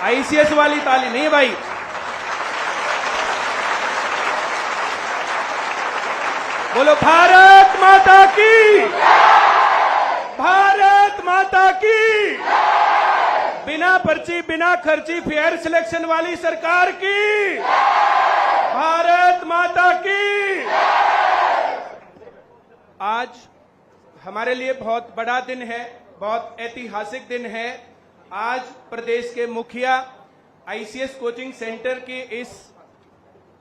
ICS वाली ताली नहीं भाई। बोलो भारत माता की, भारत माता की। बिना पर्ची बिना खर्ची फेयर सिलेक्शन वाली सरकार की, भारत माता की। आज हमारे लिए बहुत बड़ा दिन है, बहुत ऐतिहासिक दिन है। आज प्रदेश के मुखिया आईसीएस कोचिंग सेंटर के इस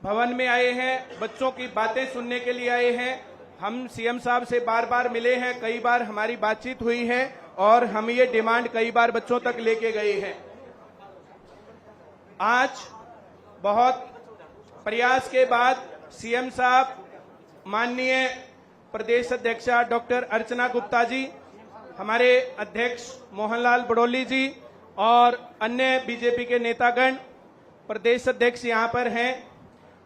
भवन में आए हैं, बच्चों की बातें सुनने के लिए आए हैं। हम सीएम साहब से बार बार मिले हैं, कई बार हमारी बातचीत हुई है और हम ये डिमांड कई बार बच्चों तक लेके गए हैं। आज बहुत प्रयास के बाद सीएम साहब, माननीय प्रदेश अध्यक्षा डॉक्टर अर्चना गुप्ता जी, हमारे अध्यक्ष मोहनलाल बड़ौली जी और अन्य बीजेपी के नेतागण, प्रदेश अध्यक्ष यहां पर हैं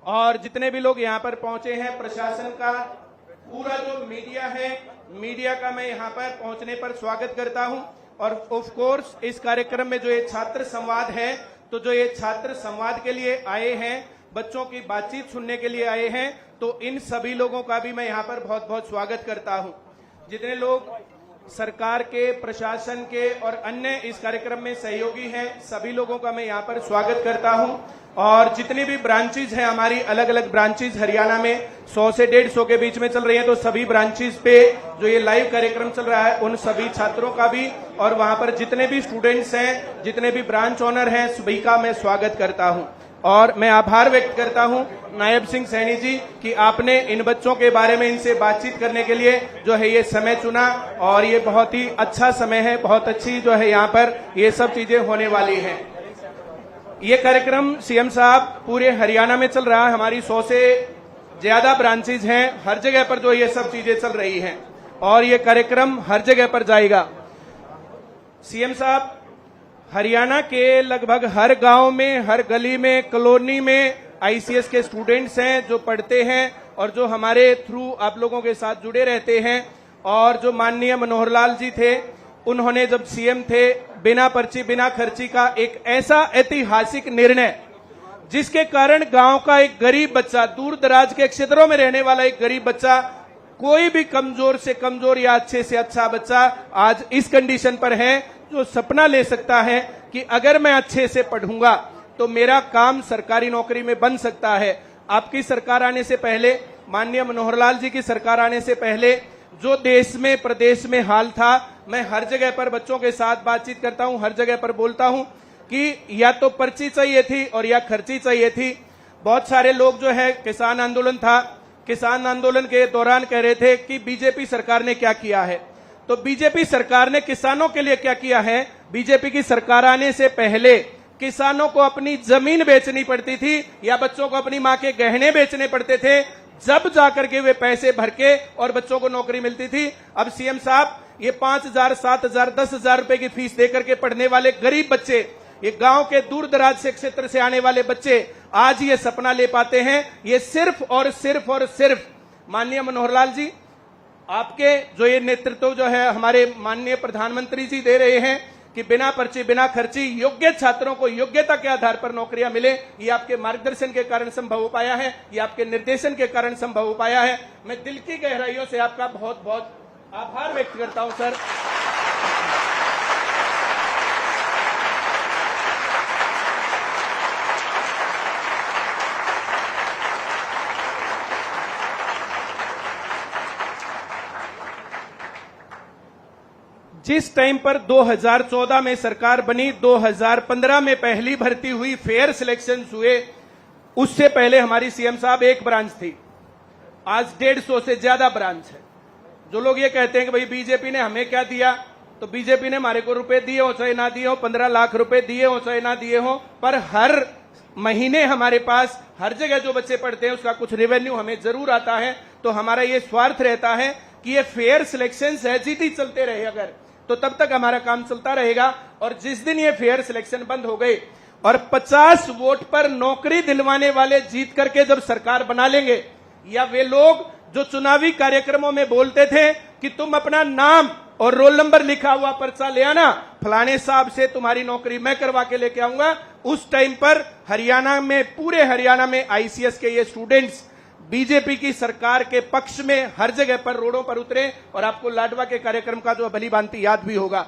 और जितने भी लोग यहां पर पहुंचे हैं, प्रशासन का पूरा जो मीडिया है, मीडिया का मैं यहां पर पहुंचने पर स्वागत करता हूं। और ऑफ कोर्स इस कार्यक्रम में जो ये छात्र संवाद है, तो जो ये छात्र संवाद के लिए आए हैं, बच्चों की बातचीत सुनने के लिए आए हैं, तो इन सभी लोगों का भी मैं यहां पर बहुत बहुत स्वागत करता हूं। जितने लोग सरकार के, प्रशासन के और अन्य इस कार्यक्रम में सहयोगी हैं, सभी लोगों का मैं यहां पर स्वागत करता हूं। और जितनी भी ब्रांचेज हैं हमारी, अलग अलग ब्रांचेज हरियाणा में 100 से 150 के बीच में चल रही है, तो सभी ब्रांचेज पे जो ये लाइव कार्यक्रम चल रहा है, उन सभी छात्रों का भी और वहां पर जितने भी स्टूडेंट्स हैं, जितने भी ब्रांच ओनर हैं, सभी का मैं स्वागत करता हूं। और मैं आभार व्यक्त करता हूं नायब सिंह सैनी जी कि आपने इन बच्चों के बारे में इनसे बातचीत करने के लिए जो है ये समय चुना और ये बहुत ही अच्छा समय है, बहुत अच्छी जो है यहाँ पर ये सब चीजें होने वाली हैं। ये कार्यक्रम सीएम साहब पूरे हरियाणा में चल रहा है, हमारी 100 से ज्यादा ब्रांचेज हैं, हर जगह पर जो ये सब चीजें चल रही हैं और ये कार्यक्रम हर जगह पर जाएगा। सीएम साहब हरियाणा के लगभग हर गांव में, हर गली में, कॉलोनी में आईसीएस के स्टूडेंट्स हैं जो पढ़ते हैं और जो हमारे थ्रू आप लोगों के साथ जुड़े रहते हैं। और जो माननीय मनोहर लाल जी थे, उन्होंने जब सीएम थे, बिना पर्ची बिना खर्ची का एक ऐसा ऐतिहासिक निर्णय, जिसके कारण गांव का एक गरीब बच्चा, दूर दराज के क्षेत्रों में रहने वाला एक गरीब बच्चा, कोई भी कमजोर से कमजोर या अच्छे से अच्छा बच्चा आज इस कंडीशन पर है जो सपना ले सकता है कि अगर मैं अच्छे से पढ़ूंगा तो मेरा काम सरकारी नौकरी में बन सकता है। आपकी सरकार आने से पहले, माननीय मनोहर लाल जी की सरकार आने से पहले जो देश में, प्रदेश में हाल था, मैं हर जगह पर बच्चों के साथ बातचीत करता हूं, हर जगह पर बोलता हूं कि या तो पर्ची चाहिए थी और या खर्ची चाहिए थी। बहुत सारे लोग जो है, किसान आंदोलन था, किसान आंदोलन के दौरान कह रहे थे कि बीजेपी सरकार ने क्या किया है। तो बीजेपी सरकार ने किसानों के लिए क्या किया है? बीजेपी की सरकार आने से पहले किसानों को अपनी जमीन बेचनी पड़ती थी या बच्चों को अपनी मां के गहने बेचने पड़ते थे, जब जाकर के वे पैसे भर के और बच्चों को नौकरी मिलती थी। अब सीएम साहब ये 5,000, 7,000, 10,000 रुपए की फीस देकर के पढ़ने वाले गरीब बच्चे, ये गांव के दूर दराज से क्षेत्र से आने वाले बच्चे आज ये सपना ले पाते हैं। ये सिर्फ और सिर्फ और सिर्फ माननीय मनोहर लाल जी, आपके जो ये नेतृत्व जो है हमारे माननीय प्रधानमंत्री जी दे रहे हैं कि बिना पर्ची बिना खर्ची योग्य छात्रों को योग्यता के आधार पर नौकरियां मिले, ये आपके मार्गदर्शन के कारण संभव हो पाया है, ये आपके निर्देशन के कारण संभव हो पाया है। मैं दिल की गहराइयों से आपका बहुत बहुत आभार व्यक्त करता हूं सर। जिस टाइम पर 2014 में सरकार बनी, 2015 में पहली भर्ती हुई, फेयर सिलेक्शन हुए, उससे पहले हमारी सीएम साहब एक ब्रांच थी, आज 150 से ज्यादा ब्रांच है। जो लोग ये कहते हैं कि भाई बीजेपी ने हमें क्या दिया, तो बीजेपी ने हमारे को रुपए दिए हो चाहे ना दिए हो, 15 लाख रुपए दिए हो चाहे ना दिए हो, पर हर महीने हमारे पास हर जगह जो बच्चे पढ़ते हैं उसका कुछ रेवेन्यू हमें जरूर आता है। तो हमारा ये स्वार्थ रहता है कि ये फेयर सिलेक्शन एचईटी चलते रहे, अगर तो तब तक हमारा काम चलता रहेगा। और जिस दिन ये फेयर सिलेक्शन बंद हो गए और 50 वोट पर नौकरी दिलवाने वाले जीत करके जब सरकार बना लेंगे, या वे लोग जो चुनावी कार्यक्रमों में बोलते थे कि तुम अपना नाम और रोल नंबर लिखा हुआ पर्चा ले आना फलाने साहब से तुम्हारी नौकरी मैं करवा के लेके आऊंगा, उस टाइम पर हरियाणा में, पूरे हरियाणा में आईसीएस के ये स्टूडेंट्स बीजेपी की सरकार के पक्ष में हर जगह पर रोडों पर उतरे। और आपको लाडवा के कार्यक्रम का जो भली भांति याद भी होगा।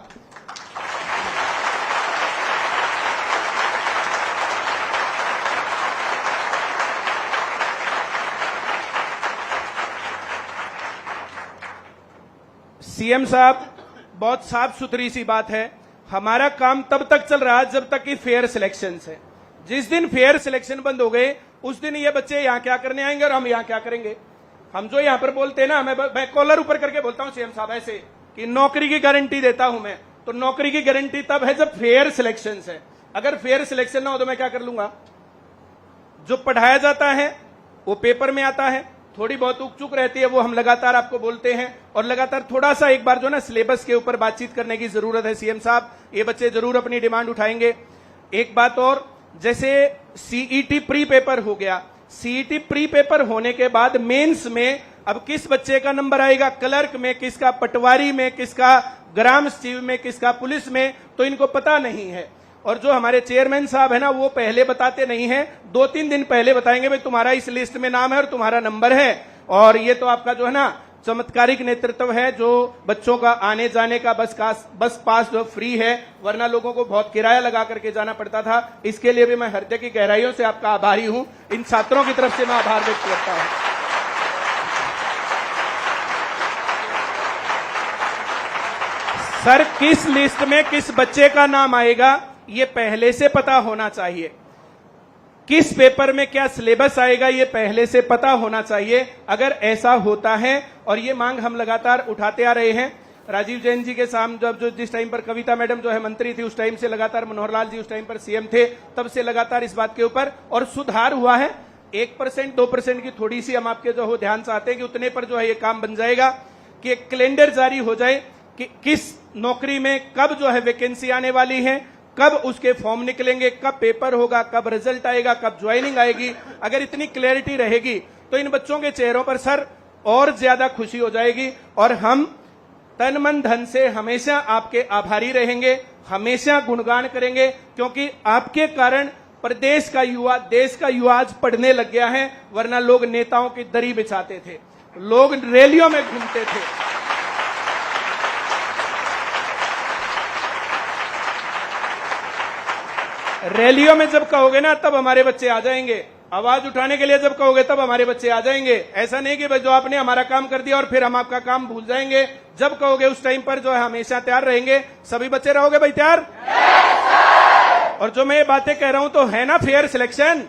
सीएम साहब, बहुत साफ सुथरी सी बात है, हमारा काम तब तक चल रहा जब तक कि फेयर सिलेक्शन है। जिस दिन फेयर सिलेक्शन बंद हो गए उस दिन ये बच्चे यहां क्या करने आएंगे और हम यहां क्या करेंगे। हम जो यहां पर बोलते हैं ना, मैं कॉलर ऊपर करके बोलता हूं सीएम साहब ऐसे कि नौकरी की गारंटी देता हूं मैं, तो नौकरी की गारंटी तब है जब फेयर सिलेक्शन है। अगर फेयर सिलेक्शन ना हो तो मैं क्या कर लूंगा। जो पढ़ाया जाता है वो पेपर में आता है, थोड़ी बहुत उक चुक रहती है, वो हम लगातार आपको बोलते हैं। और लगातार थोड़ा सा एक बार जो ना सिलेबस के ऊपर बातचीत करने की जरूरत है सीएम साहब। ये बच्चे जरूर अपनी डिमांड उठाएंगे। एक बात और, जैसे सीईटी प्री पेपर हो गया, सीईटी प्री पेपर होने के बाद मेंस में अब किस बच्चे का नंबर आएगा, क्लर्क में किसका, पटवारी में किसका, ग्राम सचिव में किसका, पुलिस में, तो इनको पता नहीं है। और जो हमारे चेयरमैन साहब है ना, वो पहले बताते नहीं है, 2-3 दिन पहले बताएंगे भाई तुम्हारा इस लिस्ट में नाम है और तुम्हारा नंबर है। और ये तो आपका जो है ना चमत्कारिक नेतृत्व है, जो बच्चों का आने जाने का बस पास जो फ्री है, वरना लोगों को बहुत किराया लगा करके जाना पड़ता था। इसके लिए भी मैं हृदय की गहराइयों से आपका आभारी हूं। इन छात्रों की तरफ से मैं आभार व्यक्त करता हूं। सर, किस लिस्ट में किस बच्चे का नाम आएगा ये पहले से पता होना चाहिए। किस पेपर में क्या सिलेबस आएगा ये पहले से पता होना चाहिए। अगर ऐसा होता है, और ये मांग हम लगातार उठाते आ रहे हैं, राजीव जैन जी के सामने जब जो जिस टाइम पर कविता मैडम जो है मंत्री थी उस टाइम से लगातार, मनोहर लाल जी उस टाइम पर सीएम थे, तब से लगातार इस बात के ऊपर और सुधार हुआ है। 1% 2% की थोड़ी सी हम आपके जो हो ध्यान चाहते हैं कि उतने पर जो है ये काम बन जाएगा कि एक कैलेंडर जारी हो जाए कि किस नौकरी में कब जो है वैकेंसी आने वाली है, कब उसके फॉर्म निकलेंगे, कब पेपर होगा, कब रिजल्ट आएगा, कब ज्वाइनिंग आएगी। अगर इतनी क्लैरिटी रहेगी तो इन बच्चों के चेहरों पर सर और ज्यादा खुशी हो जाएगी। और हम तन मन धन से हमेशा आपके आभारी रहेंगे, हमेशा गुणगान करेंगे, क्योंकि आपके कारण प्रदेश का युवा, देश का युवा आज पढ़ने लग गया है। वरना लोग नेताओं की दरी बिछाते थे, लोग रैलियों में घूमते थे। रैलियों में जब कहोगे ना तब हमारे बच्चे आ जाएंगे, आवाज उठाने के लिए जब कहोगे तब हमारे बच्चे आ जाएंगे। ऐसा नहीं कि भाई जो आपने हमारा काम कर दिया और फिर हम आपका काम भूल जाएंगे। जब कहोगे उस टाइम पर जो है हमेशा तैयार रहेंगे। सभी बच्चे रहोगे भाई तैयार? और जो मैं ये बातें कह रहा हूं तो है ना फेयर सिलेक्शन?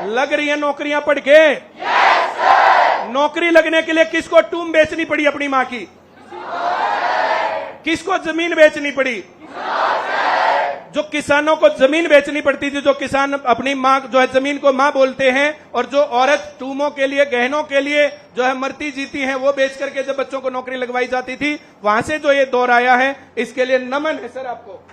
लग रही है नौकरियां पढ़ के? नौकरी लगने के लिए किसको टूम बेचनी पड़ी अपनी मां की? किसको जमीन बेचनी पड़ी? जो किसानों को जमीन बेचनी पड़ती थी, जो किसान अपनी मां जो है जमीन को मां बोलते हैं, और जो औरत टूमों के लिए, गहनों के लिए जो है मरती जीती हैं, वो बेच करके जब बच्चों को नौकरी लगवाई जाती थी, वहां से जो ये दौर आया है, इसके लिए नमन है सर आपको।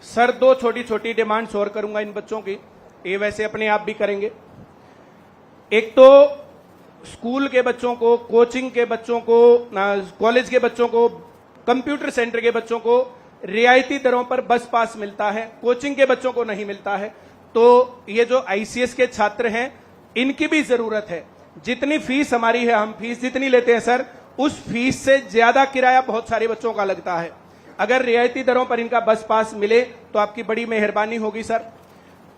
सर, 2 छोटी छोटी डिमांड्स और करूंगा इन बच्चों की, ये वैसे अपने आप भी करेंगे। एक तो स्कूल के बच्चों को, कोचिंग के बच्चों को, कॉलेज के बच्चों को, कंप्यूटर सेंटर के बच्चों को रियायती दरों पर बस पास मिलता है, कोचिंग के बच्चों को नहीं मिलता है। तो ये जो आईसीएस के छात्र हैं इनकी भी जरूरत है। जितनी फीस हमारी है, हम फीस जितनी लेते हैं सर, उस फीस से ज्यादा किराया बहुत सारे बच्चों का लगता है। अगर रियायती दरों पर इनका बस पास मिले तो आपकी बड़ी मेहरबानी होगी सर।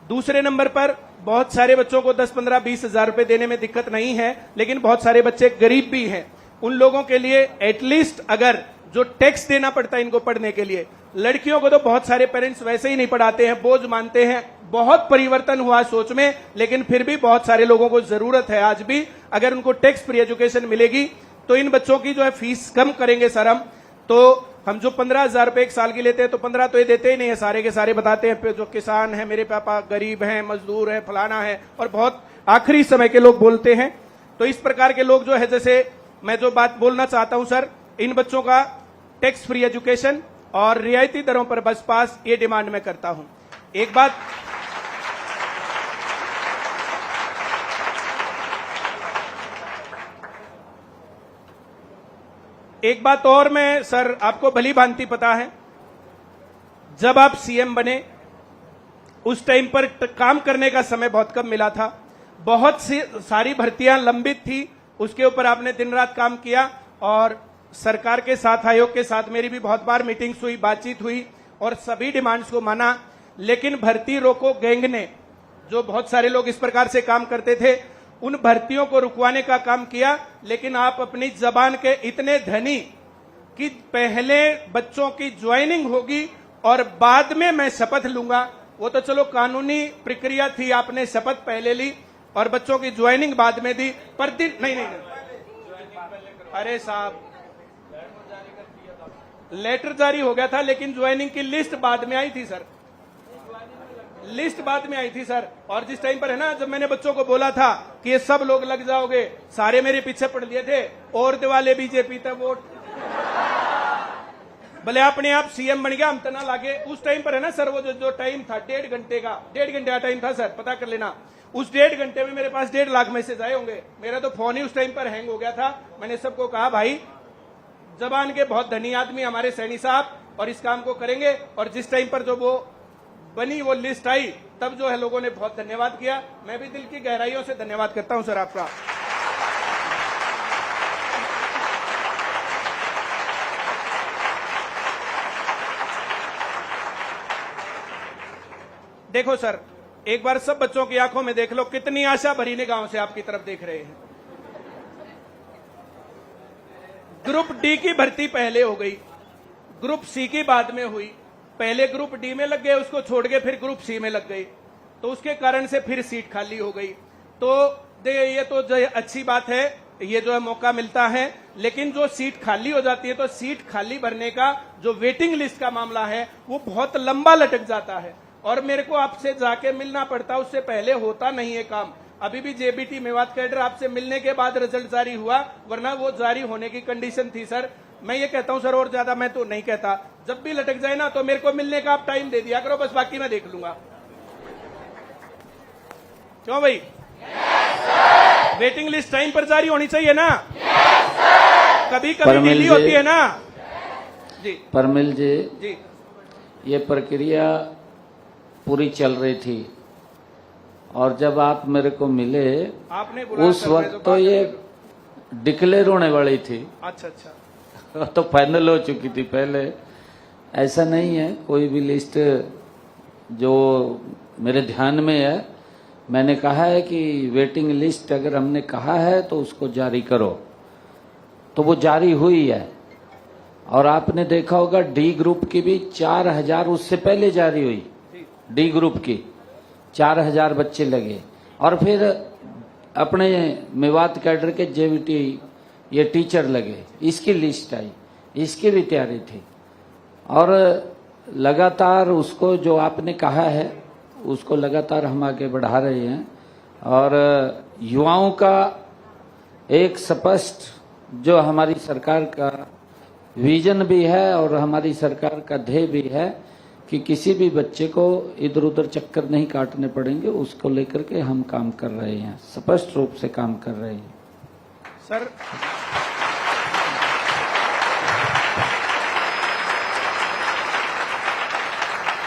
दूसरे नंबर पर बहुत सारे बच्चों को 10, 15, 20 हजार रुपए देने में दिक्कत नहीं है, लेकिन बहुत सारे बच्चे गरीब भी हैं। उन लोगों के लिए एटलीस्ट अगर जो टैक्स देना पड़ता है इनको पढ़ने के लिए, लड़कियों को तो बहुत सारे पेरेंट्स वैसे ही नहीं पढ़ाते हैं, बोझ मानते हैं। बहुत परिवर्तन हुआ सोच में, लेकिन फिर भी बहुत सारे लोगों को जरूरत है आज भी। अगर उनको टैक्स फ्री एजुकेशन मिलेगी तो इन बच्चों की जो है फीस कम करेंगे सर हम। तो हम जो 15,000 रुपए एक साल की लेते हैं, तो 15 तो ये देते ही नहीं है, सारे के सारे बताते हैं जो किसान है, मेरे पापा गरीब हैं, मजदूर है, फलाना है, और बहुत आखिरी समय के लोग बोलते हैं। तो इस प्रकार के लोग जो है, जैसे मैं जो बात बोलना चाहता हूं सर, इन बच्चों का टैक्स फ्री एजुकेशन और रियायती दरों पर बस पास, ये डिमांड मैं करता हूं। एक बात एक बात और मैं सर, आपको भली भांति पता है, जब आप सीएम बने उस टाइम पर काम करने का समय बहुत कम मिला था, बहुत सी सारी भर्तियां लंबित थी, उसके ऊपर आपने दिन रात काम किया और सरकार के साथ, आयोग के साथ मेरी भी बहुत बार मीटिंग्स हुई, बातचीत हुई और सभी डिमांड्स को माना। लेकिन भर्ती रोको गैंग ने, जो बहुत सारे लोग इस प्रकार से काम करते थे, उन भर्तियों को रुकवाने का काम किया। लेकिन आप अपनी जबान के इतने धनी कि पहले बच्चों की ज्वाइनिंग होगी और बाद में मैं शपथ लूंगा, वो तो चलो कानूनी प्रक्रिया थी, आपने शपथ पहले ली और बच्चों की ज्वाइनिंग बाद में दी। पर नहीं, अरे साहब, लेटर जारी हो गया था लेकिन ज्वाइनिंग की लिस्ट बाद में आई थी सर, लिस्ट बाद में आई थी सर। और जिस टाइम पर है ना, जब मैंने बच्चों को बोला था कि ये सब लोग लग जाओगे, सारे मेरे पीछे पड़ लिए थे, और दिवाले बीजेपी तक वोट, भले अपने आप सीएम बन गया, हम तना लागे। उस टाइम पर है ना सर, वो जो टाइम था 1.5 घंटे का टाइम था सर, पता कर लेना। उस 1.5 घंटे में मेरे पास 1.5 लाख मैसेज आए होंगे। मेरा तो फोन ही उस टाइम पर हैंग हो गया था। मैंने सबको कहा, भाई जबान के बहुत धनी आदमी हमारे सैनी साहब, और इस काम को करेंगे। और जिस टाइम पर जो वो बनी, वो लिस्ट आई, तब जो है लोगों ने बहुत धन्यवाद किया। मैं भी दिल की गहराइयों से धन्यवाद करता हूं सर आपका। देखो सर, एक बार सब बच्चों की आंखों में देख लो, कितनी आशा भरी निगाहों से आपकी तरफ देख रहे हैं। ग्रुप डी की भर्ती पहले हो गई, ग्रुप सी की बाद में हुई। पहले ग्रुप डी में लग गए, उसको छोड़ के फिर ग्रुप सी में लग गई, तो उसके कारण से फिर सीट खाली हो गई। तो ये तो जो अच्छी बात है, ये जो है मौका मिलता है। लेकिन जो सीट खाली हो जाती है, तो सीट खाली भरने का जो वेटिंग लिस्ट का मामला है, वो बहुत लंबा लटक जाता है और मेरे को आपसे जाके मिलना पड़ता, उससे पहले होता नहीं है काम। अभी भी जेबीटी मेवात कैडर आपसे मिलने के बाद रिजल्ट जारी हुआ, वरना वो जारी होने की कंडीशन थी सर। मैं ये कहता हूं सर, और ज्यादा मैं तो नहीं कहता, जब भी लटक जाए ना तो मेरे को मिलने का आप टाइम दे दिया करो, बस बाकी मैं देख लूंगा। क्यों भाई? वेटिंग लिस्ट टाइम पर जारी होनी चाहिए ना? कभी कभी डिले होती है ना जी। परमिल जी, ये प्रक्रिया पूरी चल रही थी और जब आप मेरे को मिले, आपने बोला उस वक्त तो ये डिक्लेयर होने वाली थी। अच्छा, तो फाइनल हो चुकी थी पहले। ऐसा नहीं है, कोई भी लिस्ट जो मेरे ध्यान में है, मैंने कहा है कि वेटिंग लिस्ट अगर हमने कहा है तो उसको जारी करो, तो वो जारी हुई है। और आपने देखा होगा डी ग्रुप की भी 4000 उससे पहले जारी हुई, डी ग्रुप की 4000 बच्चे लगे। और फिर अपने मेवात कैडर के जेवीटी ये टीचर लगे, इसकी लिस्ट आई, इसकी भी तैयारी थी। और लगातार उसको जो आपने कहा है उसको लगातार हम आगे बढ़ा रहे हैं। और युवाओं का एक स्पष्ट जो हमारी सरकार का विजन भी है और हमारी सरकार का ध्येय भी है कि किसी भी बच्चे को इधर उधर चक्कर नहीं काटने पड़ेंगे, उसको लेकर के हम काम कर रहे हैं, स्पष्ट रूप से काम कर रहे हैं सर।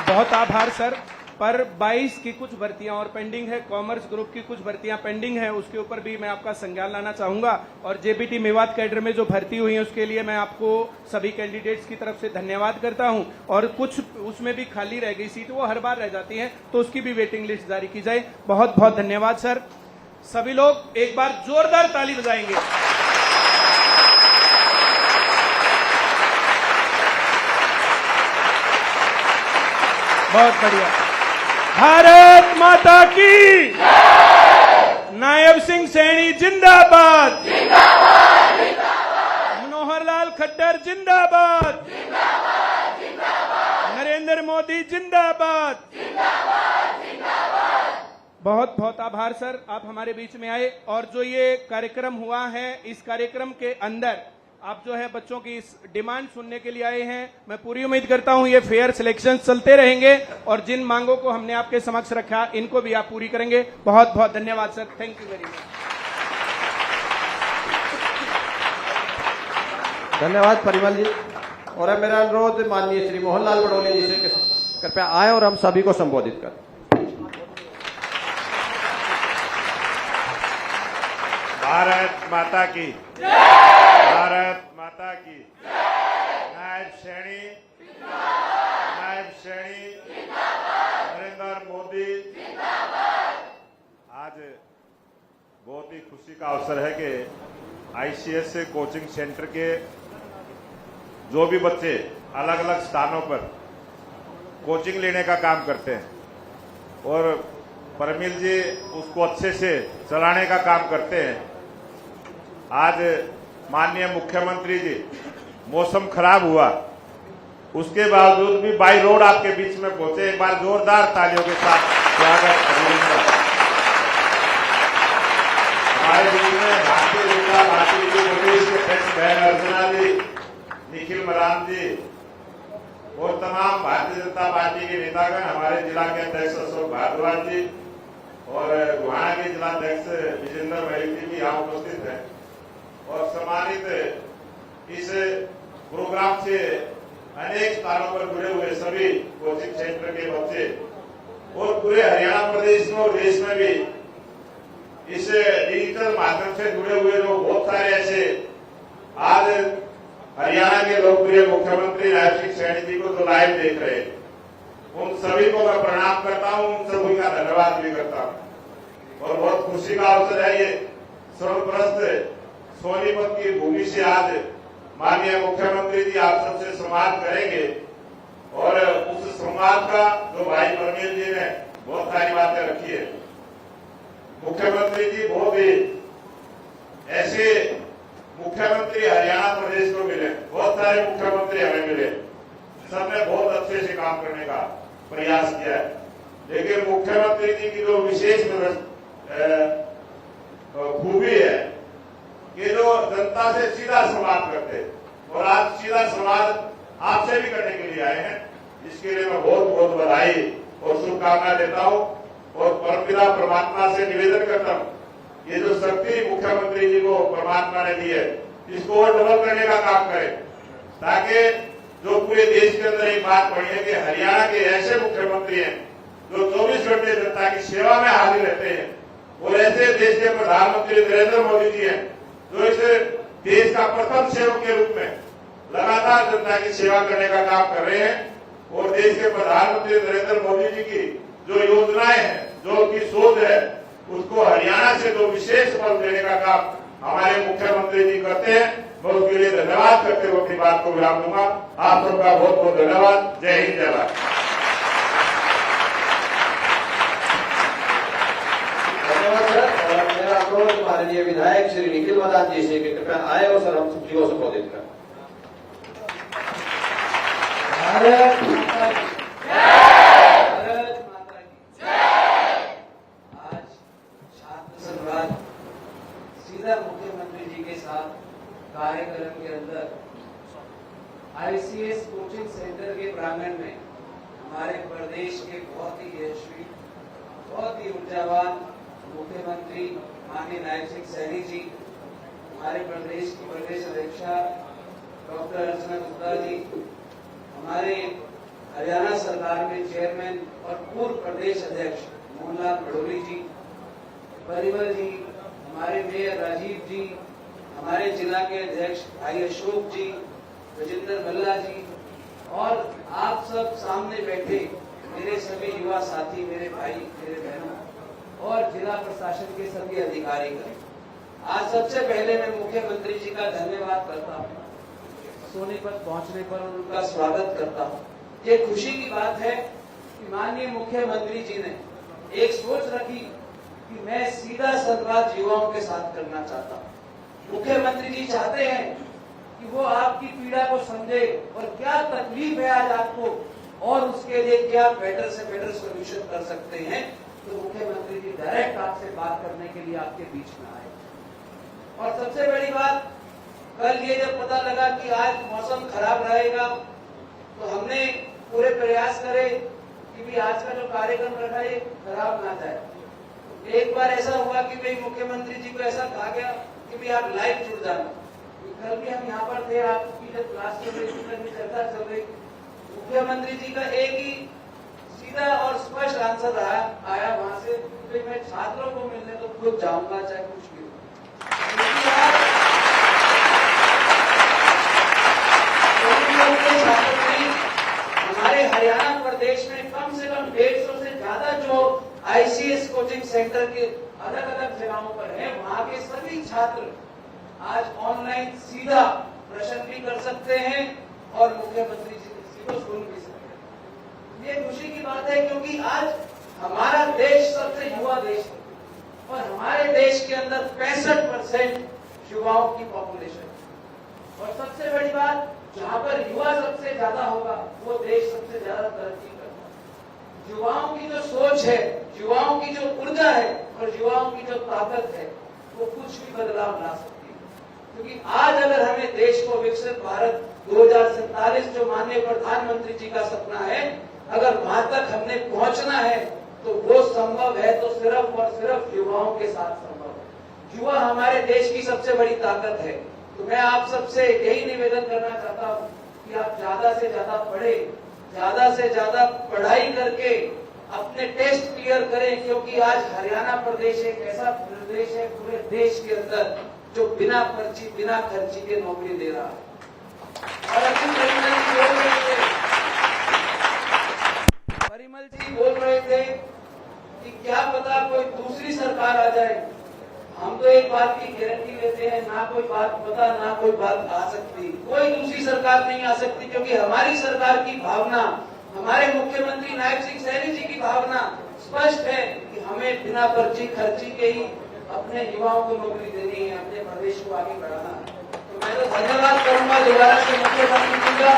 बहुत आभार सर। पर 22 की कुछ भर्तियां और पेंडिंग है, कॉमर्स ग्रुप की कुछ भर्तियां पेंडिंग है, उसके ऊपर भी मैं आपका संज्ञान लाना चाहूंगा। और जेबीटी मेवात कैडर में जो भर्ती हुई है उसके लिए मैं आपको सभी कैंडिडेट्स की तरफ से धन्यवाद करता हूं। और कुछ उसमें भी खाली रह गई सीट, वो हर बार रह जाती है, तो उसकी भी वेटिंग लिस्ट जारी की जाए। बहुत बहुत धन्यवाद सर। सभी लोग एक बार जोरदार ताली बजाएंगे। बहुत बढ़िया। भारत माता की, नायब सिंह सैनी जिंदाबाद, मनोहर लाल खट्टर जिंदाबाद, नरेंद्र मोदी जिंदाबाद। बहुत बहुत आभार सर, आप हमारे बीच में आए। और जो ये कार्यक्रम हुआ है, इस कार्यक्रम के अंदर आप जो है बच्चों की इस डिमांड सुनने के लिए आए हैं। मैं पूरी उम्मीद करता हूं ये फेयर सिलेक्शन चलते रहेंगे और जिन मांगों को हमने आपके समक्ष रखा, इनको भी आप पूरी करेंगे। बहुत बहुत धन्यवाद sir, thank you very much. धन्यवाद परिमल जी। और अब मेरा अनुरोध माननीय श्री मोहनलाल बड़ोली जी से कृपया आए और हम सभी को संबोधित करें। भारत माता की भारत माता की नायब श्रेणी नरेंद्र मोदी। आज बहुत ही खुशी का अवसर है कि आईसीएस कोचिंग सेंटर के जो भी बच्चे अलग अलग स्थानों पर कोचिंग लेने का काम करते हैं और परमिल जी उसको अच्छे से चलाने का काम करते हैं। आज माननीय मुख्यमंत्री जी मौसम खराब हुआ उसके बावजूद भी बाई रोड आपके बीच में पहुंचे। एक बार जोरदार तालियों के साथ स्वागत अभिनंदन। हमारे बीच में भारतीय जनता पार्टी के प्रदेश के अध्यक्ष बहन अर्चना जी, निखिल मरान जी और तमाम भारतीय जनता पार्टी के नेतागण, हमारे जिला के अध्यक्ष अशोक भारद्वाज जी और गुहाना के जिला अध्यक्ष विजेंद्र महल जी भी यहाँ उपस्थित हैं और सम्मानित इस प्रोग्राम से अनेक स्थानों पर जुड़े हुए सभी कोचिंग सेंटर के बच्चे और पूरे हरियाणा प्रदेश में और देश में भी इस डिजिटल माध्यम से जुड़े हुए लोग बहुत सारे ऐसे आज हरियाणा के लोकप्रिय मुख्यमंत्री नायब सिंह सैनी जी को जो लाइव देख रहे हैं, उन सभी को मैं प्रणाम करता हूं, उन सभी का धन्यवाद भी करता हूं। और बहुत खुशी का अवसर है ये सर्वप्रस्त सोनीपत की भूमि से आज माननीय मुख्यमंत्री जी आप सबसे संवाद करेंगे और उस संवाद का जो भाई परमेल जी ने बहुत सारी बातें रखी है। मुख्यमंत्री जी बहुत ही ऐसे मुख्यमंत्री हरियाणा प्रदेश को मिले, बहुत सारे मुख्यमंत्री हमें मिले, सबने बहुत अच्छे से काम करने का प्रयास किया है। लेकिन मुख्यमंत्री जी की जो विशेष खूबी है कि जो जनता से सीधा संवाद करते और आज सीधा संवाद आपसे भी करने के लिए आए हैं। इसके लिए मैं बहुत बहुत बधाई और शुभकामनाएं देता हूं और परमपिता परमात्मा से निवेदन करता हूं, ये जो शक्ति मुख्यमंत्री जी को परमात्मा ने दी है इसको और डबल करने का काम करें, ताकि जो पूरे देश के अंदर एक बात पड़ी है कि हरियाणा के ऐसे मुख्यमंत्री हैं जो 24 घंटे जनता की सेवा में हाजिर रहते हैं और ऐसे देश के प्रधानमंत्री नरेंद्र मोदी जी हैं जो इस देश का प्रथम सेवक के रूप में लगातार जनता की सेवा करने का काम कर रहे हैं। और देश के प्रधानमंत्री नरेंद्र मोदी जी की जो योजनाएं हैं, जो उनकी सोच है, उसको हरियाणा से जो विशेष बल देने का काम हमारे मुख्यमंत्री जी करते हैं। मैं उसके लिए धन्यवाद करते हुए अपनी बात को विराम दूंगा। आप सबका बहुत बहुत धन्यवाद। जय हिंद, जय भारत। धन्यवाद सर। और मेरा अनुरोध माननीय विधायक श्री निखिल मदान जी से कृपया आए और सर हम सभी को संबोधित करें। भारत माता की भारत माता की आज छात्र संवाद सीधा मुख्यमंत्री जी के साथ कार्यक्रम के अंदर आईसीएस कोचिंग सेंटर के प्रांगण में हमारे प्रदेश के बहुत ही यशस्वी, बहुत ही ऊर्जावान मुख्यमंत्री माननीय नायब सिंह सैनी जी, हमारे प्रदेश की प्रदेश अध्यक्षा डॉक्टर अर्चना गुप्ता जी, हमारे हरियाणा सरकार में चेयरमैन और पूर्व प्रदेश अध्यक्ष मोहनलाल बड़ोली जी, परिमल जी, हमारे मेयर राजीव जी, हमारे जिला के अध्यक्ष भाई अशोक जी, विजेंद्र भल्ला जी और आप सब सामने बैठे मेरे सभी युवा साथी, मेरे भाई, मेरे बहनों और जिला प्रशासन के सभी अधिकारीगण। आज सबसे पहले मैं मुख्यमंत्री जी का धन्यवाद करता हूँ, सोनीपत पहुंचने पर उनका स्वागत करता हूँ। ये खुशी की बात है कि माननीय मुख्यमंत्री जी ने एक सोच रखी कि मैं सीधा संवाद युवाओं के साथ करना चाहता हूँ। मुख्यमंत्री जी चाहते हैं कि वो आपकी पीड़ा को समझे और क्या तकलीफ है आज आपको और उसके लिए क्या बेटर से बेटर सोल्यूशन कर सकते हैं। तो मुख्यमंत्री जी डायरेक्ट आपसे बात करने के लिए आपके बीच में आए। और सबसे बड़ी बात, कल ये जब पता लगा कि आज मौसम खराब रहेगा तो हमने पूरे प्रयास करे कि भी आज का जो कार्यक्रम रखा है खराब ना जाए। एक बार ऐसा हुआ कि भाई मुख्यमंत्री जी को ऐसा कहा गया कि भी आप लाइव जुड़ जाना, कल भी हम यहाँ पर थे, आपकी जब क्लास चल रही थी, चर्चा चल रही, मुख्यमंत्री जी का एक ही सीधा और स्पष्ट आंसर आया वहां से, कि मैं छात्रों को मिलने तो खुद जाऊंगा, चाहे कुछ भी हो। हमारे हरियाणा प्रदेश में कम से कम 150 से ज्यादा जो आईसीएस कोचिंग सेंटर के अलग अलग जगहों पर है, वहां के सभी छात्र आज ऑनलाइन सीधा प्रश्न भी कर सकते हैं और मुख्यमंत्री जी को सुन भी सकते हैं। ये खुशी की बात है, क्योंकि आज हमारा देश सबसे युवा देश है और हमारे देश के अंदर 65% युवाओं की पॉपुलेशन है। और सबसे बड़ी बात, जहां पर युवा सबसे ज्यादा होगा वो देश सबसे ज्यादा तरक्की करता है। युवाओं की जो सोच है, युवाओं की जो ऊर्जा है और युवाओं की जो ताकत है, वो कुछ भी बदलाव ला सकती है। क्योंकि आज अगर हमें देश को विकसित भारत 2047 जो माननीय प्रधानमंत्री जी का सपना है, अगर वहां तक हमने पहुंचना है तो वो संभव है तो सिर्फ और सिर्फ युवाओं के साथ संभव है। युवा हमारे देश की सबसे बड़ी ताकत है। तो मैं आप सबसे यही निवेदन करना चाहता हूँ कि आप ज्यादा से ज्यादा पढ़े, ज्यादा से ज्यादा पढ़ाई करके अपने टेस्ट क्लियर करें, क्योंकि आज हरियाणा प्रदेश एक ऐसा प्रदेश है पूरे देश के अंदर जो बिना पर्ची बिना खर्ची के नौकरी दे रहा है। और अभी परिमल जी बोल रहे थे कि क्या पता कोई दूसरी सरकार आ जाए। हम तो एक बात की गारंटी लेते हैं, ना कोई बात पता ना कोई बात आ सकती, कोई दूसरी सरकार नहीं आ सकती, क्योंकि हमारी सरकार की भावना, हमारे मुख्यमंत्री नायब सिंह सैनी जी की भावना स्पष्ट है कि हमें बिना पर्ची खर्ची के ही अपने युवाओं को नौकरी देनी है, अपने प्रदेश को आगे बढ़ाना है। तो मैं तो धन्यवाद करूंगा दोबारा से मुख्यमंत्री जी का,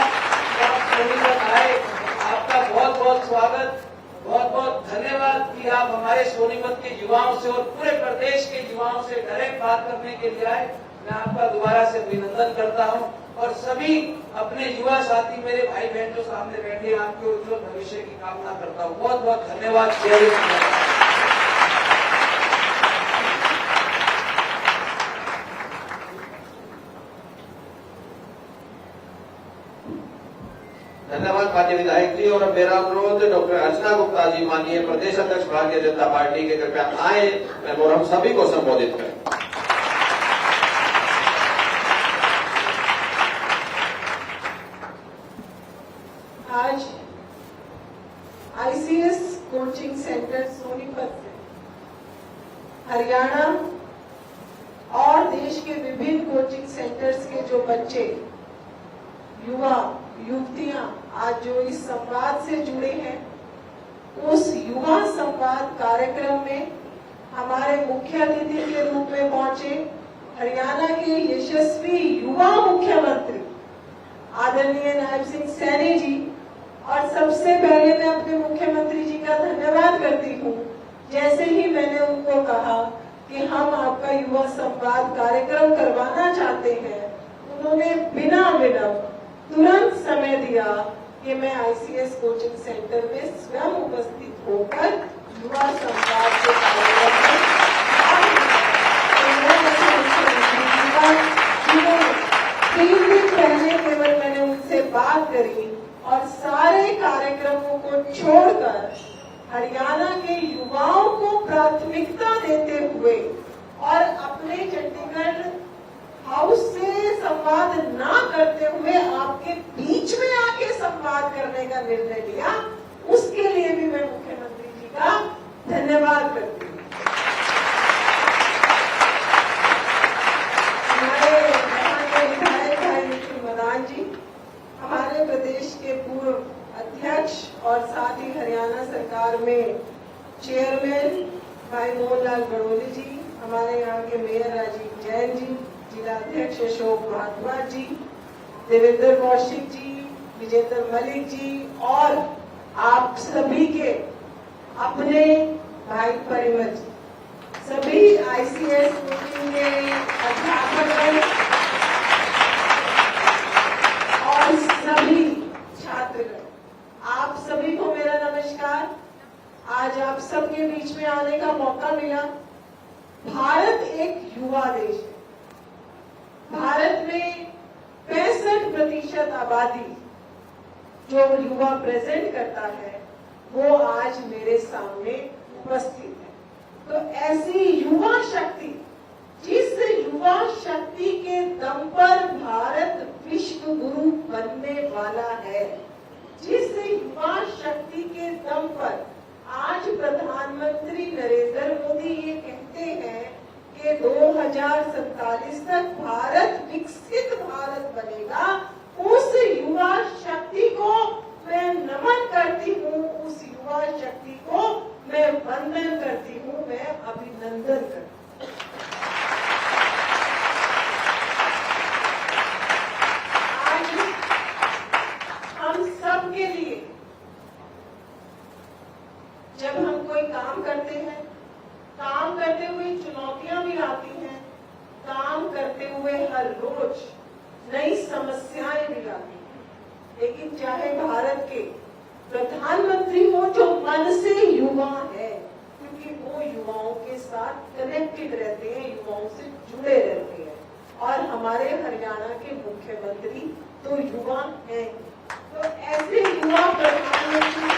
आप सोनीपत आए, आपका बहुत बहुत स्वागत, बहुत बहुत धन्यवाद कि आप हमारे सोनीपत के युवाओं से और पूरे प्रदेश के युवाओं से डायरेक्ट बात करने के लिए आए। मैं आपका दोबारा से अभिनंदन करता हूं और सभी अपने युवा साथी मेरे भाई बहन जो सामने बैठे हैं, आपके उज्जवल भविष्य की कामना करता हूं। बहुत बहुत धन्यवाद। जय हिंद। धन्यवाद माननीय विधायक जी। और अब मेरा अनुरोध डॉक्टर अर्चना गुप्ता जी, माननीय प्रदेश अध्यक्ष भारतीय जनता पार्टी के, कृपया आए और हम सभी को संबोधित करें। आज आईसीएस कोचिंग सेंटर सोनीपत से हरियाणा और देश के विभिन्न कोचिंग सेंटर्स के जो बच्चे, युवा युवतियां आज जो इस संवाद से जुड़े हैं, उस युवा संवाद कार्यक्रम में हमारे मुख्य अतिथि के रूप में पहुंचे हरियाणा के यशस्वी युवा मुख्यमंत्री आदरणीय नायब सिंह सैनी जी। और सबसे पहले मैं अपने मुख्यमंत्री जी का धन्यवाद करती हूँ। जैसे ही मैंने उनको कहा कि हम आपका युवा संवाद कार्यक्रम करवाना चाहते हैं, उन्होंने बिना विलंब तुरंत समय दिया कि मैं आईसीएस कोचिंग सेंटर में स्वयं उपस्थित होकर युवा संवाद के कार्यक्रम में 3 दिन पहले केवल मैंने उनसे बात करी और सारे कार्यक्रमों को छोड़कर हरियाणा के युवाओं को प्राथमिकता देते हुए और अपने चंडीगढ़ हाउस से संवाद ना करते हुए आपके बीच में आके संवाद करने का निर्णय लिया। उसके लिए भी मैं मुख्यमंत्री जी का धन्यवाद करती हूँ। हमारे विधायक भाई निखिल मदान जी, हमारे प्रदेश के पूर्व अध्यक्ष और साथ ही हरियाणा सरकार में चेयरमैन भाई मोहनलाल बड़ोली जी, हमारे यहाँ के मेयर राजीव जैन जी, जिला अध्यक्ष अशोक भारद्वाज जी, देवेंद्र कौशिक जी, विजेंद्र मलिक जी और आप सभी के अपने भाई परिमल जी, सभी आईसीएस कोचिंग के अध्यापक और सभी छात्रगण, आप सभी को मेरा नमस्कार। आज आप सबके बीच में आने का मौका मिला। भारत एक युवा देश है। भारत में 30% आबादी जो युवा प्रेजेंट करता है वो आज मेरे सामने उपस्थित है। तो ऐसी युवा शक्ति, जिस युवा शक्ति के दम पर भारत विश्व गुरु बनने वाला है, जिस युवा शक्ति के दम पर आज प्रधानमंत्री नरेंद्र मोदी ये कहते हैं कि 2047 तक भारत विकसित भारत बनेगा, उस युवा शक्ति को मैं नमन करती हूँ, उस युवा शक्ति को मैं वंदन करती हूँ, मैं अभिनंदन करती हूँ। आज हम सब के लिए जब हम कोई काम करते हैं, काम करते हुए चुनौतियां भी आती हैं, काम करते हुए हर रोज नई समस्याएं भी आती हैं, लेकिन चाहे भारत के प्रधानमंत्री हो जो मन से युवा है, क्योंकि वो युवाओं के साथ कनेक्टेड रहते हैं, युवाओं से जुड़े रहते हैं, और हमारे हरियाणा के मुख्यमंत्री तो युवा हैं। तो ऐसे युवा प्रधानमंत्री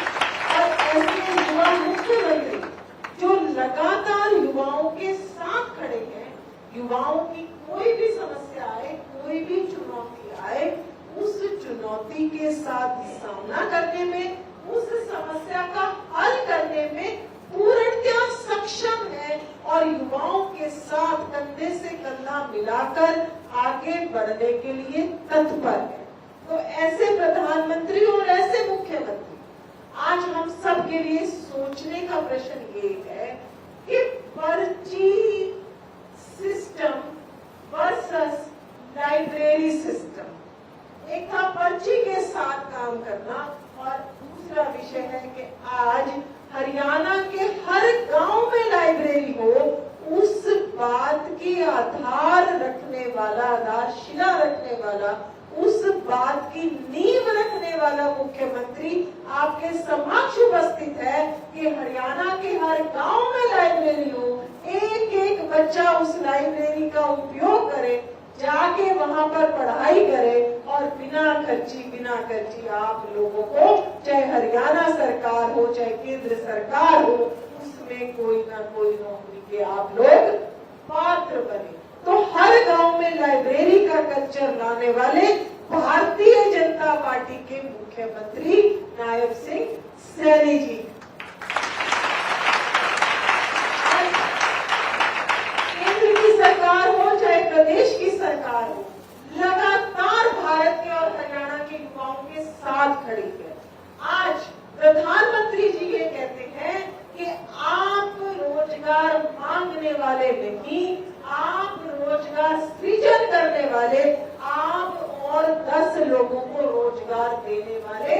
और ऐसे युवा मुख्यमंत्री जो लगातार युवाओं के साथ खड़े हैं, युवाओं की कोई भी समस्या आए, कोई भी चुनौती आए, उस चुनौती के साथ सामना करने में, उस समस्या का हल करने में पूर्णतया सक्षम है और युवाओं के साथ कंधे से कंधा मिलाकर आगे बढ़ने के लिए तत्पर है। तो ऐसे प्रधानमंत्री और ऐसे मुख्यमंत्री आज हम सब के लिए सोचने का प्रश्न ये है कि पर्ची सिस्टम वर्सेस लाइब्रेरी सिस्टम। एक था पर्ची के साथ काम करना और दूसरा विषय है कि आज हरियाणा के हर गांव में लाइब्रेरी हो, उस बात की आधार रखने वाला, आधारशिला रखने वाला, उस बात की नींव रखने वाला मुख्यमंत्री आपके समक्ष उपस्थित है कि हरियाणा के हर गांव में लाइब्रेरी हो, एक एक बच्चा उस लाइब्रेरी का उपयोग करे, जाके वहां पर पढ़ाई करे और बिना खर्ची आप लोगों को, चाहे हरियाणा सरकार हो चाहे केंद्र सरकार हो, उसमें कोई ना कोई नौकरी के आप लोग पात्र बने। तो हर गांव में लाइब्रेरी का कल्चर लाने वाले भारतीय जनता पार्टी के मुख्यमंत्री नायब सिंह सैनी जी, केंद्र की सरकार हो चाहे प्रदेश की सरकार हो, लगातार भारत के और हरियाणा के युवाओं के साथ खड़ी है। आज प्रधानमंत्री जी ये कहते हैं कि आप रोजगार मांगने वाले नहीं, आप रोजगार सृजन करने वाले, आप और 10 लोगों को रोजगार देने वाले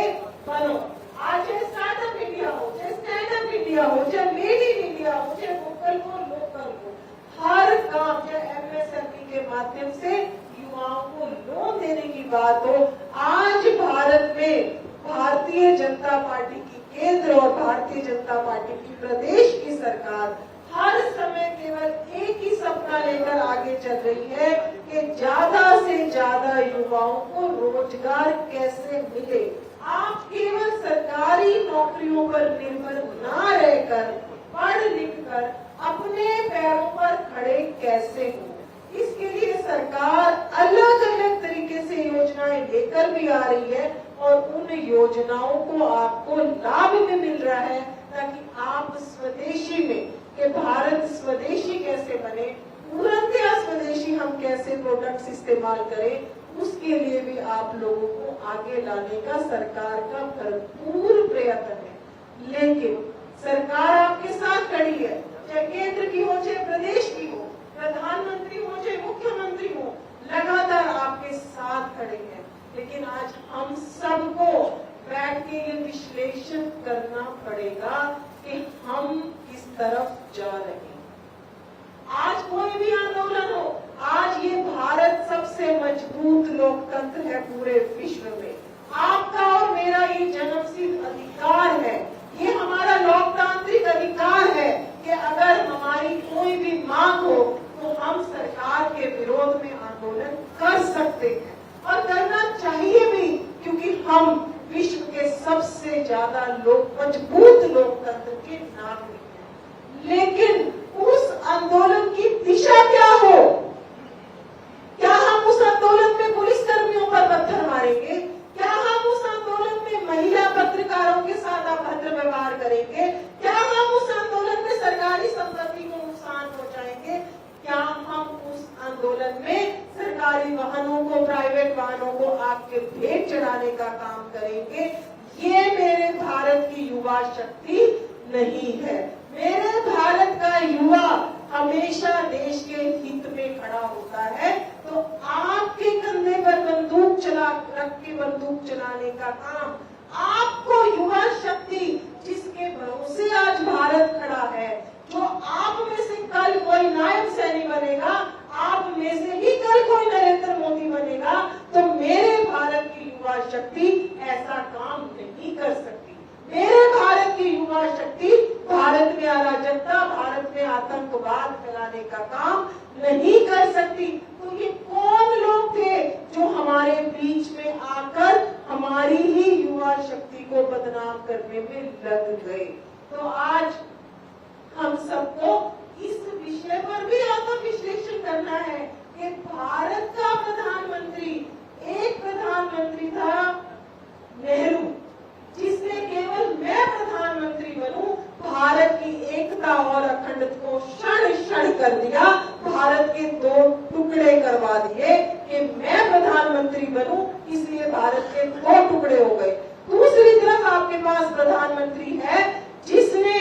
बनो। आज चाहे स्टार्टअप इंडिया हो, चाहे स्टैंडअप इंडिया हो, चाहे मेड इन इंडिया हो, चाहे वोकल हो लोकल हो, हर काम, चाहे MSME के माध्यम से युवाओं को लोन देने की बात हो, आज भारत में भारतीय जनता पार्टी की केंद्र और भारतीय जनता पार्टी की प्रदेश की सरकार हर समय केवल एक ही सपना लेकर आगे चल रही है कि ज्यादा से ज्यादा युवाओं को रोजगार कैसे मिले। आप केवल सरकारी नौकरियों पर निर्भर ना रहकर पढ़ लिख कर अपने पैरों पर खड़े कैसे हो, इसके लिए सरकार अलग अलग तरीके से योजनाएं लेकर भी आ रही है और उन योजनाओं को आपको लाभ भी मिल रहा है, ताकि आप स्वदेशी में, कि भारत स्वदेशी कैसे बने, पूर्णतया स्वदेशी हम कैसे प्रोडक्ट्स इस्तेमाल करें, उसके लिए भी आप लोगों को आगे लाने का सरकार का भरपूर प्रयत्न है। लेकिन सरकार आपके साथ खड़ी है, चाहे केंद्र की हो चाहे प्रदेश की हो, प्रधानमंत्री हो चाहे मुख्यमंत्री हो, लगातार आपके साथ खड़े हैं। लेकिन आज हम सबको बैठ के ये विश्लेषण करना पड़ेगा कि हम किस तरफ जा रहे हैं। आज कोई भी आंदोलन हो, आज ये भारत सबसे मजबूत लोकतंत्र है पूरे विश्व में। आपका और मेरा ये जन्मसिद्ध अधिकार है, ये हमारा लोकतांत्रिक अधिकार है कि अगर हमारी कोई भी मांग हो तो हम सरकार के विरोध में आंदोलन कर सकते हैं और करना चाहिए। ज्यादा लोग मजबूत लोकतंत्र के नागरिक हैं। लेकिन उस आंदोलन की दिशा क्या हो? क्या हम उस आंदोलन में पुलिस कर्मियों पर पत्थर मारेंगे? क्या हम उस आंदोलन में महिला पत्रकारों के साथ अभद्र व्यवहार करेंगे? क्या हम उस आंदोलन में सरकारी संपत्ति को नुकसान पहुंचाएंगे? क्या हम उस आंदोलन में सरकारी वाहनों को, प्राइवेट वाहनों को आग के भेंट चढ़ाने का काम करेंगे? ये मेरे भारत की युवा शक्ति नहीं है। मेरे भारत का युवा हमेशा देश के हित में खड़ा होता है। तो आपके कंधे पर बंदूक रख के बंदूक चलाने का काम, आपको युवा शक्ति जिसके भरोसे आज भारत खड़ा है, जो आप में से कल कोई नायब सैनी बनेगा, आप में से ही कल कोई नरेंद्र मोदी बनेगा, तो मेरे भारत की युवा शक्ति ऐसा काम नहीं कर सकती। मेरे भारत की युवा शक्ति भारत में अराजकता, भारत में आतंकवाद फैलाने का काम नहीं कर सकती। तो ये कौन लोग थे जो हमारे बीच में आकर हमारी ही युवा शक्ति को बदनाम करने में लग गए? तो आज हम सबको इस विषय पर भी आत्म विश्लेषण करना है कि भारत का प्रधानमंत्री, एक प्रधानमंत्री था नेहरू, जिसने केवल मैं प्रधानमंत्री बनूं भारत की एकता और अखंडता को क्षण क्षण कर दिया, भारत के दो टुकड़े करवा दिए कि मैं प्रधानमंत्री बनूं, इसलिए भारत के दो टुकड़े हो गए। दूसरी तरफ आपके पास प्रधानमंत्री है जिसने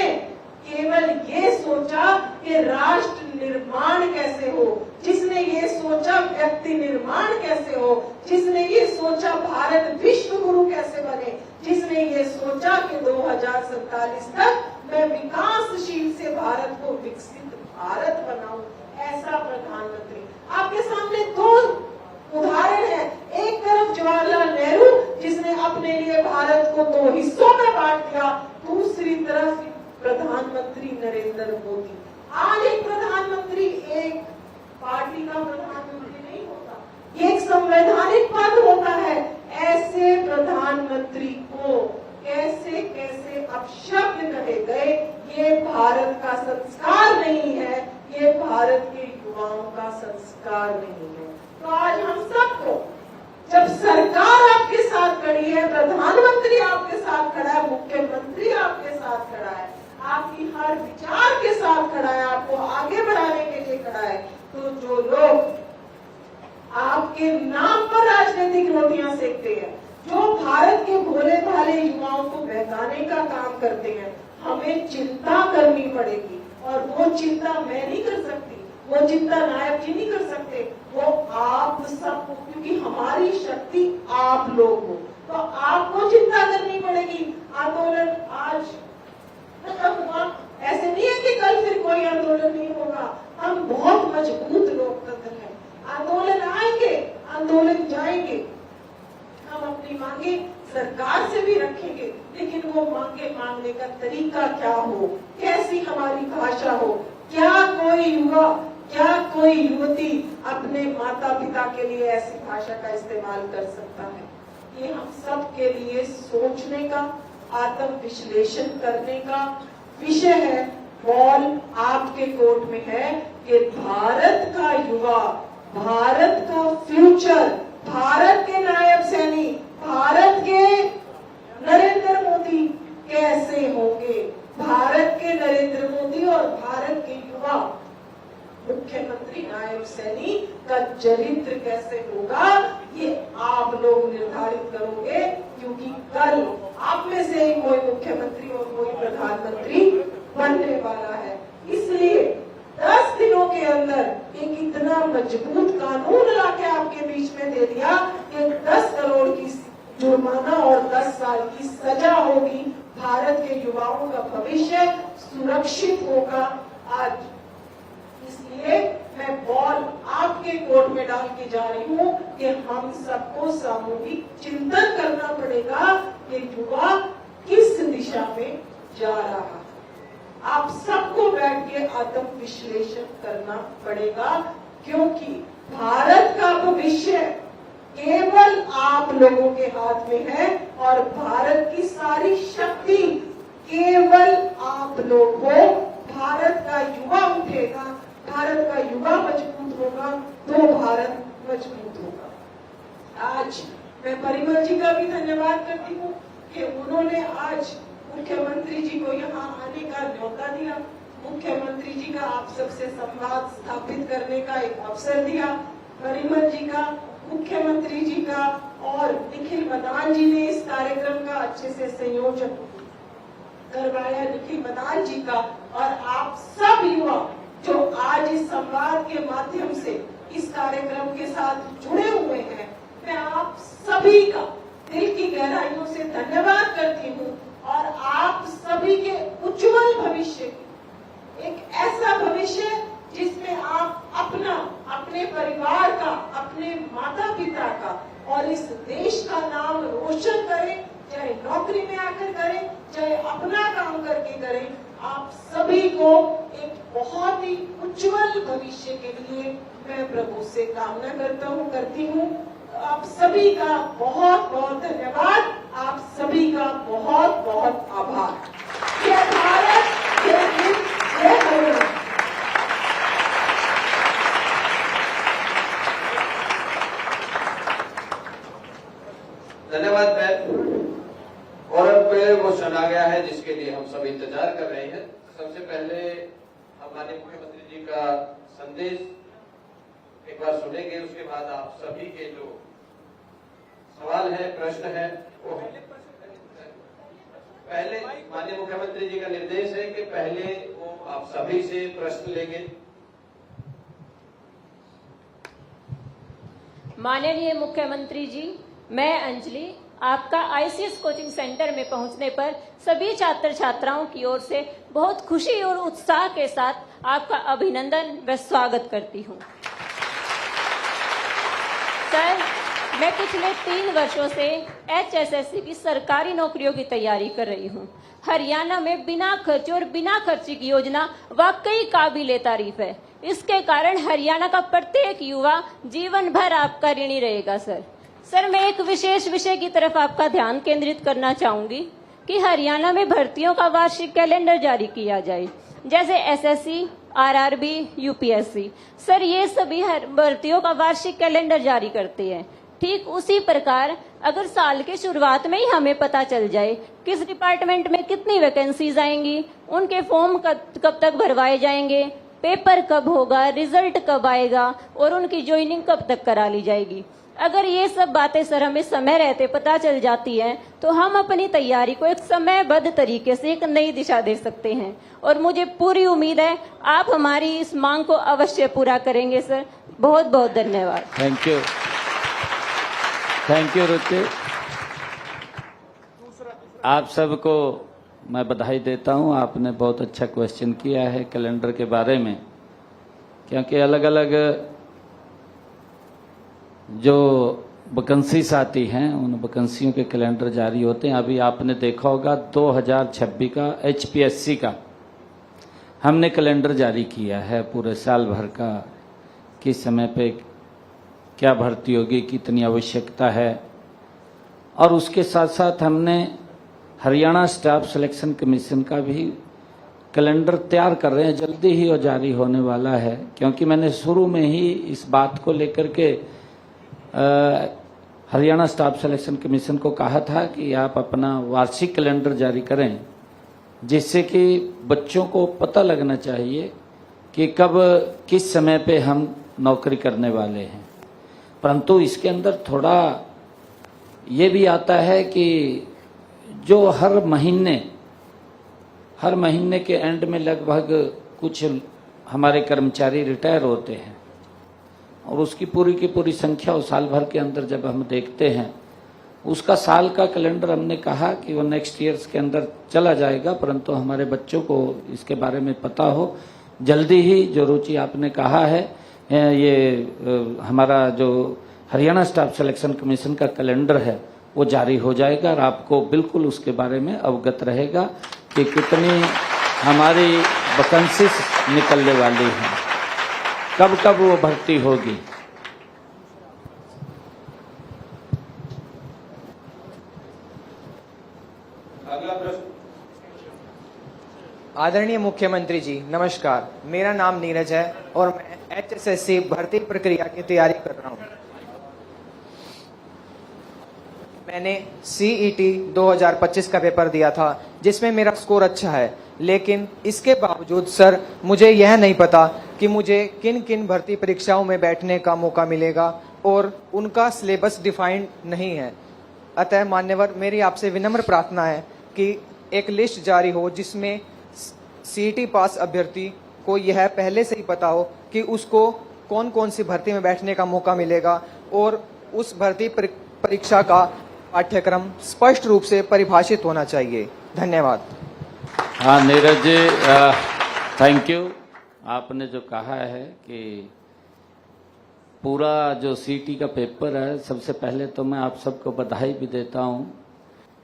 केवल ये सोचा कि राष्ट्र निर्माण कैसे हो, जिसने ये सोचा व्यक्ति निर्माण कैसे हो, जिसने ये सोचा भारत विश्व गुरु कैसे बने, जिसने ये सोचा कि 2047 तक मैं विकासशील से भारत को विकसित भारत बनाऊं, ऐसा प्रधानमंत्री। आपके सामने दो उदाहरण है। एक तरफ जवाहरलाल नेहरू जिसने अपने लिए भारत को दो हिस्सों में बांट दिया, दूसरी तरफ प्रधानमंत्री नरेंद्र मोदी। आज एक प्रधानमंत्री एक पार्टी का प्रधानमंत्री नहीं होता, ये एक संवैधानिक पद होता है। ऐसे प्रधानमंत्री को कैसे कैसे अपशब्द कहे गए, ये भारत का संस्कार नहीं है, ये भारत के युवाओं का संस्कार नहीं है। तो आज हम सबको, जब सरकार आपके साथ खड़ी है, प्रधानमंत्री आपके साथ खड़ा है, मुख्यमंत्री आपके साथ खड़ा है, आपकी हर विचार के साथ खड़ा है, आपको आगे बढ़ाने के लिए खड़ा है, तो जो लोग आपके नाम पर राजनीतिक रोटियां सेकते हैं, जो भारत के भोले भाले युवाओं को बहकाने का काम करते हैं, हमें चिंता करनी पड़ेगी। और वो चिंता मैं नहीं कर सकती, वो चिंता नायब जी नहीं कर सकते, वो आप सबको, क्योंकि हमारी शक्ति आप लोग हो, तो आपको चिंता करनी पड़ेगी। आंदोलन आज खत्म हुआ, ऐसे नहीं है कि कल फिर कोई आंदोलन नहीं होगा। हम बहुत मजबूत लोकतंत्र है, आंदोलन आएंगे, आंदोलन जाएंगे। हम अपनी मांगे सरकार से भी रखेंगे, लेकिन वो मांगे मांगने का तरीका क्या हो, कैसी हमारी भाषा हो, क्या कोई युवा, क्या कोई युवती अपने माता पिता के लिए ऐसी भाषा का इस्तेमाल कर सकता है? ये हम सब के लिए सोचने का, आत्म विश्लेषण करने का विषय है। बॉल आपके कोर्ट में है कि भारत का युवा, भारत का फ्यूचर, भारत के नायब सैनी, भारत के नरेंद्र मोदी कैसे होंगे, भारत के नरेंद्र मोदी और भारत के युवा मुख्यमंत्री नायब सैनी का चरित्र कैसे होगा, ये आप लोग निर्धारित करोगे। क्योंकि कल आप में से ही कोई मुख्यमंत्री और कोई प्रधानमंत्री बनने वाला है। इसलिए 10 दिनों के अंदर एक इतना मजबूत कानून लाके आपके बीच में दे दिया कि 10 करोड़ की जुर्माना और 10 साल की सजा होगी। भारत के युवाओं का भविष्य सुरक्षित होगा आज। इसलिए मैं बॉल आपके कोर्ट में डाल के जा रही हूँ कि हम सबको सामूहिक चिंतन करना पड़ेगा कि युवा किस दिशा में जा रहा है। आप सबको बैठ के आत्म विश्लेषण करना पड़ेगा, क्योंकि भारत का भविष्य केवल आप लोगों के हाथ में है और भारत की सारी शक्ति केवल आप लोग हो। भारत का युवा उठेगा, भारत का युवा मजबूत होगा तो भारत मजबूत होगा। आज मैं परिमल जी का भी धन्यवाद करती हूँ कि उन्होंने आज मुख्यमंत्री जी को यहाँ आने का न्योता दिया, मुख्यमंत्री जी का आप सबसे संवाद स्थापित करने का एक अवसर दिया। परिमल जी का, मुख्यमंत्री जी का और निखिल मदान जी ने इस कार्यक्रम का अच्छे से संयोजन करवाया, निखिल मदान जी का, और आप सब युवा जो आज इस संवाद के माध्यम से इस कार्यक्रम के साथ जुड़े हुए हैं, मैं आप सभी का दिल की गहराइयों से धन्यवाद करती हूँ और आप सभी के उज्जवल भविष्य, एक ऐसा भविष्य जिसमें आप अपना, अपने परिवार का, अपने माता पिता का और इस देश का नाम रोशन करें, चाहे नौकरी में आकर करें, चाहे अपना काम करके करें। आप सभी को एक बहुत ही उज्जवल भविष्य के लिए मैं प्रभु से कामना करती हूँ। आप सभी का बहुत बहुत धन्यवाद, आप सभी का बहुत बहुत आभार। जय भारत, जय हिंद, जय हरियाणा। धन्यवाद बहन। और अब वो क्षण आ गया है जिसके लिए हम सब इंतजार कर रहे हैं। सबसे पहले हम माननीय मुख्यमंत्री जी का संदेश एक बार सुनेंगे, उसके बाद आप सभी के जो सवाल है, प्रश्न है, वो पहले माननीय मुख्यमंत्री जी का निर्देश है कि पहले वो आप सभी से प्रश्न लेंगे। माननीय मुख्यमंत्री जी, मैं अंजलि आपका आईसीएस कोचिंग सेंटर में पहुंचने पर सभी छात्र छात्राओं की ओर से बहुत खुशी और उत्साह के साथ आपका अभिनंदन व स्वागत करती हूं। सर, मैं पिछले 3 वर्षों से HSSC की सरकारी नौकरियों की तैयारी कर रही हूं। हरियाणा में बिना खर्च और बिना खर्ची की योजना वाकई काबिले तारीफ है। इसके कारण हरियाणा का प्रत्येक युवा जीवन भर आपका ऋणी रहेगा। सर, मैं एक विशेष विषय की तरफ आपका ध्यान केंद्रित करना चाहूंगी कि हरियाणा में भर्तियों का वार्षिक कैलेंडर जारी किया जाए, जैसे SSC, RRB, UPSC। सर, ये सभी भर्तियों का वार्षिक कैलेंडर जारी करते हैं। ठीक उसी प्रकार अगर साल के शुरुआत में ही हमें पता चल जाए किस डिपार्टमेंट में कितनी वैकेंसीज आएंगी, उनके फॉर्म कब तक भरवाए जाएंगे, पेपर कब होगा, रिजल्ट कब आएगा और उनकी ज्वाइनिंग कब तक करा ली जाएगी, अगर ये सब बातें सर हमें समय रहते पता चल जाती हैं तो हम अपनी तैयारी को एक समयबद्ध तरीके से एक नई दिशा दे सकते हैं। और मुझे पूरी उम्मीद है आप हमारी इस मांग को अवश्य पूरा करेंगे। सर, बहुत बहुत धन्यवाद। थैंक यू रुचि। आप सबको मैं बधाई देता हूं। आपने बहुत अच्छा क्वेश्चन किया है कैलेंडर के बारे में, क्योंकि अलग अलग जो वैकेंसीज आती हैं उन वैकेंसियों के कैलेंडर जारी होते हैं। अभी आपने देखा होगा 2026 का HPSC का हमने कैलेंडर जारी किया है पूरे साल भर का, किस समय पे क्या भर्ती होगी, कितनी आवश्यकता है। और उसके साथ साथ हमने हरियाणा स्टाफ सिलेक्शन कमीशन का भी कैलेंडर तैयार कर रहे हैं, जल्दी ही वो जारी होने वाला है। क्योंकि मैंने शुरू में ही इस बात को लेकर के हरियाणा स्टाफ सिलेक्शन कमीशन को कहा था कि आप अपना वार्षिक कैलेंडर जारी करें, जिससे कि बच्चों को पता लगना चाहिए कि कब किस समय पे हम नौकरी करने वाले हैं। परंतु इसके अंदर थोड़ा ये भी आता है कि जो हर महीने के एंड में लगभग कुछ हमारे कर्मचारी रिटायर होते हैं और उसकी पूरी की पूरी संख्या उस साल भर के अंदर जब हम देखते हैं, उसका साल का कैलेंडर हमने कहा कि वो नेक्स्ट ईयर्स के अंदर चला जाएगा, परंतु हमारे बच्चों को इसके बारे में पता हो। जल्दी ही जो रुचि आपने कहा है, ये हमारा जो हरियाणा स्टाफ सिलेक्शन कमीशन का कैलेंडर है वो जारी हो जाएगा और आपको बिल्कुल उसके बारे में अवगत रहेगा कि कितनी हमारी वैकेंसीज निकलने वाली हैं, कब कब वो भर्ती होगी। अगला प्रश्न। आदरणीय मुख्यमंत्री जी नमस्कार, मेरा नाम नीरज है और मैं HSSC भर्ती प्रक्रिया की तैयारी कर रहा हूँ। मैंने CET 2025 का पेपर दिया था जिसमें मेरा स्कोर अच्छा है, लेकिन इसके बावजूद सर मुझे यह नहीं पता कि मुझे किन किन भर्ती परीक्षाओं में बैठने का मौका मिलेगा और उनका सिलेबस डिफाइंड नहीं है। अतः मान्यवर, मेरी आपसे विनम्र प्रार्थना है कि एक लिस्ट जारी हो जिसमें CET पास अभ्यर्थी को यह पहले से ही पता हो कि उसको कौन कौन सी भर्ती में बैठने का मौका मिलेगा और उस भर्ती परीक्षा का पाठ्यक्रम स्पष्ट रूप से परिभाषित होना चाहिए। धन्यवाद। हाँ नीरज जी, थैंक यू। आपने जो कहा है कि पूरा जो CET का पेपर है, सबसे पहले तो मैं आप सबको बधाई भी देता हूँ।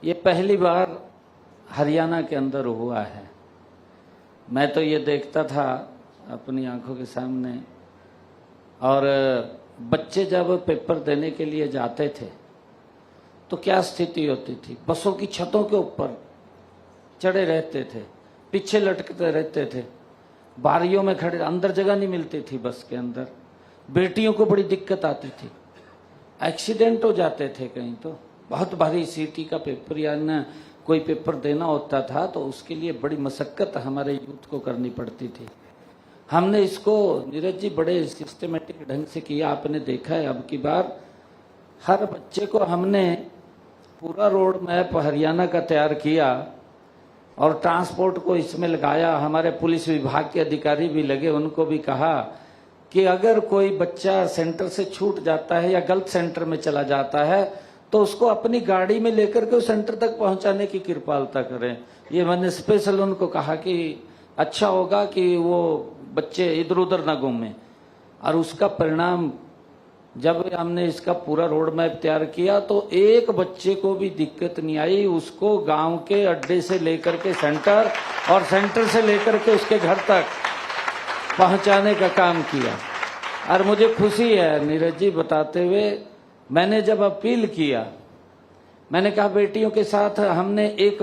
ये पहली बार हरियाणा के अंदर हुआ है। मैं तो ये देखता था अपनी आंखों के सामने, और बच्चे जब पेपर देने के लिए जाते थे तो क्या स्थिति होती थी। बसों की छतों के ऊपर चढ़े रहते थे, पीछे लटकते रहते थे, बारियों में खड़े, अंदर जगह नहीं मिलती थी बस के अंदर। बेटियों को बड़ी दिक्कत आती थी, एक्सीडेंट हो जाते थे कहीं। तो बहुत भारी CET का पेपर या न कोई पेपर देना होता था तो उसके लिए बड़ी मशक्कत हमारे यूथ को करनी पड़ती थी। हमने इसको नीरज जी बड़े सिस्टमेटिक ढंग से किया। आपने देखा है अब की बार हर बच्चे को हमने पूरा रोड मैप हरियाणा का तैयार किया और ट्रांसपोर्ट को इसमें लगाया। हमारे पुलिस विभाग के अधिकारी भी लगे, उनको भी कहा कि अगर कोई बच्चा सेंटर से छूट जाता है या गलत सेंटर में चला जाता है तो उसको अपनी गाड़ी में लेकर के उस सेंटर तक पहुंचाने की कृपालता करें। ये मैंने स्पेशल उनको कहा कि अच्छा होगा कि वो बच्चे इधर उधर ना घूमें। और उसका परिणाम जब हमने इसका पूरा रोड मैप तैयार किया तो एक बच्चे को भी दिक्कत नहीं आई। उसको गांव के अड्डे से लेकर के सेंटर और सेंटर से लेकर के उसके घर तक पहुंचाने का काम किया। और मुझे खुशी है नीरज जी बताते हुए, मैंने जब अपील किया, मैंने कहा बेटियों के साथ हमने एक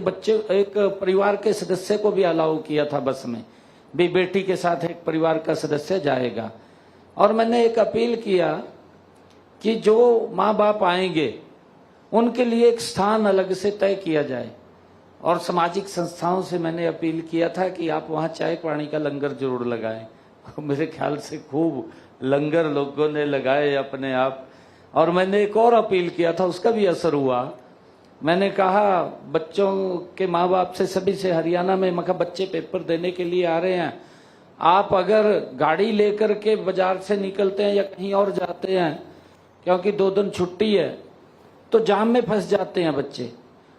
परिवार के सदस्य को भी अलाउ किया था बस में भी, बेटी के साथ एक परिवार का सदस्य जाएगा। और मैंने एक अपील किया कि जो माँ बाप आएंगे उनके लिए एक स्थान अलग से तय किया जाए। और सामाजिक संस्थाओं से मैंने अपील किया था कि आप वहाँ चाय पानी का लंगर जरूर लगाएं। मेरे ख्याल से खूब लंगर लोगों ने लगाए अपने आप। और मैंने एक और अपील किया था, उसका भी असर हुआ। मैंने कहा बच्चों के माँ बाप से, सभी से हरियाणा में, मैं कहा बच्चे पेपर देने के लिए आ रहे हैं, आप अगर गाड़ी लेकर के बाजार से निकलते हैं या कहीं और जाते हैं, क्योंकि 2 दिन छुट्टी है, तो जाम में फंस जाते हैं बच्चे।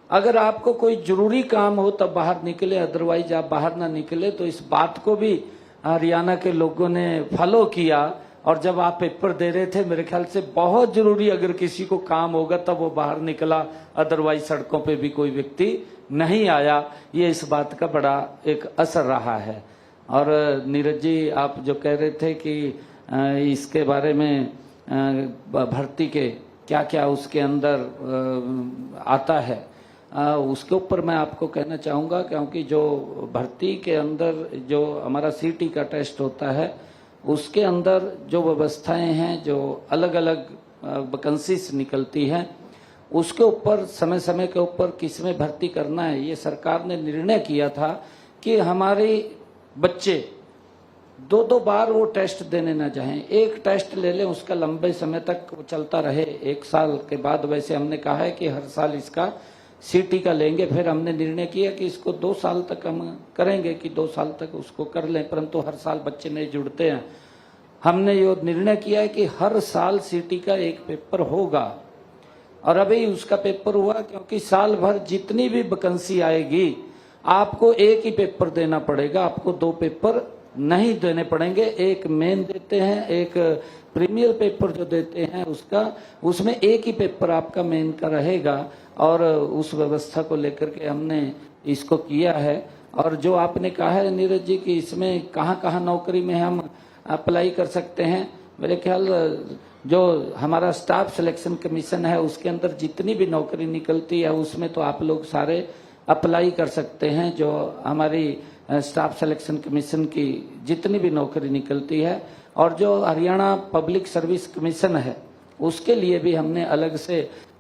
अगर आपको कोई जरूरी काम हो तब बाहर निकले, अदरवाइज आप बाहर ना निकले। तो इस बात को भी हरियाणा के लोगों ने फॉलो किया। और जब आप पेपर दे रहे थे, मेरे ख्याल से बहुत जरूरी अगर किसी को काम होगा तब वो बाहर निकला, अदरवाइज सड़कों पे भी कोई व्यक्ति नहीं आया। ये इस बात का बड़ा एक असर रहा है। और नीरज जी आप जो कह रहे थे कि इसके बारे में भर्ती के क्या क्या उसके अंदर आता है, उसके ऊपर मैं आपको कहना चाहूँगा, क्योंकि जो भर्ती के अंदर जो हमारा CET का टेस्ट होता है उसके अंदर जो व्यवस्थाएं हैं, जो अलग अलग वैकेंसीज निकलती हैं, उसके ऊपर समय समय के ऊपर किसमें भर्ती करना है, ये सरकार ने निर्णय किया था कि हमारे बच्चे 2 बार वो टेस्ट देने ना चाहें। एक टेस्ट ले लें, उसका लंबे समय तक वो चलता रहे, 1 साल के बाद। वैसे हमने कहा है कि हर साल इसका CET का लेंगे। फिर हमने निर्णय किया कि इसको 2 साल तक हम करेंगे कि 2 साल तक उसको कर लें, परंतु हर साल बच्चे नहीं जुड़ते हैं। हमने ये निर्णय किया है कि हर साल CET का एक पेपर होगा। और अभी उसका पेपर हुआ, क्योंकि साल भर जितनी भी वैकेंसी आएगी आपको एक ही पेपर देना पड़ेगा, आपको 2 पेपर नहीं देने पड़ेंगे। एक मेन देते हैं, एक प्रीमियर पेपर जो देते हैं उसमें एक ही पेपर आपका मेन का रहेगा। और उस व्यवस्था को लेकर के हमने इसको किया है। और जो आपने कहा है नीरज जी कि इसमें कहाँ कहाँ नौकरी में हम अप्लाई कर सकते हैं, मेरे ख्याल जो हमारा स्टाफ सिलेक्शन कमीशन है उसके अंदर जितनी भी नौकरी निकलती है उसमें तो आप लोग सारे अप्लाई कर सकते हैं। जो हमारी स्टाफ सिलेक्शन कमीशन की जितनी भी नौकरी निकलती है और जो हरियाणा पब्लिक सर्विस कमीशन है उसके लिए भी हमने अलग से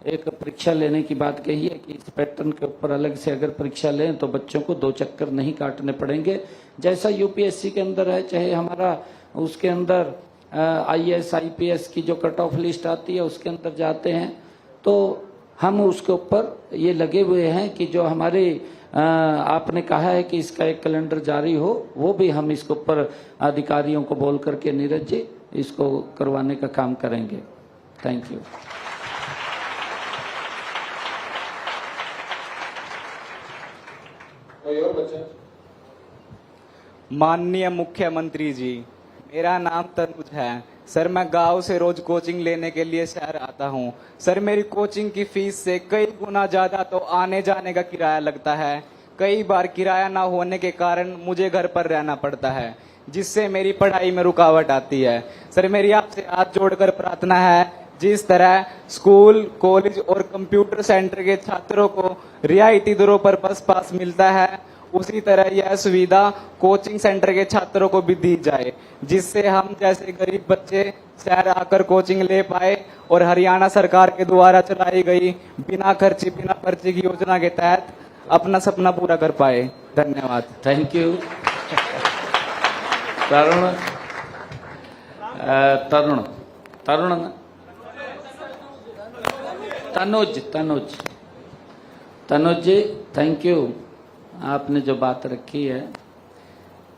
एक परीक्षा लेने की बात कही है कि इस पैटर्न के ऊपर अलग से अगर परीक्षा लें तो बच्चों को 2 चक्कर नहीं काटने पड़ेंगे। जैसा यूपीएससी के अंदर है, चाहे हमारा उसके अंदर आईएएस आईपीएस की जो कट ऑफ लिस्ट आती है उसके अंदर जाते हैं, तो हम उसके ऊपर ये लगे हुए हैं कि जो हमारे आपने कहा है कि इसका एक कैलेंडर जारी हो, वो भी हम इसके ऊपर अधिकारियों को बोल करके नीरज जी इसको करवाने का काम करेंगे। Thank you. कोई और बच्चा? माननीय मुख्यमंत्री जी, मेरा नाम तनुज है सर। मैं गांव से रोज कोचिंग लेने के लिए शहर आता हूं। सर मेरी कोचिंग की फीस से कई गुना ज्यादा तो आने जाने का किराया लगता है। कई बार किराया ना होने के कारण मुझे घर पर रहना पड़ता है, जिससे मेरी पढ़ाई में रुकावट आती है। सर मेरी आपसे हाथ जोड़कर प्रार्थना है, जिस तरह स्कूल, कॉलेज और कंप्यूटर सेंटर के छात्रों को रियायती दरों पर बस पास मिलता है, उसी तरह यह सुविधा कोचिंग सेंटर के छात्रों को भी दी जाए, जिससे हम जैसे गरीब बच्चे शहर आकर कोचिंग ले पाए और हरियाणा सरकार के द्वारा चलाई गई बिना खर्ची बिना पर्ची की योजना के तहत अपना सपना पूरा कर पाए। धन्यवाद। Thank you. Tarun Tarun Tarun Tanuj Tanuj Tanuj ji, thank you. आपने जो बात रखी है,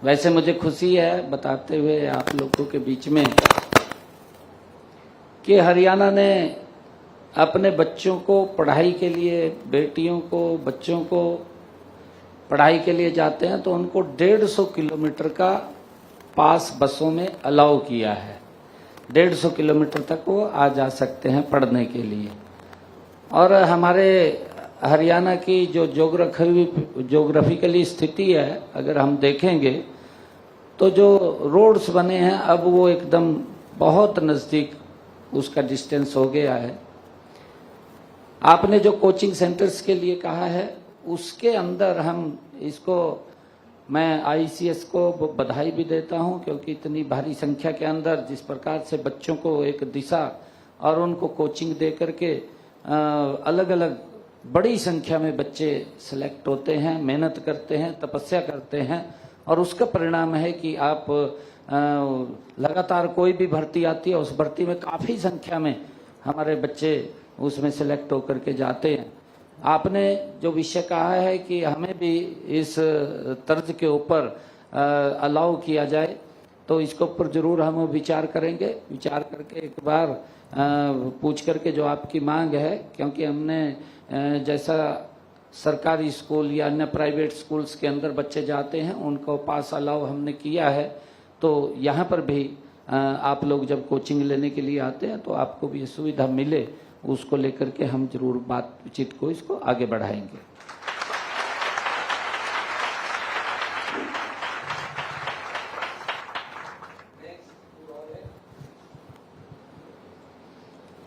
वैसे मुझे खुशी है बताते हुए आप लोगों के बीच में कि हरियाणा ने अपने बच्चों को पढ़ाई के लिए, बेटियों को, बच्चों को पढ़ाई के लिए जाते हैं तो उनको 150 किलोमीटर का पास बसों में अलाउ किया है। 150 किलोमीटर तक वो आ जा सकते हैं पढ़ने के लिए। और हमारे हरियाणा की जो जोग्राफिकली स्थिति है, अगर हम देखेंगे तो जो रोड्स बने हैं अब वो एकदम बहुत नज़दीक उसका डिस्टेंस हो गया है। आपने जो कोचिंग सेंटर्स के लिए कहा है उसके अंदर हम इसको, मैं आईसीएस को बधाई भी देता हूं, क्योंकि इतनी भारी संख्या के अंदर जिस प्रकार से बच्चों को एक दिशा और उनको कोचिंग दे करके अलग अलग बड़ी संख्या में बच्चे सिलेक्ट होते हैं, मेहनत करते हैं, तपस्या करते हैं और उसका परिणाम है कि आप लगातार कोई भी भर्ती आती है उस भर्ती में काफ़ी संख्या में हमारे बच्चे उसमें सिलेक्ट होकर के जाते हैं। आपने जो विषय कहा है कि हमें भी इस तर्ज के ऊपर अलाउ किया जाए, तो इसके ऊपर जरूर हम विचार करेंगे। विचार करके एक बार पूछ करके जो आपकी मांग है, क्योंकि हमने जैसा सरकारी स्कूल या अन्य प्राइवेट स्कूल्स के अंदर बच्चे जाते हैं उनको पास अलाउ हमने किया है, तो यहाँ पर भी आप लोग जब कोचिंग लेने के लिए आते हैं तो आपको भी ये सुविधा मिले, उसको लेकर के हम जरूर बातचीत को इसको आगे बढ़ाएंगे।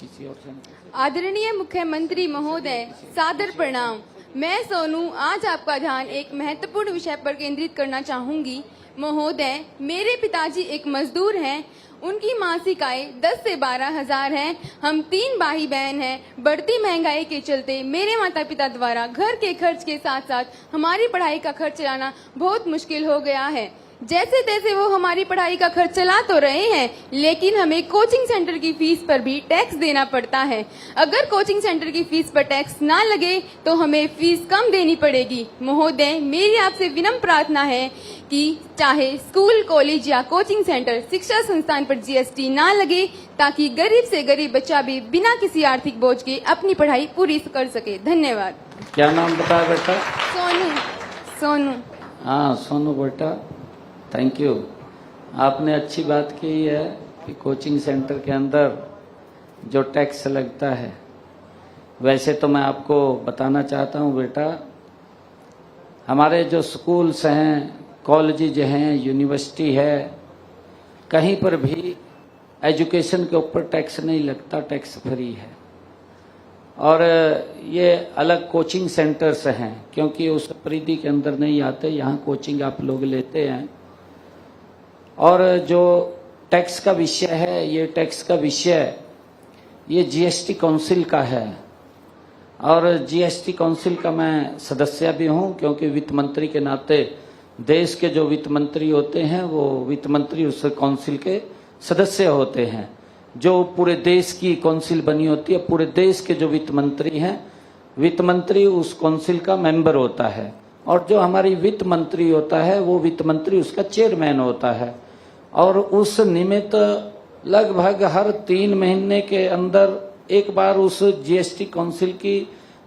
किसी और से? आदरणीय मुख्यमंत्री महोदय, सादर प्रणाम। मैं सोनू आज आपका ध्यान एक महत्वपूर्ण विषय पर केंद्रित करना चाहूंगी। महोदय, मेरे पिताजी एक मजदूर हैं। उनकी मासिक आय 10 से 12 हजार है। हम 3 भाई बहन हैं। बढ़ती महंगाई के चलते मेरे माता पिता द्वारा घर के खर्च के साथ साथ हमारी पढ़ाई का खर्च चलाना बहुत मुश्किल हो गया है। जैसे तैसे वो हमारी पढ़ाई का खर्च चला तो रहे हैं, लेकिन हमें कोचिंग सेंटर की फीस पर भी टैक्स देना पड़ता है। अगर कोचिंग सेंटर की फीस पर टैक्स ना लगे तो हमें फीस कम देनी पड़ेगी। महोदय, मेरी आपसे विनम्र प्रार्थना है कि चाहे स्कूल, कॉलेज या कोचिंग सेंटर, शिक्षा संस्थान पर जीएसटी ना लगे, ताकि गरीब से गरीब बच्चा भी बिना किसी आर्थिक बोझ के अपनी पढ़ाई पूरी कर सके। धन्यवाद। क्या नाम बताया बेटा? सोनू। सोनू। हाँ सोनू बेटा, थैंक यू। आपने अच्छी बात की है कि कोचिंग सेंटर के अंदर जो टैक्स लगता है, वैसे तो मैं आपको बताना चाहता हूँ बेटा, हमारे जो स्कूल्स हैं, कॉलेजेज हैं, यूनिवर्सिटी है, कहीं पर भी एजुकेशन के ऊपर टैक्स नहीं लगता, टैक्स फ्री है। और ये अलग कोचिंग सेंटर्स हैं, क्योंकि उस परिधि के अंदर नहीं आते, यहाँ कोचिंग आप लोग लेते हैं। और जो टैक्स का विषय है, ये टैक्स का विषय ये जीएसटी काउंसिल का है, और जीएसटी काउंसिल का मैं सदस्य भी हूँ, क्योंकि वित्त मंत्री के नाते देश के जो वित्त मंत्री होते हैं वो वित्त मंत्री उस काउंसिल के सदस्य होते हैं। जो पूरे देश की काउंसिल बनी होती है, पूरे देश के जो वित्त मंत्री हैं, वित्त मंत्री उस काउंसिल का मेंबर होता है, और जो हमारी वित्त मंत्री होता है वो वित्त मंत्री उसका चेयरमैन होता है। और उस निमित्त लगभग हर 3 महीने के अंदर एक बार उस जीएसटी काउंसिल की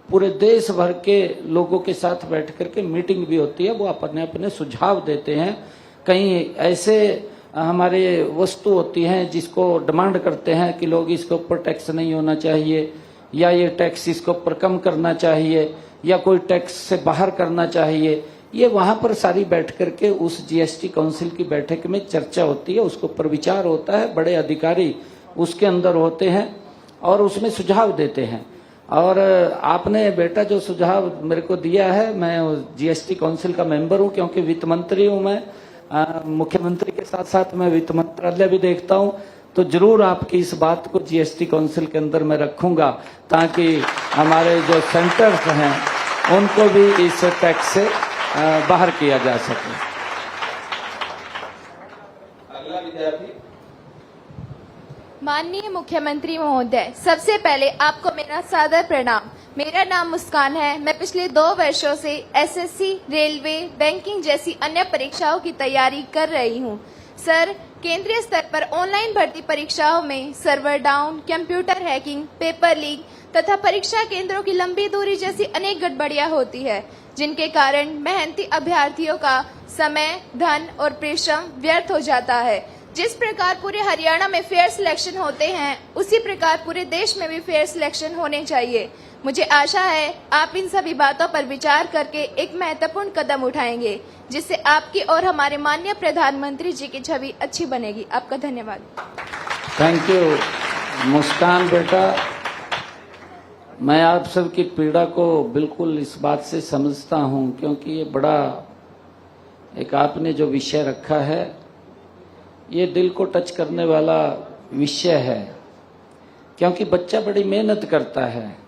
पूरे देश भर के लोगों के साथ बैठ करके मीटिंग भी होती है। वो अपने अपने सुझाव देते हैं। कहीं ऐसे हमारे वस्तु होती हैं जिसको डिमांड करते हैं कि लोग इसके ऊपर टैक्स नहीं होना चाहिए, या ये टैक्स इसके ऊपर कम करना चाहिए, या कोई टैक्स से बाहर करना चाहिए। ये वहां पर सारी बैठ करके उस जीएसटी काउंसिल की बैठक में चर्चा होती है, उसके ऊपर विचार होता है, बड़े अधिकारी उसके अंदर होते हैं और उसमें सुझाव देते हैं। और आपने बेटा जो सुझाव मेरे को दिया है, मैं जीएसटी काउंसिल का मेंबर हूँ, क्योंकि वित्त मंत्री हूँ मैं, मुख्यमंत्री के साथ साथ मैं वित्त मंत्रालय भी देखता हूँ, तो जरूर आपकी इस बात को जीएसटी काउंसिल के अंदर मैं रखूंगा, ताकि हमारे जो सेंटर्स हैं उनको भी इस टैक्स से बाहर किया जा सके। अगला विद्यार्थी। माननीय मुख्यमंत्री महोदय, सबसे पहले आपको मेरा सादर प्रणाम। मेरा नाम मुस्कान है। मैं पिछले 2 वर्षों से एसएससी, रेलवे, बैंकिंग जैसी अन्य परीक्षाओं की तैयारी कर रही हूँ। सर, केंद्रीय स्तर पर ऑनलाइन भर्ती परीक्षाओं में server down, computer hacking, paper leak तथा परीक्षा केंद्रों की लंबी दूरी जैसी अनेक गड़बड़ियां होती है, जिनके कारण मेहनती अभ्यर्थियों का समय, धन और परिश्रम व्यर्थ हो जाता है। जिस प्रकार पूरे हरियाणा में फेयर सिलेक्शन होते हैं, उसी प्रकार पूरे देश में भी फेयर सिलेक्शन होने चाहिए। मुझे आशा है आप इन सभी बातों पर विचार करके एक महत्वपूर्ण कदम उठाएंगे, जिससे आपकी और हमारे माननीय प्रधानमंत्री जी की छवि अच्छी बनेगी। आपका धन्यवाद। थैंक यू मुस्कान बेटा। मैं आप सबकी पीड़ा को बिल्कुल इस बात से समझता हूं, क्योंकि ये बड़ा एक आपने जो विषय रखा है, ये दिल को टच करने वाला विषय है। क्योंकि बच्चा बड़ी मेहनत करता है,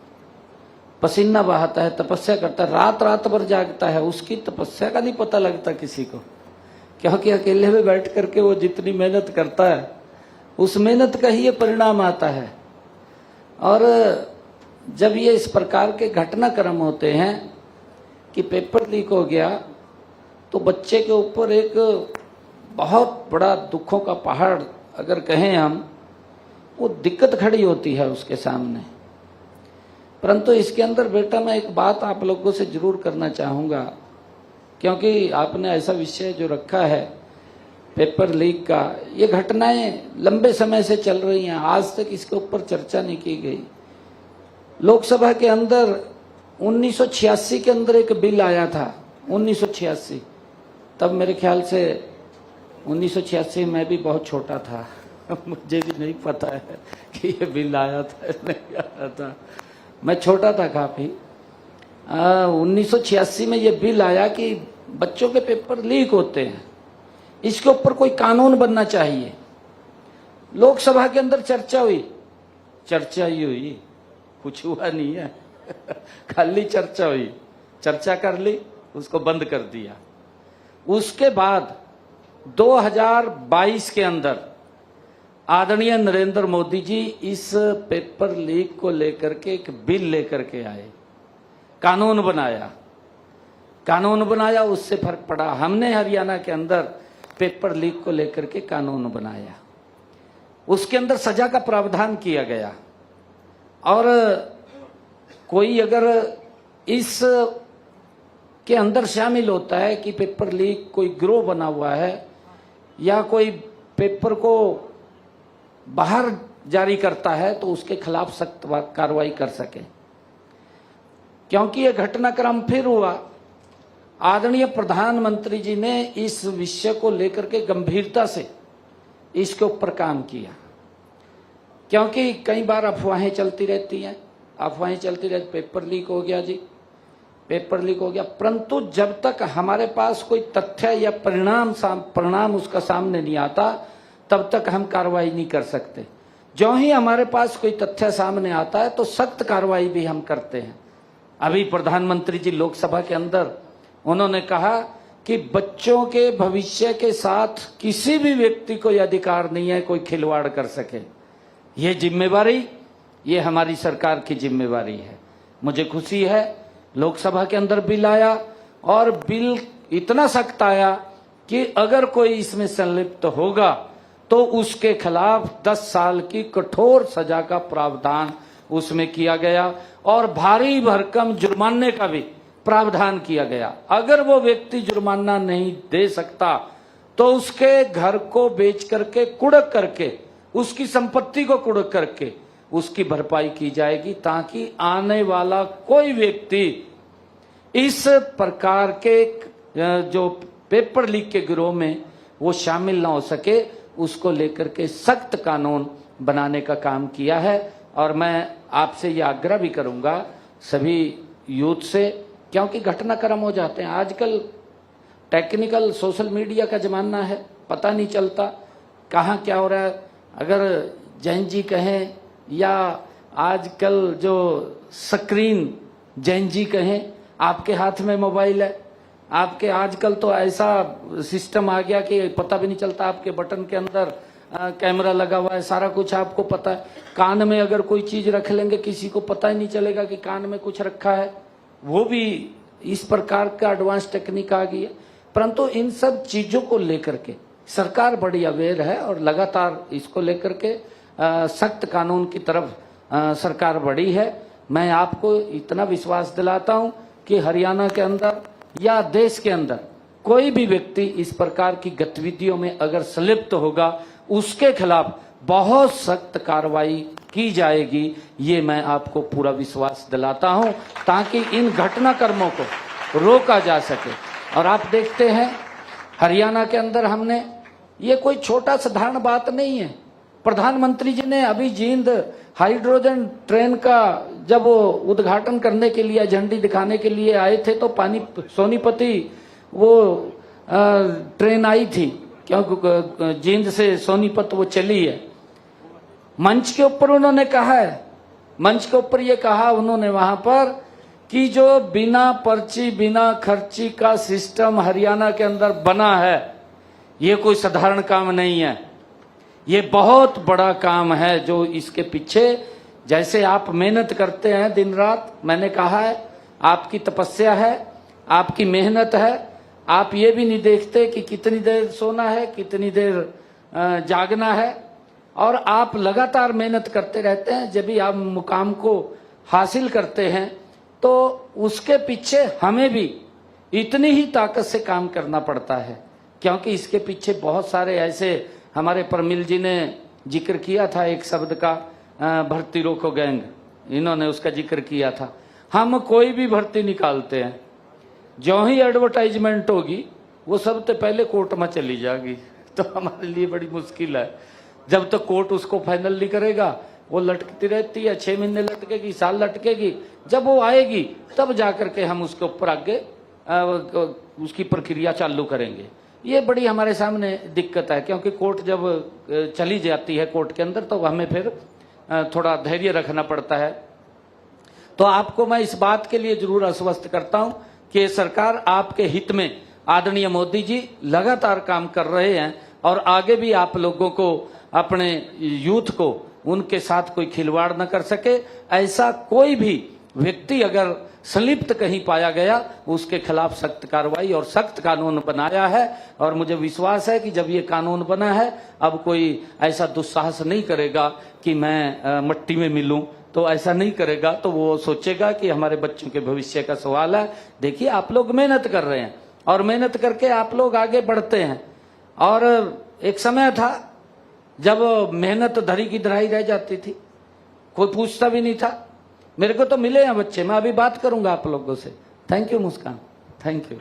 पसीना बहाता है, तपस्या करता है, रात रात भर जागता है, उसकी तपस्या का नहीं पता लगता किसी को, क्योंकि अकेले में बैठ करके वो जितनी मेहनत करता है उस मेहनत का ही ये परिणाम आता है। और जब ये इस प्रकार के घटनाक्रम होते हैं कि पेपर लीक हो गया, तो बच्चे के ऊपर एक बहुत बड़ा दुखों का पहाड़ अगर कहें हम, वो दिक्कत खड़ी होती है उसके सामने। परंतु इसके अंदर बेटा मैं एक बात आप लोगों से जरूर करना चाहूँगा, क्योंकि आपने ऐसा विषय जो रखा है पेपर लीक का, ये घटनाएं लंबे समय से चल रही हैं, आज तक इसके ऊपर चर्चा नहीं की गई। लोकसभा के अंदर 1986 के अंदर एक बिल आया था, 1986, तब मेरे ख्याल से 1986 में भी बहुत छोटा था मुझे भी नहीं पता है कि ये बिल आया था नहीं आया था, मैं छोटा था काफी। 1986 में ये बिल आया कि बच्चों के पेपर लीक होते हैं, इसके ऊपर कोई कानून बनना चाहिए। लोकसभा के अंदर चर्चा हुई, चर्चा ही हुई, कुछ हुआ नहीं है खाली चर्चा हुई, चर्चा कर ली, उसको बंद कर दिया। उसके बाद 2022 के अंदर आदरणीय नरेंद्र मोदी जी इस पेपर लीक को लेकर के एक बिल लेकर के आए, कानून बनाया, उससे फर्क पड़ा। हमने हरियाणा के अंदर पेपर लीक को लेकर के कानून बनाया, उसके अंदर सजा का प्रावधान किया गया। और कोई अगर इस के अंदर शामिल होता है कि पेपर लीक कोई गिरोह बना हुआ है, या कोई पेपर को बाहर जारी करता है, तो उसके खिलाफ सख्त कार्रवाई कर सके। क्योंकि यह घटनाक्रम फिर हुआ, आदरणीय प्रधानमंत्री जी ने इस विषय को लेकर के गंभीरता से इसके ऊपर काम किया, क्योंकि कई बार अफवाहें चलती रहती हैं। अफवाहें चलती रहती, पेपर लीक हो गया जी, पेपर लीक हो गया, परंतु जब तक हमारे पास कोई तथ्य या परिणाम उसका सामने नहीं आता तब तक हम कार्रवाई नहीं कर सकते। जो ही हमारे पास कोई तथ्य सामने आता है तो सख्त कार्रवाई भी हम करते हैं। अभी प्रधानमंत्री जी लोकसभा के अंदर उन्होंने कहा कि बच्चों के भविष्य के साथ किसी भी व्यक्ति को यह अधिकार नहीं है कोई खिलवाड़ कर सके। ये जिम्मेवारी, ये हमारी सरकार की जिम्मेवारी है। मुझे खुशी है लोकसभा के अंदर बिल आया और बिल इतना सख्त आया कि अगर कोई इसमें संलिप्त होगा तो उसके खिलाफ 10 साल की कठोर सजा का प्रावधान उसमें किया गया और भारी भरकम जुर्माने का भी प्रावधान किया गया। अगर वो व्यक्ति जुर्माना नहीं दे सकता तो उसके घर को बेच करके, कुड़क करके, उसकी संपत्ति को कुड़क करके उसकी भरपाई की जाएगी, ताकि आने वाला कोई व्यक्ति इस प्रकार के जो पेपर लीक के गिरोह में वो शामिल ना हो सके। उसको लेकर के सख्त कानून बनाने का काम किया है। और मैं आपसे ये आग्रह भी करूंगा सभी यूथ से, क्योंकि घटनाक्रम हो जाते हैं। आजकल टेक्निकल सोशल मीडिया का जमाना है, पता नहीं चलता कहाँ क्या हो रहा है। अगर जैन जी कहें या आजकल जो स्क्रीन जैन जी कहें, आपके हाथ में मोबाइल है, आपके आजकल तो ऐसा सिस्टम आ गया कि पता भी नहीं चलता आपके बटन के अंदर कैमरा लगा हुआ है, सारा कुछ आपको पता है। कान में अगर कोई चीज रख लेंगे किसी को पता ही नहीं चलेगा कि कान में कुछ रखा है। वो भी इस प्रकार का एडवांस टेक्निक आ गई है। परंतु इन सब चीजों को लेकर के सरकार बड़ी अवेयर है और लगातार इसको लेकर के सख्त कानून की तरफ सरकार बढ़ी है। मैं आपको इतना विश्वास दिलाता हूं कि हरियाणा के अंदर या देश के अंदर कोई भी व्यक्ति इस प्रकार की गतिविधियों में अगर संलिप्त होगा उसके खिलाफ बहुत सख्त कार्रवाई की जाएगी। ये मैं आपको पूरा विश्वास दिलाता हूं ताकि इन घटनाक्रमों को रोका जा सके। और आप देखते हैं हरियाणा के अंदर हमने, ये कोई छोटा साधारण बात नहीं है। प्रधानमंत्री जी ने अभी जींद हाइड्रोजन ट्रेन का जब वो उद्घाटन करने के लिए, झंडी दिखाने के लिए आए थे तो सोनीपति वो ट्रेन आई थी, क्योंकि जींद से सोनीपत वो चली है। मंच के ऊपर उन्होंने कहा है, मंच के ऊपर ये कहा उन्होंने वहां पर कि जो बिना पर्ची बिना खर्ची का सिस्टम हरियाणा के अंदर बना है ये कोई साधारण काम नहीं है, ये बहुत बड़ा काम है। जो इसके पीछे जैसे आप मेहनत करते हैं दिन रात, मैंने कहा है आपकी तपस्या है, आपकी मेहनत है। आप ये भी नहीं देखते कि कितनी देर सोना है, कितनी देर जागना है, और आप लगातार मेहनत करते रहते हैं। जब भी आप मुकाम को हासिल करते हैं तो उसके पीछे हमें भी इतनी ही ताकत से काम करना पड़ता है, क्योंकि इसके पीछे बहुत सारे ऐसे, हमारे परमिल जी ने जिक्र किया था एक शब्द का, भर्ती रोको गैंग, इन्होंने उसका जिक्र किया था। हम कोई भी भर्ती निकालते हैं, जो ही एडवर्टाइजमेंट होगी वो सबसे पहले कोर्ट में चली जाएगी, तो हमारे लिए बड़ी मुश्किल है। जब तक कोर्ट उसको फाइनल नहीं करेगा वो लटकती रहती है, 6 महीने लटकेगी, साल लटकेगी। जब वो आएगी तब जाकर के हम उसके ऊपर आगे उसकी प्रक्रिया चालू करेंगे। ये बड़ी हमारे सामने दिक्कत है, क्योंकि कोर्ट जब चली जाती है कोर्ट के अंदर तो हमें फिर थोड़ा धैर्य रखना पड़ता है। तो आपको मैं इस बात के लिए जरूर आश्वस्त करता हूं कि सरकार आपके हित में, आदरणीय मोदी जी लगातार काम कर रहे हैं और आगे भी आप लोगों को, अपने यूथ को, उनके साथ कोई खिलवाड़ न कर सके। ऐसा कोई भी व्यक्ति अगर संलिप्त कहीं पाया गया उसके खिलाफ सख्त कार्रवाई और सख्त कानून बनाया है। और मुझे विश्वास है कि जब ये कानून बना है अब कोई ऐसा दुस्साहस नहीं करेगा कि मैं मट्टी में मिलूं, तो ऐसा नहीं करेगा। तो वो सोचेगा कि हमारे बच्चों के भविष्य का सवाल है। देखिए आप लोग मेहनत कर रहे हैं और मेहनत करके आप लोग आगे बढ़ते हैं। और एक समय था जब मेहनत धरी की धराई रह जाती थी, कोई पूछता भी नहीं था। मेरे को तो मिले हैं बच्चे, मैं अभी बात करूंगा आप लोगों से। Thank you Muskan, thank you.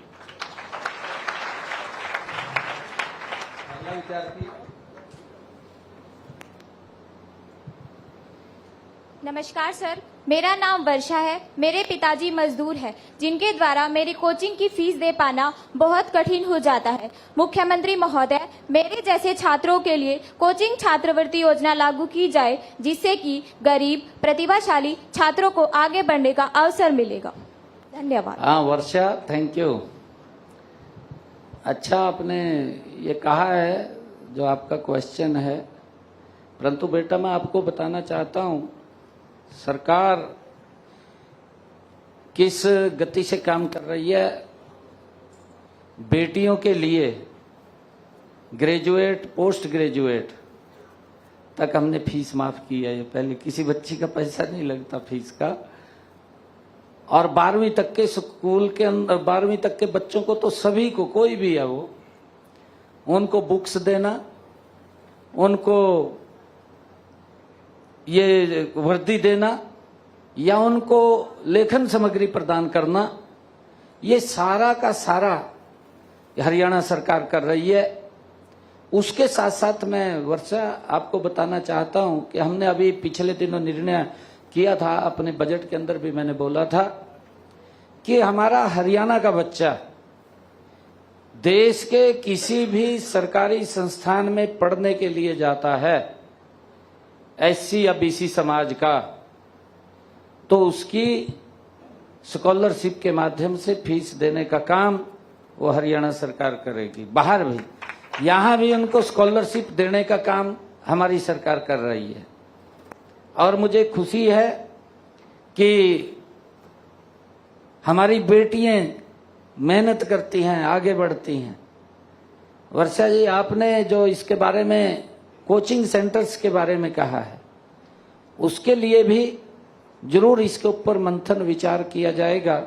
नमस्कार सर, मेरा नाम वर्षा है। मेरे पिताजी मजदूर हैं, जिनके द्वारा मेरी कोचिंग की फीस दे पाना बहुत कठिन हो जाता है। मुख्यमंत्री महोदय, मेरे जैसे छात्रों के लिए कोचिंग छात्रवृत्ति योजना लागू की जाए, जिससे कि गरीब प्रतिभाशाली छात्रों को आगे बढ़ने का अवसर मिलेगा। धन्यवाद। हाँ वर्षा, थैंक यू। अच्छा, आपने ये कहा है जो आपका क्वेश्चन है, परंतु बेटा मैं आपको बताना चाहता हूं सरकार किस गति से काम कर रही है। बेटियों के लिए ग्रेजुएट, पोस्ट ग्रेजुएट तक हमने फीस माफ की है। ये पहले किसी बच्ची का पैसा नहीं लगता फीस का। और 12वीं तक के स्कूल के अंदर 12वीं तक के बच्चों को तो सभी को, कोई भी है वो, उनको बुक्स देना, उनको ये वर्दी देना या उनको लेखन सामग्री प्रदान करना, ये सारा का सारा हरियाणा सरकार कर रही है। उसके साथ साथ मैं वर्षा आपको बताना चाहता हूं कि हमने अभी पिछले दिनों निर्णय किया था, अपने बजट के अंदर भी मैंने बोला था कि हमारा हरियाणा का बच्चा देश के किसी भी सरकारी संस्थान में पढ़ने के लिए जाता है, एससी या बीसी समाज का, तो उसकी स्कॉलरशिप के माध्यम से फीस देने का काम वो हरियाणा सरकार करेगी। बाहर भी, यहां भी उनको स्कॉलरशिप देने का काम हमारी सरकार कर रही है। और मुझे खुशी है कि हमारी बेटियां मेहनत करती हैं, आगे बढ़ती हैं। वर्षा जी, आपने जो इसके बारे में कोचिंग सेंटर्स के बारे में कहा है, उसके लिए भी जरूर इसके ऊपर मंथन विचार किया जाएगा।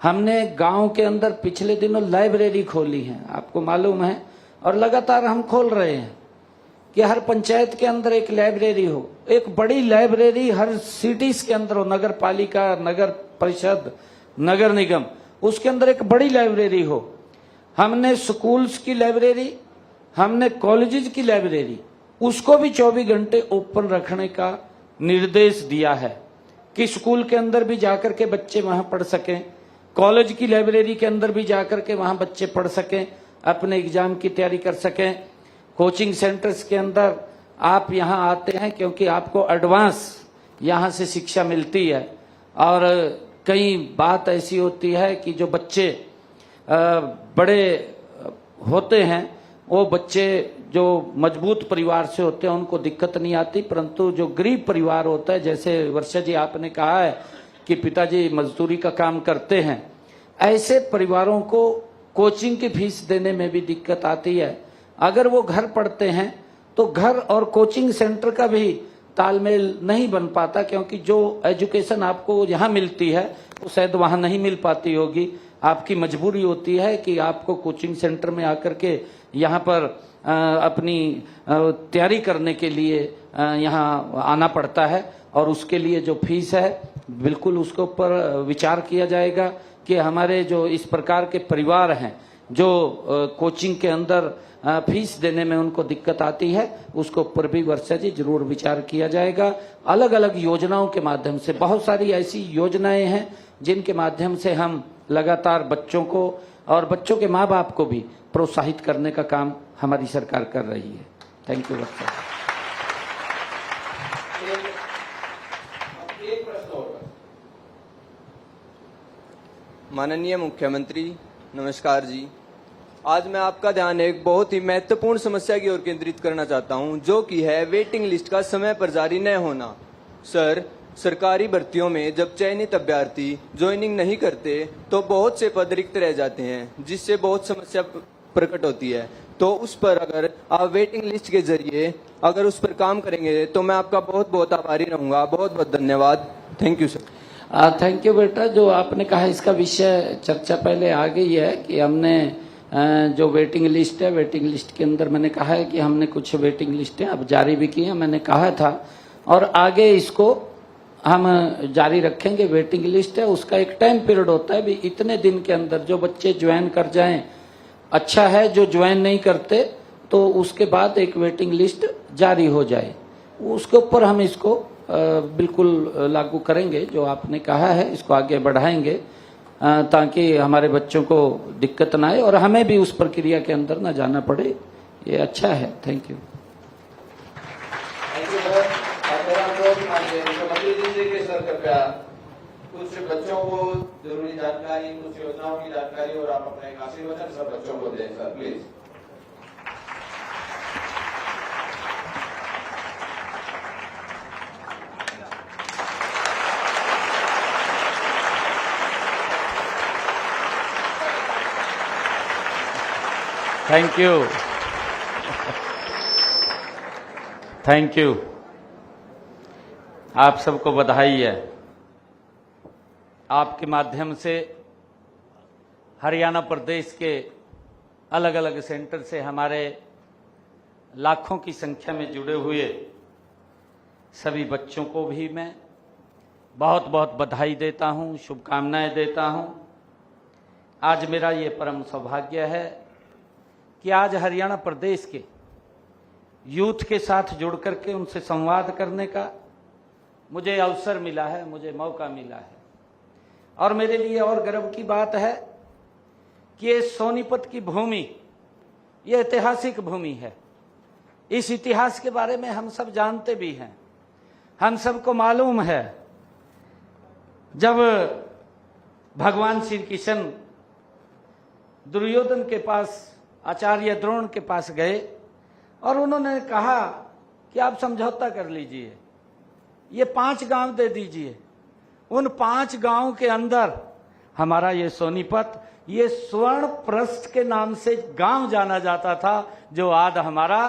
हमने गांव के अंदर पिछले दिनों लाइब्रेरी खोली है, आपको मालूम है, और लगातार हम खोल रहे हैं कि हर पंचायत के अंदर एक लाइब्रेरी हो, एक बड़ी लाइब्रेरी हर सिटीज के अंदर हो, नगर पालिका, नगर परिषद, नगर निगम, उसके अंदर एक बड़ी लाइब्रेरी हो। हमने स्कूल्स की लाइब्रेरी, हमने कॉलेजेस की लाइब्रेरी, उसको भी 24 घंटे ओपन रखने का निर्देश दिया है कि स्कूल के अंदर भी जाकर के बच्चे वहां पढ़ सकें, कॉलेज की लाइब्रेरी के अंदर भी जाकर के वहां बच्चे पढ़ सकें, अपने एग्जाम की तैयारी कर सकें। कोचिंग सेंटर्स के अंदर आप यहां आते हैं क्योंकि आपको एडवांस यहां से शिक्षा मिलती है। और कई बात ऐसी होती है कि जो बच्चे बड़े होते हैं, वो बच्चे जो मजबूत परिवार से होते हैं उनको दिक्कत नहीं आती, परंतु जो गरीब परिवार होता है, जैसे वर्षा जी आपने कहा है कि पिताजी मजदूरी का काम करते हैं, ऐसे परिवारों को कोचिंग की फीस देने में भी दिक्कत आती है। अगर वो घर पढ़ते हैं तो घर और कोचिंग सेंटर का भी तालमेल नहीं बन पाता, क्योंकि जो एजुकेशन आपको यहाँ मिलती है वो शायद वहाँ नहीं मिल पाती होगी। आपकी मजबूरी होती है कि आपको कोचिंग सेंटर में आकर के यहाँ पर अपनी तैयारी करने के लिए यहाँ आना पड़ता है, और उसके लिए जो फीस है बिल्कुल उसके ऊपर विचार किया जाएगा कि हमारे जो इस प्रकार के परिवार हैं जो कोचिंग के अंदर फीस देने में उनको दिक्कत आती है, उसके ऊपर भी वर्षा जी जरूर विचार किया जाएगा। अलग अलग योजनाओं के माध्यम से, बहुत सारी ऐसी योजनाएं हैं जिनके माध्यम से हम लगातार बच्चों को और बच्चों के माँ बाप को भी प्रोत्साहित करने का काम हमारी सरकार कर रही है। थैंक यू वर्षा। एक प्रश्न होगा। माननीय मुख्यमंत्री नमस्कार जी, आज मैं आपका ध्यान एक बहुत ही महत्वपूर्ण समस्या की ओर केंद्रित करना चाहता हूं, जो कि है वेटिंग लिस्ट का समय पर जारी न होना। सर, सरकारी भर्तियों में जब चयनित अभ्यर्थी ज्वाइनिंग नहीं करते तो बहुत से पद रिक्त रह जाते हैं, जिससे बहुत समस्या प्रकट होती है। तो उस पर अगर आप वेटिंग लिस्ट के जरिए अगर उस पर काम करेंगे तो मैं आपका बहुत बहुत आभारी रहूंगा। बहुत बहुत धन्यवाद। Thank you sir. Thank you बेटा। जो आपने कहा इसका विषय चर्चा पहले आ गई है कि हमने जो वेटिंग लिस्ट है, वेटिंग लिस्ट के अंदर मैंने कहा है कि हमने कुछ वेटिंग लिस्टें अब जारी भी की हैं, मैंने कहा था, और आगे इसको हम जारी रखेंगे। वेटिंग लिस्ट है, उसका एक टाइम पीरियड होता है, भी इतने दिन के अंदर जो बच्चे ज्वाइन कर जाएं अच्छा है, जो ज्वाइन नहीं करते तो उसके बाद एक वेटिंग लिस्ट जारी हो जाए, उसके ऊपर हम इसको बिल्कुल लागू करेंगे। जो आपने कहा है इसको आगे बढ़ाएंगे ताकि हमारे बच्चों को दिक्कत ना आए और हमें भी उस प्रक्रिया के अंदर ना जाना पड़े। ये अच्छा है। Thank you. मुख्यमंत्री जी से कि सर कृपया कुछ बच्चों को जरूरी जानकारी, कुछ योजनाओं की जानकारी और आप अपने एक आशीर्वचन सब बच्चों को दें sir, please. Thank you. Thank you. आप सबको बधाई है। आपके माध्यम से हरियाणा प्रदेश के अलग अलग सेंटर से हमारे लाखों की संख्या में जुड़े हुए सभी बच्चों को भी मैं बहुत बहुत बधाई देता हूं, शुभकामनाएं देता हूं। आज मेरा ये परम सौभाग्य है कि आज हरियाणा प्रदेश के यूथ के साथ जुड़ करके उनसे संवाद करने का मुझे अवसर मिला है, मुझे मौका मिला है। और मेरे लिए और गर्व की बात है कि ये सोनीपत की भूमि ये ऐतिहासिक भूमि है। इस इतिहास के बारे में हम सब जानते भी हैं। हम सबको मालूम है जब भगवान श्री कृष्ण दुर्योधन के पास, आचार्य द्रोण के पास गए और उन्होंने कहा कि आप समझौता कर लीजिए, ये 5 गांव दे दीजिए। उन 5 गांव के अंदर हमारा ये सोनीपत, ये स्वर्ण प्रस्थ के नाम से गांव जाना जाता था, जो आज हमारा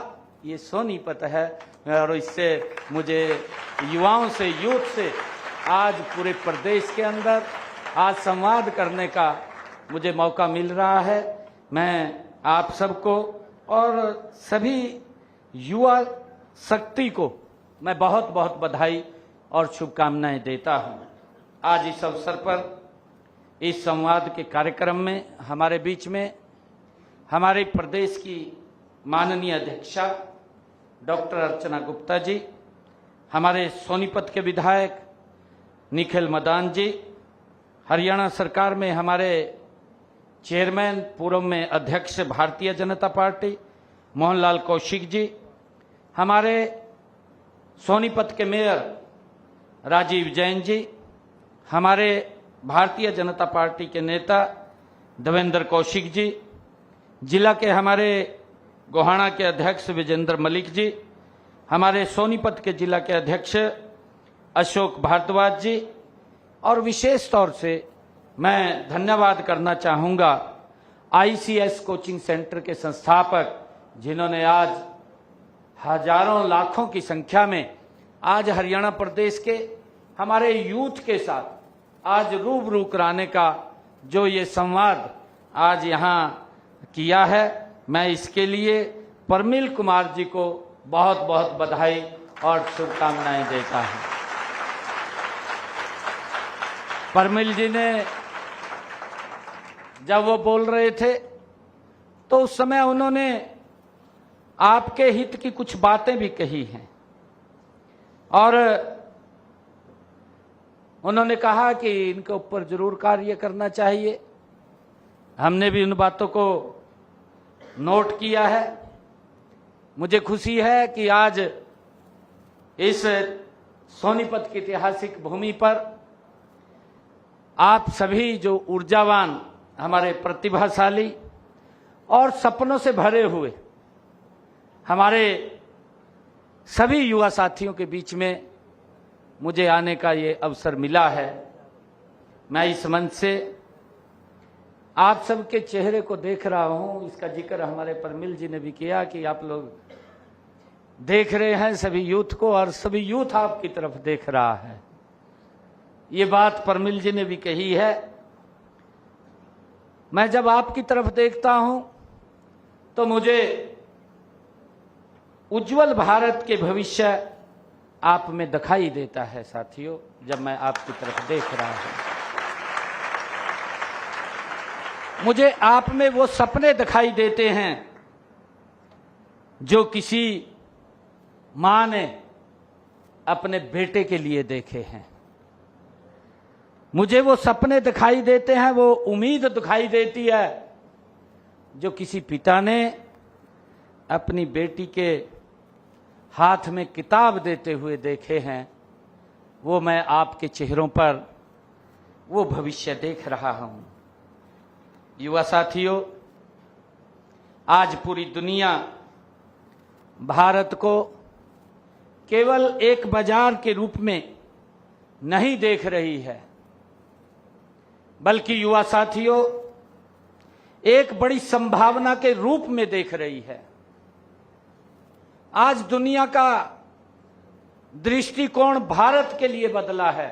ये सोनीपत है। और इससे मुझे युवाओं से, यूथ से आज पूरे प्रदेश के अंदर आज संवाद करने का मुझे मौका मिल रहा है। मैं आप सबको और सभी युवा शक्ति को मैं बहुत बहुत बधाई और शुभकामनाएं देता हूं। आज इस अवसर पर इस संवाद के कार्यक्रम में हमारे बीच में हमारे प्रदेश की माननीय अध्यक्षा डॉक्टर अर्चना गुप्ता जी, हमारे सोनीपत के विधायक निखिल मदान जी, हरियाणा सरकार में हमारे चेयरमैन, पूर्व में अध्यक्ष भारतीय जनता पार्टी मोहनलाल कौशिक जी, हमारे सोनीपत के मेयर राजीव जैन जी, हमारे भारतीय जनता पार्टी के नेता देवेंद्र कौशिक जी, जिला के हमारे गोहाना के अध्यक्ष विजेंद्र मलिक जी, हमारे सोनीपत के जिला के अध्यक्ष अशोक भारद्वाज जी, और विशेष तौर से मैं धन्यवाद करना चाहूँगा ICS कोचिंग सेंटर के संस्थापक, जिन्होंने आज हजारों लाखों की संख्या में आज हरियाणा प्रदेश के हमारे यूथ के साथ आज रूबरू कराने का जो ये संवाद आज यहाँ किया है, मैं इसके लिए परमिल कुमार जी को बहुत बहुत बधाई और शुभकामनाएं देता हूँ। परमिल जी ने जब वो बोल रहे थे तो उस समय उन्होंने आपके हित की कुछ बातें भी कही हैं और उन्होंने कहा कि इनके ऊपर जरूर कार्य करना चाहिए। हमने भी उन बातों को नोट किया है। मुझे खुशी है कि आज इस सोनीपत की ऐतिहासिक भूमि पर आप सभी जो ऊर्जावान, हमारे प्रतिभाशाली और सपनों से भरे हुए हमारे सभी युवा साथियों के बीच में मुझे आने का ये अवसर मिला है। मैं इस मंच से आप सबके चेहरे को देख रहा हूं। इसका जिक्र हमारे परमिल जी ने भी किया कि आप लोग देख रहे हैं सभी यूथ को और सभी यूथ आपकी तरफ देख रहा है। ये बात परमिल जी ने भी कही है। मैं जब आपकी तरफ देखता हूं तो मुझे उज्जवल भारत के भविष्य आप में दिखाई देता है साथियों, जब मैं आपकी तरफ देख रहा हूं। मुझे आप में वो सपने दिखाई देते हैं जो किसी मां ने अपने बेटे के लिए देखे हैं। मुझे वो सपने दिखाई देते हैं, वो उम्मीद दिखाई देती है जो किसी पिता ने अपनी बेटी के हाथ में किताब देते हुए देखे हैं। वो मैं आपके चेहरों पर वो भविष्य देख रहा हूं। युवा साथियों, आज पूरी दुनिया भारत को केवल एक बाजार के रूप में नहीं देख रही है, बल्कि युवा साथियों एक बड़ी संभावना के रूप में देख रही है। आज दुनिया का दृष्टिकोण भारत के लिए बदला है।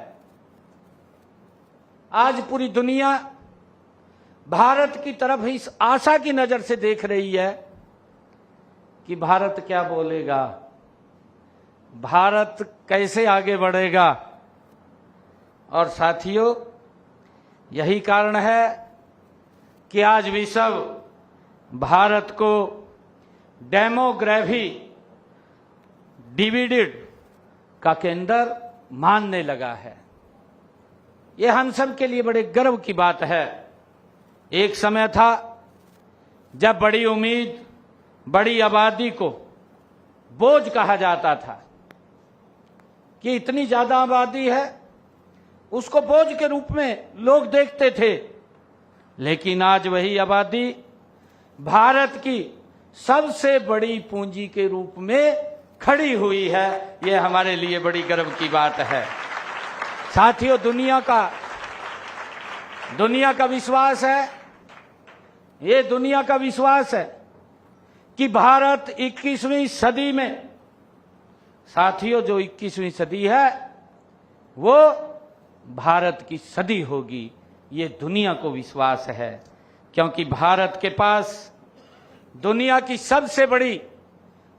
आज पूरी दुनिया भारत की तरफ इस आशा की नजर से देख रही है कि भारत क्या बोलेगा, भारत कैसे आगे बढ़ेगा। और साथियों, यही कारण है कि आज विश्व भारत को डेमोग्राफी डिविडेड का केंद्र मानने लगा है। यह हम सब के लिए बड़े गर्व की बात है। एक समय था जब बड़ी उम्मीद, बड़ी आबादी को बोझ कहा जाता था कि इतनी ज्यादा आबादी है, उसको बोझ के रूप में लोग देखते थे। लेकिन आज वही आबादी भारत की सबसे बड़ी पूंजी के रूप में खड़ी हुई है। यह हमारे लिए बड़ी गर्व की बात है। साथियों, दुनिया का विश्वास है, ये दुनिया का विश्वास है कि भारत 21वीं सदी में, साथियों जो 21वीं सदी है वो भारत की सदी होगी। ये दुनिया को विश्वास है, क्योंकि भारत के पास दुनिया की सबसे बड़ी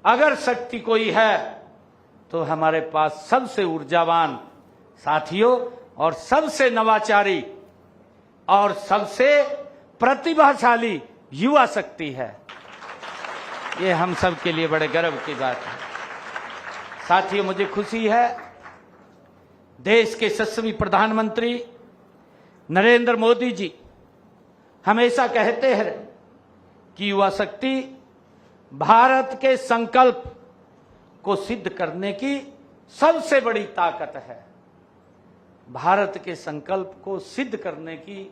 अगर शक्ति कोई है तो हमारे पास सबसे ऊर्जावान साथियों और सबसे नवाचारी और सबसे प्रतिभाशाली युवा शक्ति है। ये हम सब के लिए बड़े गर्व की बात है। साथियों, मुझे खुशी है देश के यशस्वी प्रधानमंत्री नरेंद्र मोदी जी हमेशा कहते हैं कि युवा शक्ति भारत के संकल्प को सिद्ध करने की सबसे बड़ी ताकत है। भारत के संकल्प को सिद्ध करने की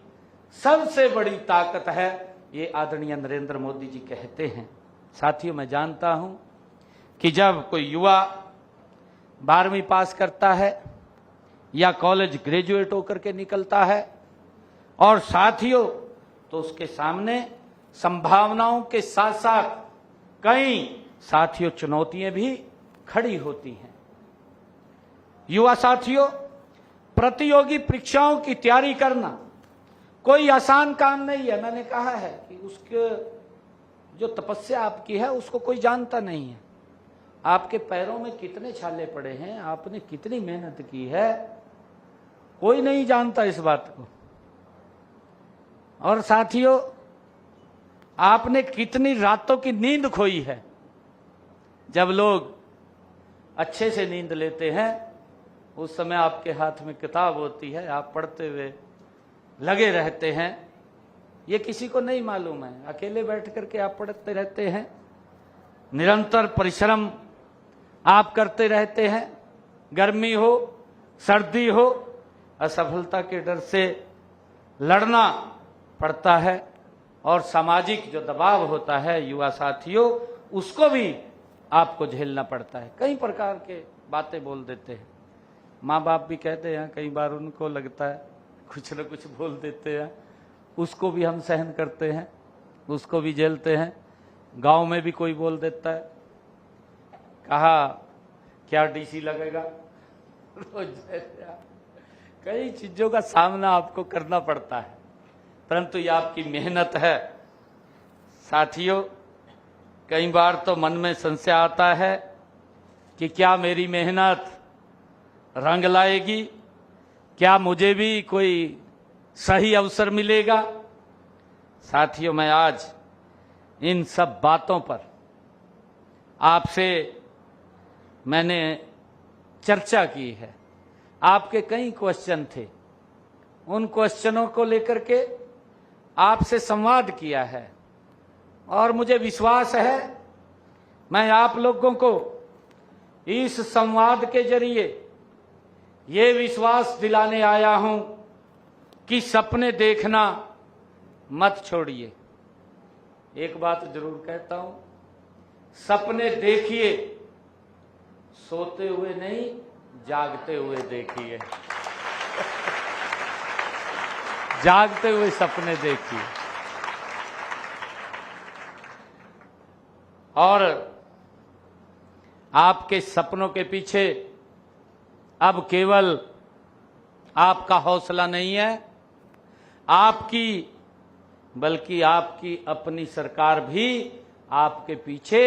सबसे बड़ी ताकत है, ये आदरणीय नरेंद्र मोदी जी कहते हैं। साथियों, मैं जानता हूं कि जब कोई युवा 12वीं पास करता है या कॉलेज ग्रेजुएट होकर के निकलता है, और साथियों तो उसके सामने संभावनाओं के साथ साथ कई साथियों चुनौतियां भी खड़ी होती हैं। युवा साथियों, प्रतियोगी परीक्षाओं की तैयारी करना कोई आसान काम नहीं है। मैंने कहा है कि उसके जो तपस्या आपकी है उसको कोई जानता नहीं है। आपके पैरों में कितने छाले पड़े हैं, आपने कितनी मेहनत की है, कोई नहीं जानता इस बात को। और साथियों, आपने कितनी रातों की नींद खोई है। जब लोग अच्छे से नींद लेते हैं उस समय आपके हाथ में किताब होती है, आप पढ़ते हुए लगे रहते हैं। ये किसी को नहीं मालूम है। अकेले बैठ करके आप पढ़ते रहते हैं, निरंतर परिश्रम आप करते रहते हैं। गर्मी हो, सर्दी हो, असफलता के डर से लड़ना पड़ता है, और सामाजिक जो दबाव होता है युवा साथियों, उसको भी आपको झेलना पड़ता है। कई प्रकार के बातें बोल देते हैं, माँ बाप भी कहते हैं, कई बार उनको लगता है कुछ न कुछ बोल देते हैं, उसको भी हम सहन करते हैं, उसको भी झेलते हैं। गांव में भी कोई बोल देता है, कहा क्या डीसी लगेगा, रोज कई चीजों का सामना आपको करना पड़ता है, परंतु ये आपकी मेहनत है। साथियों, कई बार तो मन में संशय आता है कि क्या मेरी मेहनत रंग लाएगी, क्या मुझे भी कोई सही अवसर मिलेगा। साथियों, मैं आज इन सब बातों पर आपसे मैंने चर्चा की है, आपके कई क्वेश्चन थे, उन क्वेश्चनों को लेकर के आपसे संवाद किया है और मुझे विश्वास है मैं आप लोगों को इस संवाद के जरिए ये विश्वास दिलाने आया हूं कि सपने देखना मत छोड़िए। एक बात जरूर कहता हूं, सपने देखिए, सोते हुए नहीं जागते हुए देखिए। जागते हुए सपने देखिए। और आपके सपनों के पीछे अब केवल आपका हौसला नहीं है, आपकी बल्कि आपकी अपनी सरकार भी आपके पीछे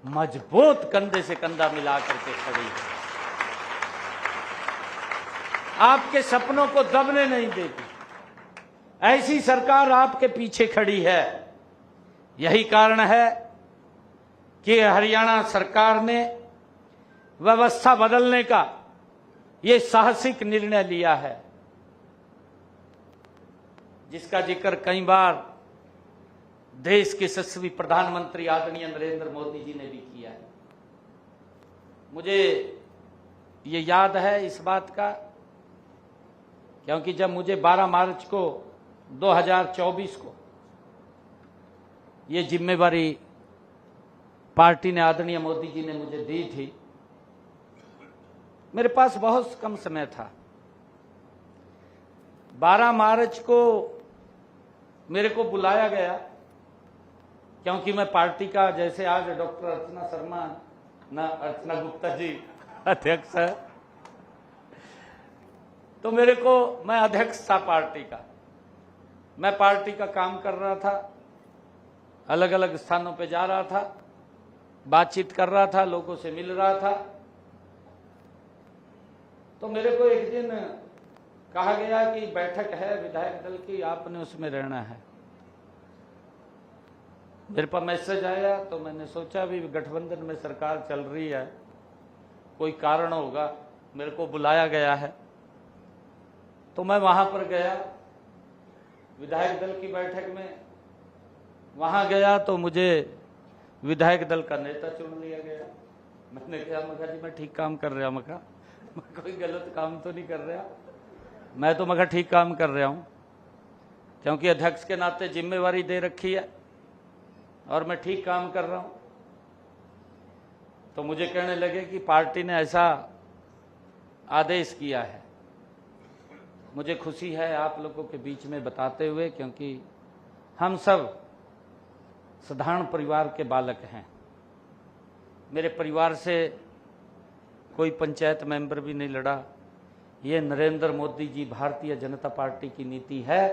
मजबूत कंधे से कंधा मिला करके खड़ी है। आपके सपनों को दबने नहीं देगी, ऐसी सरकार आपके पीछे खड़ी है। यही कारण है कि हरियाणा सरकार ने व्यवस्था बदलने का ये साहसिक निर्णय लिया है, जिसका जिक्र कई बार देश के यशस्वी प्रधानमंत्री आदरणीय नरेंद्र मोदी जी ने भी किया है। मुझे ये याद है इस बात का, क्योंकि जब मुझे 12 मार्च को 2024 को ये जिम्मेवारी पार्टी ने आदरणीय मोदी जी ने मुझे दी थी, मेरे पास बहुत कम समय था। 12 मार्च को मेरे को बुलाया गया, क्योंकि मैं पार्टी का, जैसे आज डॉक्टर अर्चना शर्मा ना अर्चना गुप्ता जी अध्यक्ष है, तो मेरे को, मैं अध्यक्ष था पार्टी का, मैं पार्टी का काम कर रहा था, अलग अलग स्थानों पे जा रहा था, बातचीत कर रहा था, लोगों से मिल रहा था। तो मेरे को एक दिन कहा गया कि बैठक है विधायक दल की, आपने उसमें रहना है। मेरे पास मैसेज आया तो मैंने सोचा भी गठबंधन में सरकार चल रही है, कोई कारण होगा, मेरे को बुलाया गया है। तो मैं वहां पर गया विधायक दल की बैठक में। वहां गया तो मुझे विधायक दल का नेता चुन लिया गया। मैंने कहा, मखा जी मैं ठीक काम कर रहा, मखा मैं कोई गलत काम तो नहीं कर रहा, मैं तो मखा ठीक काम कर रहा हूं, क्योंकि अध्यक्ष के नाते जिम्मेवारी दे रखी है और मैं ठीक काम कर रहा हूं। तो मुझे कहने लगे कि पार्टी ने ऐसा आदेश किया है। मुझे खुशी है आप लोगों के बीच में बताते हुए, क्योंकि हम सब साधारण परिवार के बालक हैं। मेरे परिवार से कोई पंचायत मेंबर भी नहीं लड़ा। ये नरेंद्र मोदी जी भारतीय जनता पार्टी की नीति है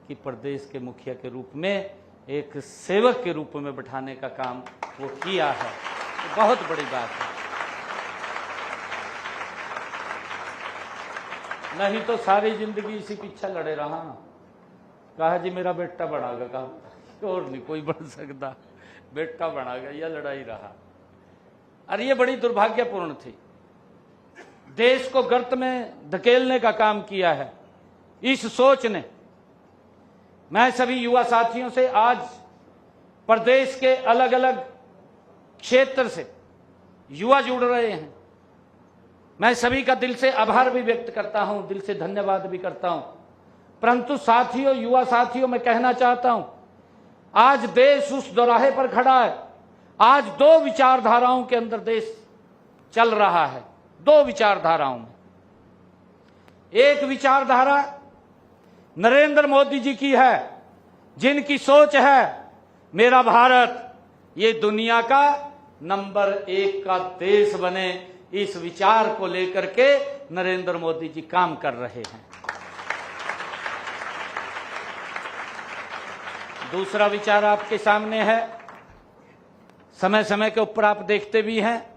कि प्रदेश के मुखिया के रूप में, एक सेवक के रूप में बैठाने का काम वो किया है। तो बहुत बड़ी बात है। नहीं तो सारी जिंदगी इसी पीछे लड़े रहा। कहा जी मेरा बेटा बढ़ागा, कहा और नहीं कोई बढ़ सकता, बेटा बढ़ागा, यह लड़ाई रहा। अरे ये बड़ी दुर्भाग्यपूर्ण थी। देश को गर्त में धकेलने का काम किया है इस सोच ने। मैं सभी युवा साथियों से, आज प्रदेश के अलग अलग क्षेत्र से युवा जुड़ रहे हैं, मैं सभी का दिल से आभार भी व्यक्त करता हूं, दिल से धन्यवाद भी करता हूं। परंतु साथियों, युवा साथियों, मैं कहना चाहता हूं, आज देश उस दोराहे पर खड़ा है। आज दो विचारधाराओं के अंदर देश चल रहा है, दो विचारधाराओं में। एक विचारधारा नरेंद्र मोदी जी की है, जिनकी सोच है मेरा भारत ये दुनिया का नंबर 1 का देश बने। इस विचार को लेकर के नरेंद्र मोदी जी काम कर रहे हैं। दूसरा विचार आपके सामने है, समय समय के ऊपर आप देखते भी हैं,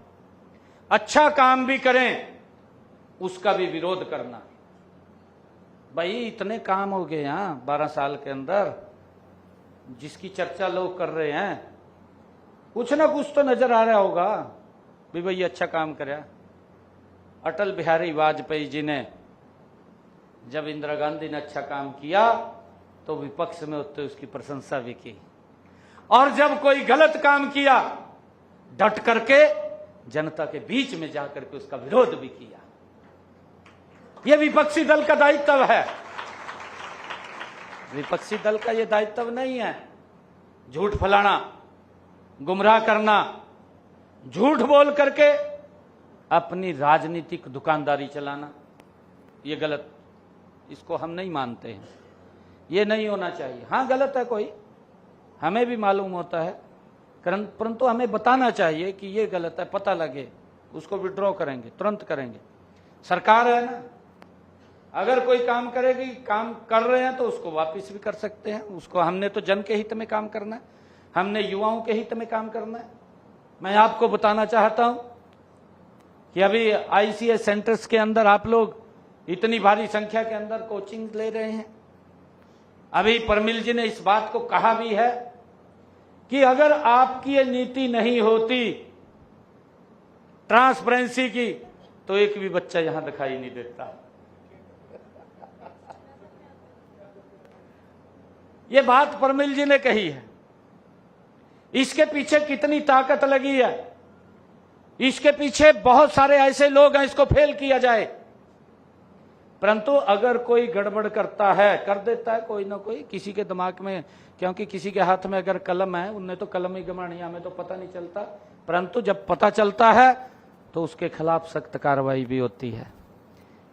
अच्छा काम भी करें उसका भी विरोध करना। भाई इतने काम हो गए यहां 12 साल के अंदर, जिसकी चर्चा लोग कर रहे हैं, कुछ ना कुछ तो नजर आ रहा होगा भी भाई अच्छा काम कराया। अटल बिहारी वाजपेयी जी ने जब इंदिरा गांधी ने अच्छा काम किया तो विपक्ष में होते उसकी प्रशंसा भी की, और जब कोई गलत काम किया डट करके जनता के बीच में जाकर के उसका विरोध भी किया। यह विपक्षी दल का दायित्व है। विपक्षी दल का यह दायित्व नहीं है झूठ फैलाना, गुमराह करना, झूठ बोल करके अपनी राजनीतिक दुकानदारी चलाना। ये गलत, इसको हम नहीं मानते हैं, ये नहीं होना चाहिए। हाँ गलत है कोई, हमें भी मालूम होता है, परंतु हमें बताना चाहिए कि ये गलत है, पता लगे, उसको विड्रॉ करेंगे, तुरंत करेंगे। सरकार है ना, अगर कोई काम करेगी, काम कर रहे हैं तो उसको वापस भी कर सकते हैं। उसको हमने तो जन के हित में काम करना है, हमने युवाओं के हित में काम करना है। मैं आपको बताना चाहता हूं कि अभी आईसीएस सेंटर्स के अंदर आप लोग इतनी भारी संख्या के अंदर कोचिंग ले रहे हैं। अभी परमिल जी ने इस बात को कहा भी है कि अगर आपकी ये नीति नहीं होती ट्रांसपेरेंसी की तो एक भी बच्चा यहां दिखाई नहीं देता। ये बात परमिल जी ने कही है। इसके पीछे कितनी ताकत लगी है, इसके पीछे बहुत सारे ऐसे लोग हैं, इसको फेल किया जाए। परंतु अगर कोई गड़बड़ करता है, कर देता है कोई ना कोई किसी के दिमाग में, क्योंकि किसी के हाथ में अगर कलम है, उनने तो कलम ही गमानी, हमें तो पता नहीं चलता। परंतु जब पता चलता है तो उसके खिलाफ सख्त कार्रवाई भी होती है।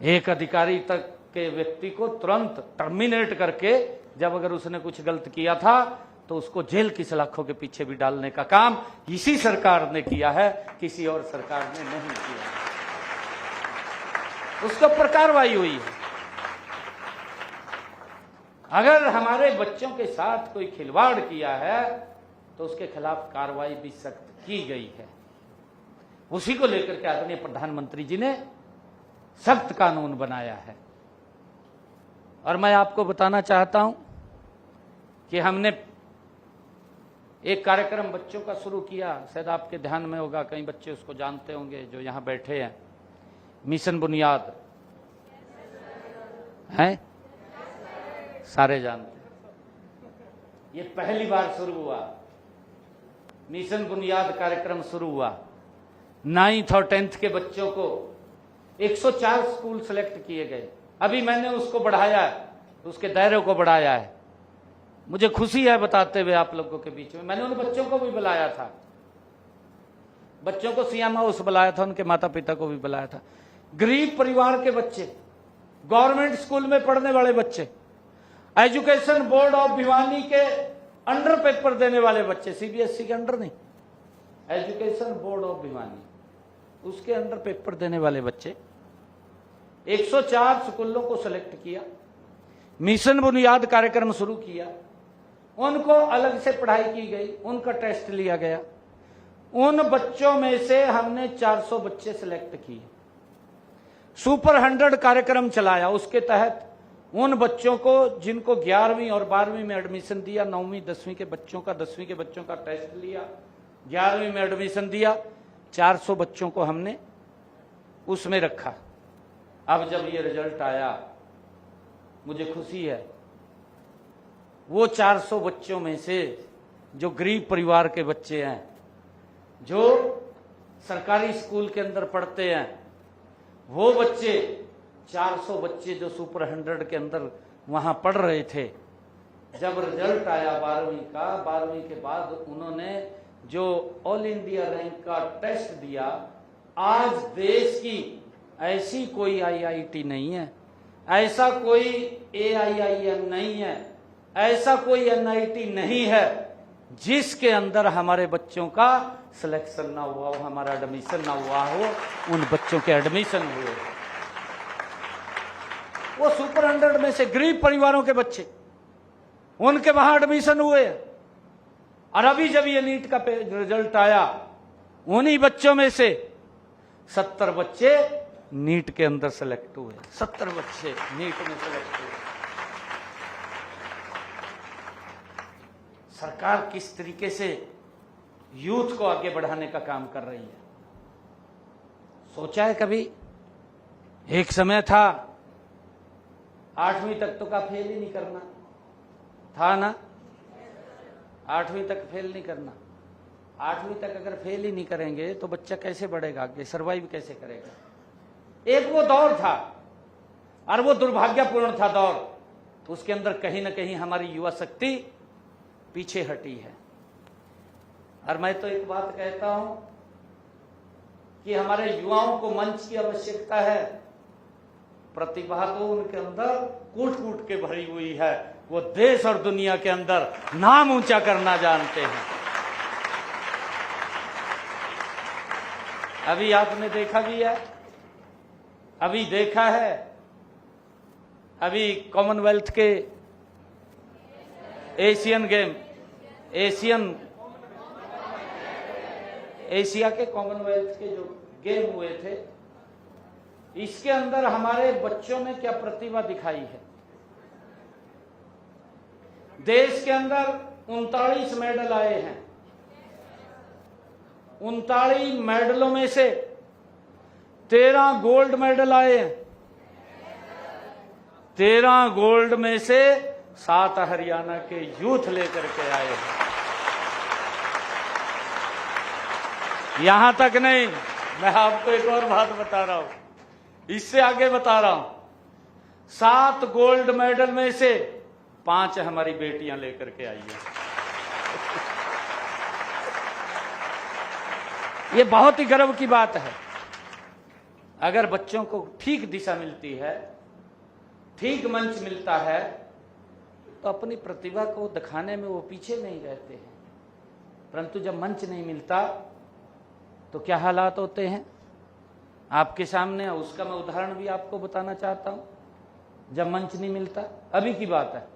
एक अधिकारी तक के व्यक्ति को तुरंत टर्मिनेट करके, जब अगर उसने कुछ गलत किया था तो उसको जेल की सलाखों के पीछे भी डालने का काम इसी सरकार ने किया है, किसी और सरकार ने नहीं किया। उसके ऊपर कार्रवाई हुई है। अगर हमारे बच्चों के साथ कोई खिलवाड़ किया है तो उसके खिलाफ कार्रवाई भी सख्त की गई है। उसी को लेकर के आदरणीय प्रधानमंत्री जी ने सख्त कानून बनाया है। और मैं आपको बताना चाहता हूं कि हमने एक कार्यक्रम बच्चों का शुरू किया, शायद आपके ध्यान में होगा, कई बच्चे उसको जानते होंगे जो यहां बैठे हैं। मिशन बुनियाद है, सारे जानते हैं। ये पहली बार शुरू हुआ, मिशन बुनियाद कार्यक्रम शुरू हुआ। 9th और 10th के बच्चों को 104 स्कूल सेलेक्ट किए गए। अभी मैंने उसको बढ़ाया है, उसके दायरे को बढ़ाया है। मुझे खुशी है बताते हुए आप लोगों के बीच में। मैंने उन बच्चों को भी बुलाया था, बच्चों को सीएम हाउस बुलाया था, उनके माता पिता को भी बुलाया था। गरीब परिवार के बच्चे, गवर्नमेंट स्कूल में पढ़ने वाले बच्चे, एजुकेशन बोर्ड ऑफ भिवानी के अंडर पेपर देने वाले बच्चे, सीबीएसई के अंडर नहीं, एजुकेशन बोर्ड ऑफ भिवानी, उसके अंडर पेपर देने वाले बच्चे 104 स्कूलों को सेलेक्ट किया, मिशन बुनियाद कार्यक्रम शुरू किया। उनको अलग से पढ़ाई की गई, उनका टेस्ट लिया गया। उन बच्चों में से हमने 400 बच्चे सिलेक्ट किए। सुपर 100 कार्यक्रम चलाया। उसके तहत उन बच्चों को जिनको 11वीं और 12वीं में एडमिशन दिया, 9वीं 10वीं के बच्चों का, 10वीं के बच्चों का टेस्ट लिया, 11वीं में एडमिशन दिया, 400 बच्चों को हमने उसमें रखा। अब जब ये रिजल्ट आया मुझे खुशी है। वो 400 बच्चों में से जो गरीब परिवार के बच्चे हैं, जो सरकारी स्कूल के अंदर पढ़ते हैं, वो बच्चे 400 बच्चे जो सुपर 100 के अंदर वहां पढ़ रहे थे, जब रिजल्ट आया 12वीं का, 12वीं के बाद उन्होंने जो ऑल इंडिया रैंक का टेस्ट दिया। आज देश की ऐसी कोई आईआईटी नहीं है, ऐसा कोई एआईआईएम नहीं है, ऐसा कोई एनआईटी नहीं है जिसके अंदर हमारे बच्चों का सिलेक्शन ना हुआ हो, हमारा एडमिशन ना हुआ हो। उन बच्चों के एडमिशन हुए, वो सुपर 100 में से गरीब परिवारों के बच्चे, उनके वहां एडमिशन हुए। और अभी जब ये नीट का रिजल्ट आया, उन्हीं बच्चों में से 70 बच्चे नीट के अंदर सेलेक्ट हुए। 70 बच्चे नीट में सेलेक्ट हुए। सरकार किस तरीके से यूथ को आगे बढ़ाने का काम कर रही है, सोचा है कभी? एक समय था 8वीं तक तो का फेल ही नहीं करना था ना, 8वीं तक फेल नहीं करना। 8वीं तक अगर फेल ही नहीं करेंगे तो बच्चा कैसे बढ़ेगा, आगे सर्वाइव कैसे करेगा। एक वो दौर था और वो दुर्भाग्यपूर्ण था दौर, उसके अंदर कहीं ना कहीं हमारी युवा शक्ति पीछे हटी है। और मैं तो एक बात कहता हूं कि हमारे युवाओं को मंच की आवश्यकता है। प्रतिभा तो उनके अंदर कूट कूट के भरी हुई है, वो देश और दुनिया के अंदर नाम ऊंचा करना जानते हैं। अभी आपने देखा भी है, अभी देखा है, अभी कॉमनवेल्थ के एशियन गेम, एशिया के कॉमनवेल्थ के जो गेम हुए थे, इसके अंदर हमारे बच्चों में क्या प्रतिभा दिखाई है। देश के अंदर 39 मेडल आए हैं। 39 मेडलों में से 13 गोल्ड मेडल आए हैं। 13 गोल्ड में से 7 हरियाणा के यूथ लेकर के आए हैं। यहां तक नहीं, मैं आपको एक और बात बता रहा हूं, इससे आगे बता रहा हूं। 7 गोल्ड मेडल में से 5 हमारी बेटियां लेकर के आई हैं। ये बहुत ही गर्व की बात है। अगर बच्चों को ठीक दिशा मिलती है, ठीक मंच मिलता है, तो अपनी प्रतिभा को दिखाने में वो पीछे नहीं रहते हैं। परंतु जब मंच नहीं मिलता तो क्या हालात होते हैं आपके सामने, उसका मैं उदाहरण भी आपको बताना चाहता हूं। जब मंच नहीं मिलता, अभी की बात है,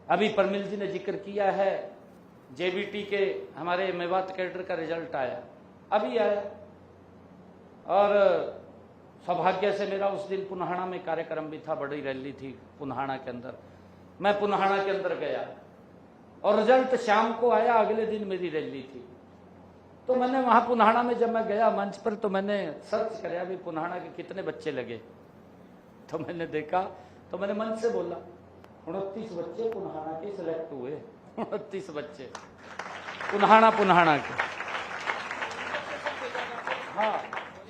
अभी परमिल जी ने जिक्र किया है, जेबीटी के हमारे मेवात कैडर का रिजल्ट आया, अभी आया। और सौभाग्य से मेरा उस दिन पुन्हाड़ा में कार्यक्रम भी था, बड़ी रैली थी पुन्हाड़ा के अंदर। मैं पुन्हाड़ा के अंदर गया और रिजल्ट शाम को आया, अगले दिन मेरी रैली थी। तो मैंने वहां पुन्हाड़ा में जब मैं गया मंच पर, तो मैंने सर्च कराया भी पुन्हाड़ा के कितने बच्चे लगे। तो मैंने देखा, तो मैंने मंच से बोला 29 बच्चे पुन्हाड़ा के सिलेक्ट हुए। 29 बच्चे पुन्हाड़ा के, हाँ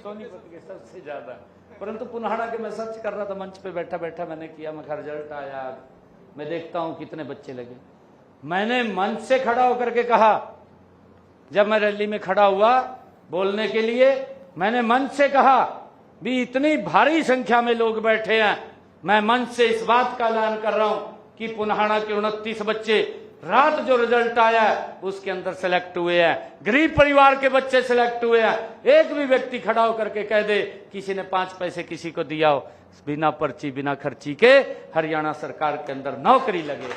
सोनीपत के सबसे ज्यादा। परंतु पुन्हाड़ा के मैं सर्च कर रहा था, मंच पे बैठा बैठा मैंने किया, मैं रिजल्ट आया, मैं देखता हूं कितने बच्चे लगे। मैंने मंच से खड़ा होकर के कहा, जब मैं रैली में खड़ा हुआ बोलने के लिए, मैंने मंच से कहा भी इतनी भारी संख्या में लोग बैठे हैं, मैं मंच से इस बात का ऐलान कर रहा हूं कि पुन्हाड़ा के 29 बच्चे रात जो रिजल्ट आया है उसके अंदर सेलेक्ट हुए हैं। गरीब परिवार के बच्चे सेलेक्ट हुए हैं। एक भी व्यक्ति खड़ा होकर के कह दे किसी ने 5 पैसे किसी को दिया हो, बिना पर्ची बिना खर्ची के हरियाणा सरकार के अंदर नौकरी लगे।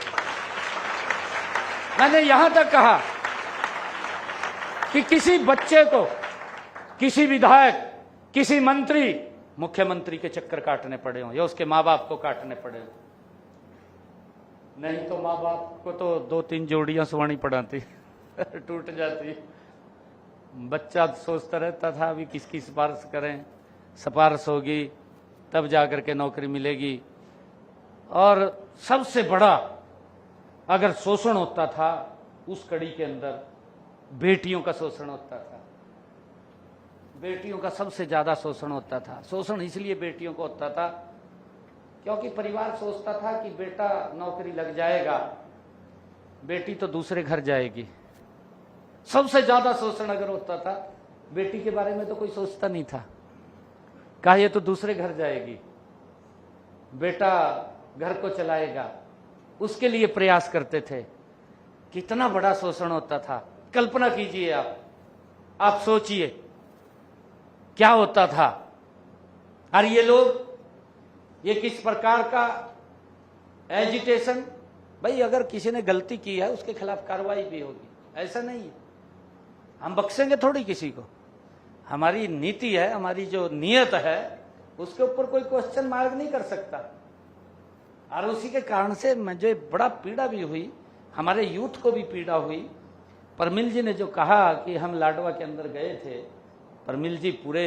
मैंने यहां तक कहा कि किसी बच्चे को, किसी विधायक, किसी मंत्री, मुख्यमंत्री के चक्कर काटने पड़े हों या उसके माँ बाप को काटने पड़े हों, नहीं तो माँ बाप को तो 2-3 जोड़ियां सुवानी पड़ाती टूट जाती। बच्चा सोचता रहता था अभी किसकी सिफारिश करें, सिफारिश होगी तब जाकर के नौकरी मिलेगी। और सबसे बड़ा अगर शोषण होता था उस कड़ी के अंदर बेटियों का शोषण होता था। बेटियों का सबसे ज्यादा शोषण होता था। शोषण इसलिए बेटियों को होता था क्योंकि परिवार सोचता था कि बेटा नौकरी लग जाएगा, बेटी तो दूसरे घर जाएगी। सबसे ज्यादा शोषण अगर होता था, बेटी के बारे में तो कोई सोचता नहीं था, कहा ये तो दूसरे घर जाएगी, बेटा घर को चलाएगा, उसके लिए प्रयास करते थे। कितना बड़ा शोषण होता था, कल्पना कीजिए आप सोचिए क्या होता था। और ये लोग, ये किस प्रकार का एजिटेशन, भाई अगर किसी ने गलती की है उसके खिलाफ कार्रवाई भी होगी, ऐसा नहीं है हम बख्शेंगे थोड़ी किसी को। हमारी नीति है, हमारी जो नियत है उसके ऊपर कोई क्वेश्चन मार्क नहीं कर सकता। और उसी के कारण से मुझे बड़ा पीड़ा भी हुई, हमारे यूथ को भी पीड़ा हुई। परमिल जी ने जो कहा कि हम लाडवा के अंदर गए थे, परमिल जी पूरे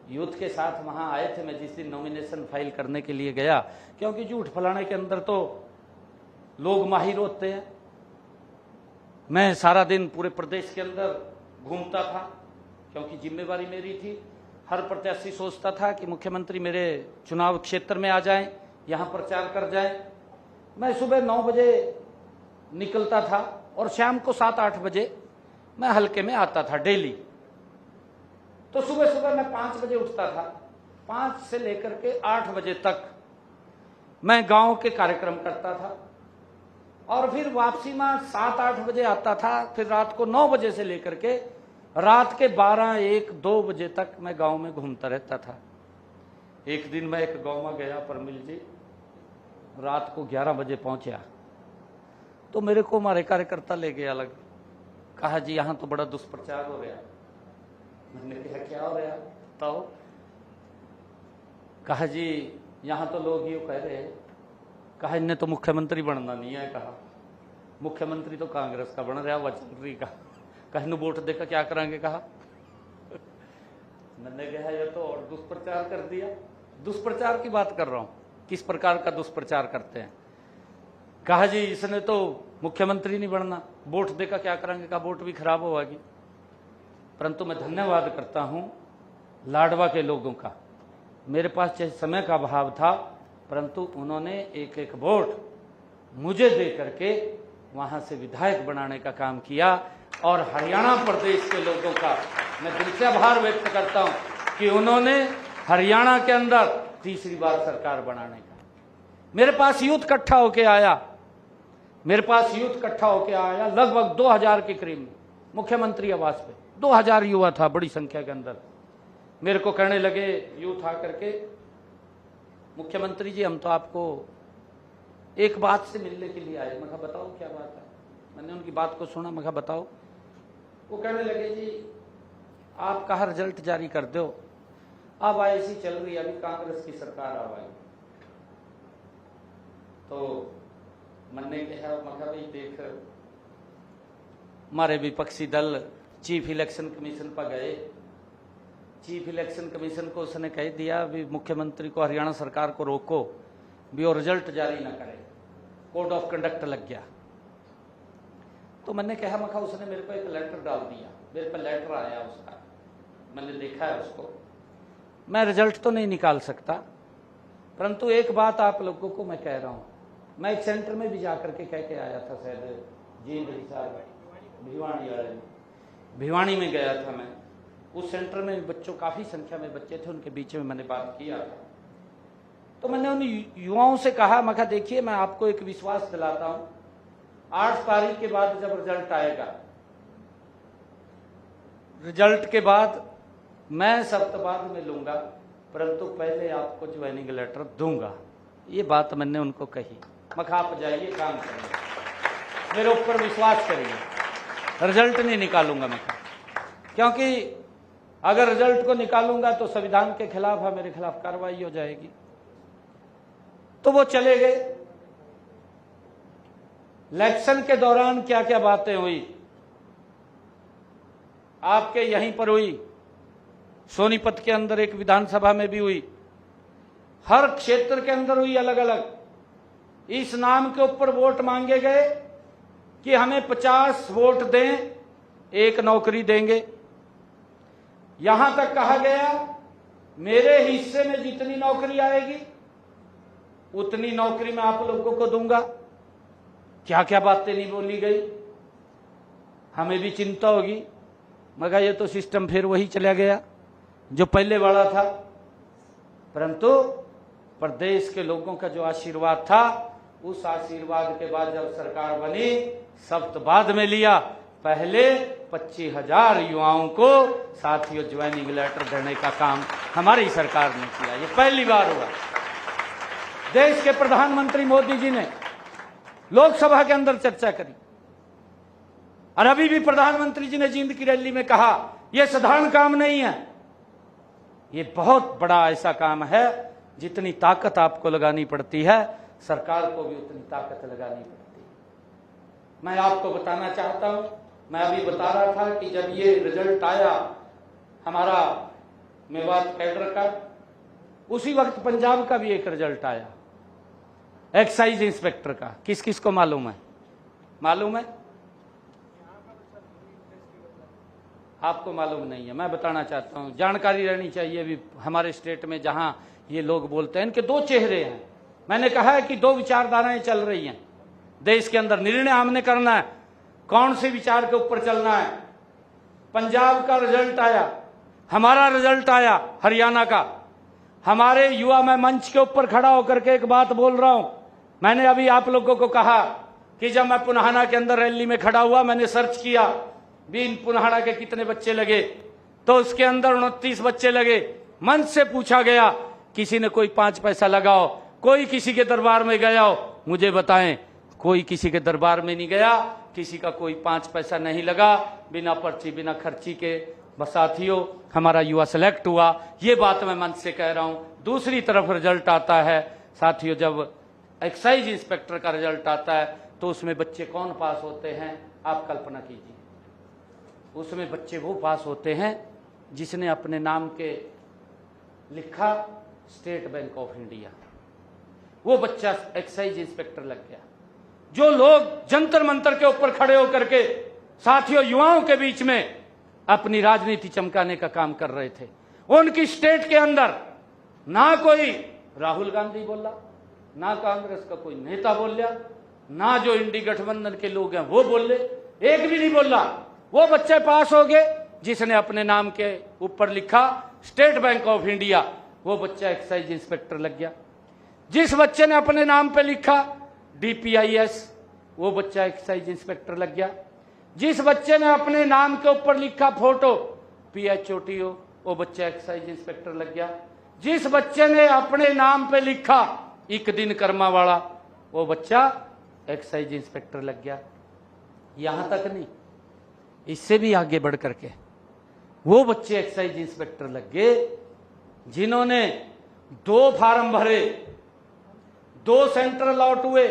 यूथ के साथ वहां आए थे। मैं जिस दिन नॉमिनेशन फाइल करने के लिए गया, क्योंकि झूठ फैलाने के अंदर तो लोग माहिर होते हैं, मैं सारा दिन पूरे प्रदेश के अंदर घूमता था, क्योंकि जिम्मेवारी मेरी थी। हर प्रत्याशी सोचता था कि मुख्यमंत्री मेरे चुनाव क्षेत्र में आ जाएं, यहां प्रचार कर जाएं। मैं सुबह 9 बजे निकलता था और शाम को 7-8 बजे मैं हल्के में आता था डेली। तो सुबह सुबह मैं 5 बजे उठता था, 5 से लेकर के 8 बजे तक मैं गांव के कार्यक्रम करता था, और फिर वापसी में 7-8 बजे आता था। फिर रात को 9 बजे से लेकर के रात के 12-1-2 बजे तक मैं गांव में घूमता रहता था। एक दिन मैं एक गांव में गया, परमिल जी, रात को 11 बजे पहुंचा, तो मेरे को हमारे कार्यकर्ता ले गया अलग, कहा जी यहां तो बड़ा दुष्प्रचार हो रहा। मैंने कहा क्या हो रहा बताओ? कहा जी यहां तो लोग ये कह रहे हैं, कहा इन्हें तो मुख्यमंत्री बनना नहीं है, कहा मुख्यमंत्री तो कांग्रेस का बन रहा वचनरी का, कहा नु वोट देकर क्या करांगे, कहा। मैंने कहा ये तो और दुष्प्रचार कर दिया। दुष्प्रचार की बात कर रहा हूं, किस प्रकार का दुष्प्रचार करते हैं। कहा जी इसने तो मुख्यमंत्री नहीं बनना, वोट देकर क्या करांगे, कहा वोट भी खराब होगी। परंतु मैं धन्यवाद करता हूं लाडवा के लोगों का, मेरे पास चाहे समय का अभाव था, परंतु उन्होंने एक एक वोट मुझे दे करके वहां से विधायक बनाने का काम किया। और हरियाणा प्रदेश के लोगों का मैं दिल से आभार व्यक्त करता हूं कि उन्होंने हरियाणा के अंदर तीसरी बार सरकार बनाने का, मेरे पास यूथ इकट्ठा होके आया, लगभग 2000 के करीब मुख्यमंत्री आवास पे 2000 युवा था, बड़ी संख्या के अंदर। मेरे को कहने लगे यूथ आकर के, मुख्यमंत्री जी हम तो आपको एक बात से मिलने के लिए आए। मैं कहा बताओ क्या बात है। मैंने उनकी बात को सुना, मैं कहा बताओ। वो कहने लगे जी आप कहा रिजल्ट जारी कर दो, अब ऐसी चल रही, अभी कांग्रेस की सरकार आ गई। तो मैंने कहा, मैं कहा भाई देख, हमारे विपक्षी दल चीफ इलेक्शन कमीशन पर गए, चीफ इलेक्शन कमीशन को उसने कह दिया भी मुख्यमंत्री को, हरियाणा सरकार को रोको भी और रिजल्ट जारी ना करे, कोड ऑफ कंडक्ट लग गया। तो मैंने कहा, मैं उसने मेरे को एक लेटर डाल दिया, मेरे पे लेटर आया उसका, मैंने देखा है उसको। मैं रिजल्ट तो नहीं निकाल सकता, परंतु एक बात आप लोगों को मैं कह रहा हूं, मैं एक सेंटर में भी जाकर के कह के आया था, शायद भिवानी में गया था मैं। उस सेंटर में बच्चों, काफी संख्या में बच्चे थे, उनके बीच में मैंने बात किया था। तो मैंने उन युवाओं से कहा, मैं कहा देखिए मैं आपको एक विश्वास दिलाता हूं, 8 तारीख के बाद जब रिजल्ट आएगा, रिजल्ट के बाद मैं सप्ताहवाद में लूंगा, परंतु पहले आपको ज्वाइनिंग लेटर दूंगा। ये बात मैंने उनको कही। मैं कहा आप जाइए काम करिए, मेरे ऊपर विश्वास करिए, रिजल्ट नहीं निकालूंगा मैं, क्योंकि अगर रिजल्ट को निकालूंगा तो संविधान के खिलाफ है, मेरे खिलाफ कार्रवाई हो जाएगी। तो वो चले गए। इलेक्शन के दौरान क्या क्या बातें हुई, आपके यहीं पर हुई, सोनीपत के अंदर एक विधानसभा में भी हुई, हर क्षेत्र के अंदर हुई अलग अलग। इस नाम के ऊपर वोट मांगे गए कि हमें 50 वोट दें, 1 नौकरी देंगे। यहां तक कहा गया मेरे हिस्से में जितनी नौकरी आएगी उतनी नौकरी मैं आप लोगों को दूंगा। क्या क्या बातें नहीं बोली गई, हमें भी चिंता होगी, मगर ये तो सिस्टम फिर वही चला गया जो पहले वाला था। परंतु प्रदेश के लोगों का जो आशीर्वाद था, उस आशीर्वाद के बाद जब सरकार बनी, शब्द बाद में लिया, पहले 25,000 युवाओं को साथियों ज्वाइनिंग लेटर देने का काम हमारी सरकार ने किया। ये पहली बार हुआ। देश के प्रधानमंत्री मोदी जी ने लोकसभा के अंदर चर्चा करी, और अभी भी प्रधानमंत्री जी ने जींद की रैली में कहा यह साधारण काम नहीं है, ये बहुत बड़ा ऐसा काम है, जितनी ताकत आपको लगानी पड़ती है, सरकार को भी उतनी ताकत लगानी पड़ती है। मैं आपको बताना चाहता हूं, मैं अभी बता रहा था कि जब ये रिजल्ट आया, हमारा मेवात कैडर का, उसी वक्त पंजाब का भी एक रिजल्ट आया एक्साइज इंस्पेक्टर का। किस किस को मालूम है? मालूम है? आपको मालूम नहीं है, मैं बताना चाहता हूं, जानकारी रहनी चाहिए भी हमारे स्टेट में जहां ये लोग बोलते हैं। इनके दो चेहरे हैं। मैंने कहा है कि दो विचारधाराएं चल रही हैं देश के अंदर, निर्णय हमने करना है कौन से विचार के ऊपर चलना है। पंजाब का रिजल्ट आया, हमारा रिजल्ट आया हरियाणा का। हमारे युवा, मैं मंच के ऊपर खड़ा होकर के एक बात बोल रहा हूं। मैंने अभी आप लोगों को कहा कि जब मैं पुनाहाना के अंदर रैली में खड़ा हुआ, मैंने सर्च किया भी इन पुनाहाना के कितने बच्चे लगे, तो उसके अंदर 29 बच्चे लगे। मंच से पूछा गया किसी ने कोई 5 पैसा लगाओ, कोई किसी के दरबार में गया हो, मुझे बताएं। कोई किसी के दरबार में नहीं गया, किसी का कोई 5 पैसा नहीं लगा, बिना पर्ची बिना खर्ची के। बस साथियों, हमारा युवा सिलेक्ट हुआ, ये बात मैं मंच से कह रहा हूं। दूसरी तरफ रिजल्ट आता है साथियों, जब एक्साइज इंस्पेक्टर का रिजल्ट आता है तो उसमें बच्चे कौन पास होते हैं? आप कल्पना कीजिए, उसमें बच्चे वो पास होते हैं जिसने अपने नाम के लिखा स्टेट बैंक ऑफ इंडिया, वो बच्चा एक्साइज इंस्पेक्टर लग गया। जो लोग जंतर मंतर के ऊपर खड़े होकर के साथियों युवाओं के बीच में अपनी राजनीति चमकाने का काम कर रहे थे, उनकी स्टेट के अंदर ना कोई राहुल गांधी बोला, ना कांग्रेस का कोई नेता बोला, ना जो इंडी गठबंधन के लोग हैं वो बोले, एक भी नहीं बोला। वो बच्चे पास हो गए जिसने अपने नाम के ऊपर लिखा स्टेट बैंक ऑफ इंडिया, वो बच्चा एक्साइज इंस्पेक्टर लग गया। जिस बच्चे ने अपने नाम पे लिखा DPIS, वो बच्चा एक्साइज इंस्पेक्टर लग गया। जिस बच्चे ने अपने नाम के ऊपर लिखा फोटो PHOTO, वो बच्चा एक्साइज इंस्पेक्टर लग गया। जिस बच्चे ने अपने नाम पे लिखा एक दिन कर्मा वाला, वो बच्चा एक्साइज इंस्पेक्टर लग गया। यहां तक नहीं, इससे भी आगे बढ़ करके वो बच्चे एक्साइज इंस्पेक्टर लग गए जिन्होंने 2 फार्म भरे, 2 सेंटर अलॉट हुए,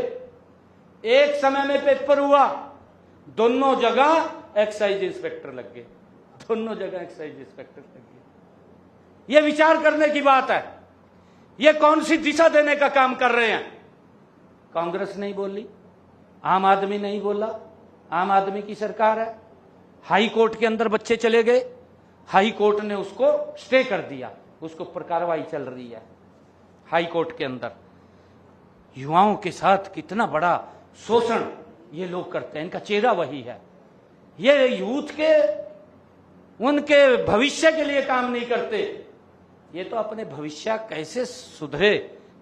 एक समय में पेपर हुआ, दोनों जगह एक्साइज इंस्पेक्टर लग गए, दोनों जगह एक्साइज इंस्पेक्टर लग गए। यह विचार करने की बात है। ये कौन सी दिशा देने का काम कर रहे हैं? कांग्रेस नहीं बोली, आम आदमी नहीं बोला, आम आदमी की सरकार है। हाई कोर्ट के अंदर बच्चे चले गए, हाई कोर्ट ने उसको स्टे कर दिया, उसके ऊपर कार्रवाई चल रही है हाई कोर्ट के अंदर। युवाओं के साथ कितना बड़ा शोषण ये लोग करते हैं, इनका चेहरा वही है। ये यूथ के उनके भविष्य के लिए काम नहीं करते, ये तो अपने भविष्य कैसे सुधरे,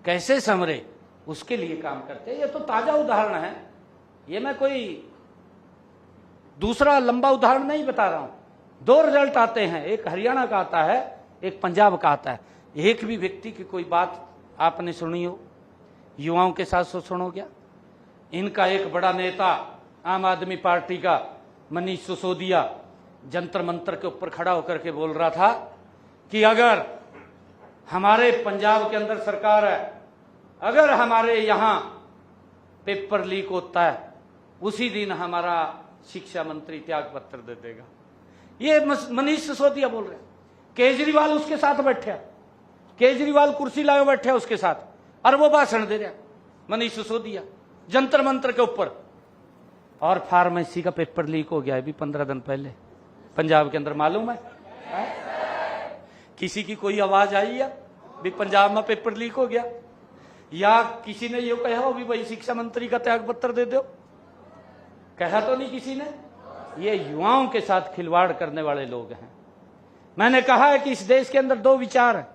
कैसे संवरे, उसके लिए काम करते हैं। ये तो ताजा उदाहरण है, ये मैं कोई दूसरा लंबा उदाहरण नहीं बता रहा हूं। 2 रिजल्ट आते हैं, एक हरियाणा का आता है, एक पंजाब का आता है। एक भी व्यक्ति की कोई बात आपने सुनी हो युवाओं के साथ शोषण हो गया? इनका एक बड़ा नेता आम आदमी पार्टी का मनीष सिसोदिया जंतर मंतर के ऊपर खड़ा होकर के बोल रहा था कि अगर हमारे पंजाब के अंदर सरकार है, अगर हमारे यहां पेपर लीक होता है, उसी दिन हमारा शिक्षा मंत्री त्याग पत्र दे देगा। ये मनीष सिसोदिया बोल रहे हैं। केजरीवाल उसके साथ बैठा, केजरीवाल कुर्सी लाए बैठे उसके साथ, और वो भाषण दे रहा मनीष सिसोदिया जंतर मंतर के ऊपर। और फार्मेसी का पेपर लीक हो गया है अभी 15 दिन पहले पंजाब के अंदर, मालूम है? किसी की कोई आवाज आई है भी पंजाब में पेपर लीक हो गया? या किसी ने ये कहा हो भी भाई शिक्षा मंत्री का त्याग पत्र दे दो? कहा तो नहीं किसी ने। ये युवाओं के साथ खिलवाड़ करने वाले लोग हैं। मैंने कहा है कि इस देश के अंदर 2 विचार है।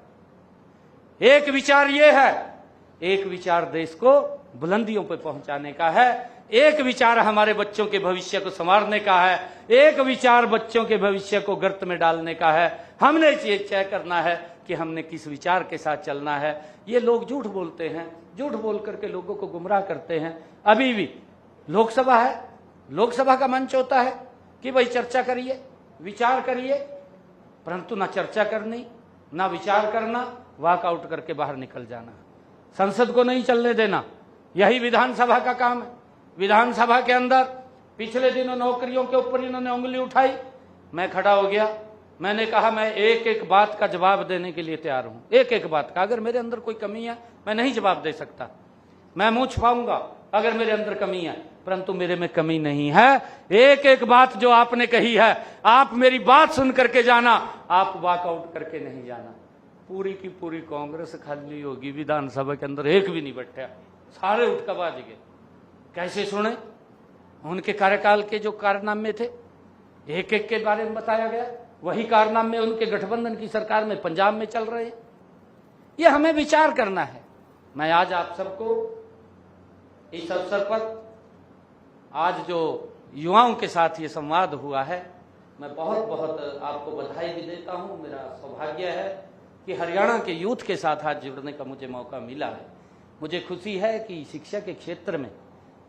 एक विचार ये है, एक विचार देश को बुलंदियों पर पहुंचाने का है, एक विचार हमारे बच्चों के भविष्य को संवारने का है, एक विचार बच्चों के भविष्य को गर्त में डालने का है। हमने ये तय करना है कि हमने किस विचार के साथ चलना है। ये लोग झूठ बोलते हैं, झूठ बोल करके लोगों को गुमराह करते हैं। अभी भी लोकसभा है, लोकसभा का मंच होता है कि भाई चर्चा करिए, विचार करिए, परंतु ना चर्चा करनी, ना विचार करना, वॉकआउट करके बाहर निकल जाना, संसद को नहीं चलने देना। यही विधानसभा का काम है। विधानसभा के अंदर पिछले दिनों नौकरियों के ऊपर इन्होंने उंगली उठाई, मैं खड़ा हो गया, मैंने कहा मैं एक एक बात का जवाब देने के लिए तैयार हूं, एक एक बात का। अगर मेरे अंदर कोई कमी है मैं नहीं जवाब दे सकता, मैं मुंह छुपाऊंगा अगर मेरे अंदर कमी है, परंतु मेरे में कमी नहीं है। एक एक बात जो आपने कही है, आप मेरी बात सुन करके जाना, आप वॉकआउट करके नहीं जाना। पूरी की पूरी कांग्रेस खाली होगी विधानसभा के अंदर, एक भी नहीं बैठा, सारे उठ कर बाज गए। कैसे सुने? उनके कार्यकाल के जो कारनामे थे एक एक के बारे में बताया गया, वही कारनामे उनके गठबंधन की सरकार में पंजाब में चल रहे हैं। ये हमें विचार करना है। मैं आज आप सबको इस अवसर पर, आज जो युवाओं के साथ ये संवाद हुआ है, मैं बहुत बहुत आपको बधाई भी देता हूं। मेरा सौभाग्य है कि हरियाणा के यूथ के साथ आज जुड़ने का मुझे मौका मिला है। मुझे खुशी है कि शिक्षा के क्षेत्र में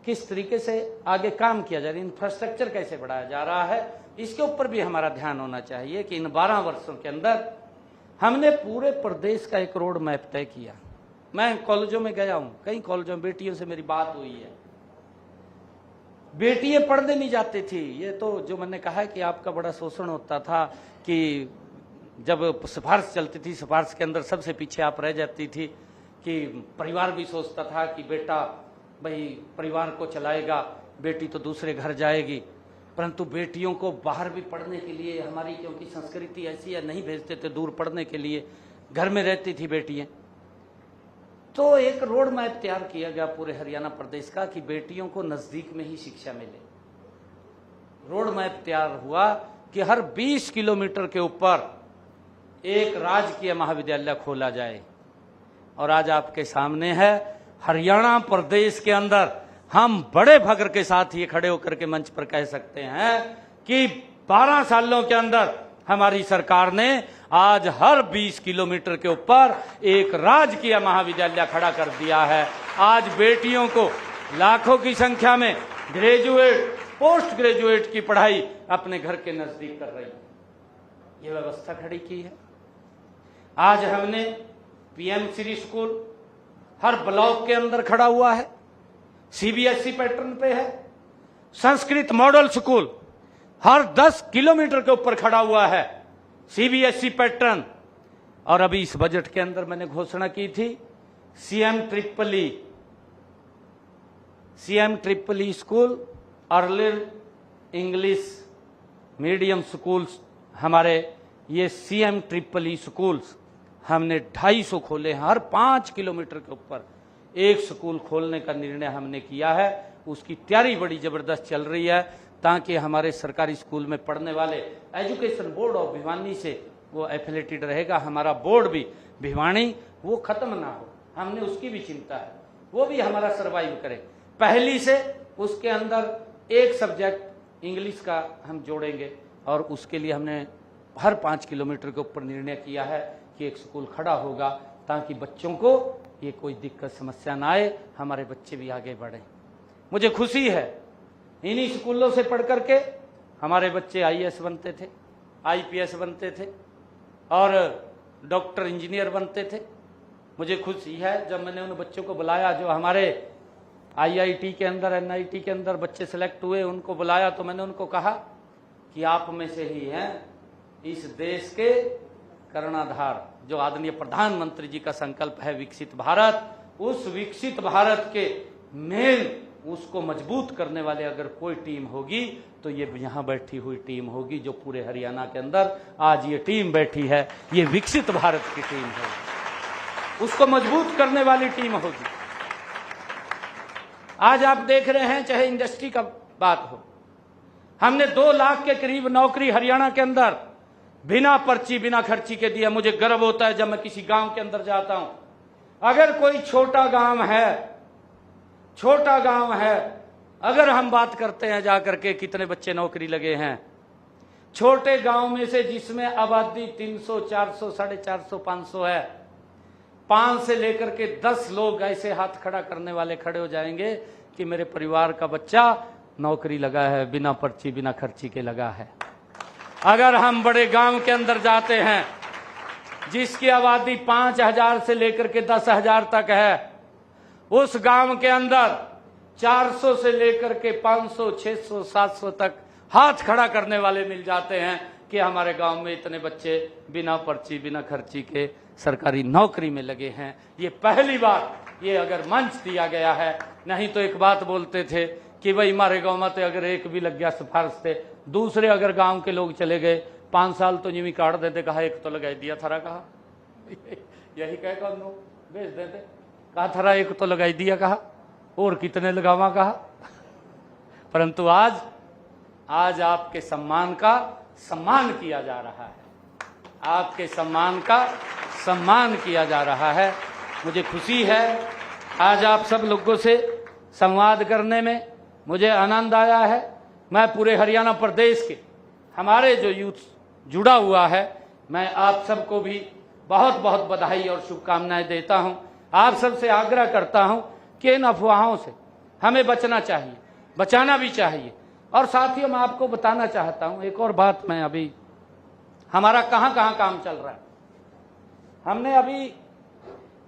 किस तरीके से आगे काम किया जा रहा है, इंफ्रास्ट्रक्चर कैसे बढ़ाया जा रहा है, इसके ऊपर भी हमारा ध्यान होना चाहिए कि इन 12 वर्षों के अंदर हमने पूरे प्रदेश का एक रोड मैप तय किया। मैं कॉलेजों में गया हूं, कई कॉलेजों में बेटियों से मेरी बात हुई है, बेटियां पढ़ने नहीं जाती थी। ये तो जो मैंने कहा है कि आपका बड़ा शोषण होता था कि जब सिफारिश चलती थी, सिफारिश के अंदर सबसे पीछे आप रह जाती थी, कि परिवार भी सोचता था कि बेटा भाई परिवार को चलाएगा, बेटी तो दूसरे घर जाएगी। परंतु बेटियों को बाहर भी पढ़ने के लिए, हमारी क्योंकि संस्कृति ऐसी है, नहीं भेजते थे दूर पढ़ने के लिए, घर में रहती थी बेटियां। तो एक रोड मैप तैयार किया गया पूरे हरियाणा प्रदेश का कि बेटियों को नजदीक में ही शिक्षा मिले। रोड मैप तैयार हुआ कि हर 20 किलोमीटर के ऊपर एक राजकीय महाविद्यालय खोला जाए। और आज आपके सामने है, हरियाणा प्रदेश के अंदर हम बड़े फख्र के साथ ये खड़े होकर के मंच पर कह सकते हैं कि 12 सालों के अंदर हमारी सरकार ने आज हर 20 किलोमीटर के ऊपर एक राजकीय महाविद्यालय खड़ा कर दिया है। आज बेटियों को लाखों की संख्या में ग्रेजुएट, पोस्ट ग्रेजुएट की पढ़ाई अपने घर के नजदीक कर रही है। ये व्यवस्था खड़ी की है। आज हमने पीएम श्री स्कूल हर ब्लॉक के अंदर खड़ा हुआ है, सीबीएसई पैटर्न पे है। संस्कृत मॉडल स्कूल हर 10 किलोमीटर के ऊपर खड़ा हुआ है, सीबीएसई पैटर्न। और अभी इस बजट के अंदर मैंने घोषणा की थी CM triple E school, early English medium schools, हमारे ये सीएम ट्रिपल ई स्कूल्स हमने 250 खोले हैं। हर 5 किलोमीटर के ऊपर एक स्कूल खोलने का निर्णय हमने किया है। उसकी तैयारी बड़ी जबरदस्त चल रही है, ताकि हमारे सरकारी स्कूल में पढ़ने वाले, एजुकेशन बोर्ड ऑफ भिवानी से वो एफिलेटेड रहेगा। हमारा बोर्ड भी भिवानी वो खत्म ना हो, हमने उसकी भी चिंता है, वो भी हमारा सर्वाइव करे। पहली से उसके अंदर एक सब्जेक्ट इंग्लिश का हम जोड़ेंगे, और उसके लिए हमने हर 5 किलोमीटर के ऊपर निर्णय किया है कि एक स्कूल खड़ा होगा, ताकि बच्चों को ये कोई दिक्कत समस्या ना आए, हमारे बच्चे भी आगे बढ़े। मुझे खुशी है इन्हीं स्कूलों से पढ़ करके हमारे बच्चे आईएएस बनते थे, आईपीएस बनते थे और डॉक्टर इंजीनियर बनते थे। मुझे खुशी है जब मैंने उन बच्चों को बुलाया जो हमारे आईआईटी के अंदर, एनआईटी के अंदर बच्चे सेलेक्ट हुए, उनको बुलाया तो मैंने उनको कहा कि आप में से ही हैं इस देश के कर्णधार। जो आदरणीय प्रधानमंत्री जी का संकल्प है विकसित भारत, उस विकसित भारत के मेन उसको मजबूत करने वाले अगर कोई टीम होगी तो ये यहाँ बैठी हुई टीम होगी, जो पूरे हरियाणा के अंदर आज ये टीम बैठी है, ये विकसित भारत की टीम है, उसको मजबूत करने वाली टीम होगी। आज आप देख रहे हैं, चाहे इंडस्ट्री का बात हो, हमने 2 लाख के करीब नौकरी हरियाणा के अंदर बिना पर्ची बिना खर्ची के दिया। मुझे गर्व होता है जब मैं किसी गांव के अंदर जाता हूं, अगर कोई छोटा गांव है, अगर हम बात करते हैं जाकर के कितने बच्चे नौकरी लगे हैं, छोटे गांव में से जिसमें आबादी 300, 400, 450, 500 है, 5 से लेकर के 10 लोग ऐसे हाथ खड़ा करने वाले खड़े हो जाएंगे कि मेरे परिवार का बच्चा नौकरी लगा है, बिना पर्ची बिना खर्ची के लगा है। अगर हम बड़े गांव के अंदर जाते हैं जिसकी आबादी 5000 से लेकर के 10,000 तक है, उस गांव के अंदर 400 से लेकर के 500, 600, 700 तक हाथ खड़ा करने वाले मिल जाते हैं कि हमारे गांव में इतने बच्चे बिना पर्ची बिना खर्ची के सरकारी नौकरी में लगे हैं। ये पहली बार ये अगर मंच दिया गया है, नहीं तो एक बात बोलते थे कि भाई हमारे गांव में तो अगर एक भी लग गया सिफारिश से, दूसरे अगर गांव के लोग चले गए 5 साल तो यूं ही काट देते, कहा एक तो लगाई दिया थारा, कहा यही कह कर भेज देते, कहा थारा एक तो लगाई दिया, कहा और कितने लगावा, कहा। परंतु आज आपके सम्मान का सम्मान किया जा रहा है, आपके सम्मान का सम्मान किया जा रहा है। मुझे खुशी है आज आप सब लोगों से संवाद करने में, मुझे आनंद आया है। मैं पूरे हरियाणा प्रदेश के हमारे जो यूथ जुड़ा हुआ है, मैं आप सबको भी बहुत बहुत बधाई और शुभकामनाएं देता हूं। आप सबसे आग्रह करता हूं कि इन अफवाहों से हमें बचना चाहिए, बचाना भी चाहिए। और साथियों, मैं आपको बताना चाहता हूं एक और बात, मैं अभी हमारा कहां कहां काम चल रहा है। हमने अभी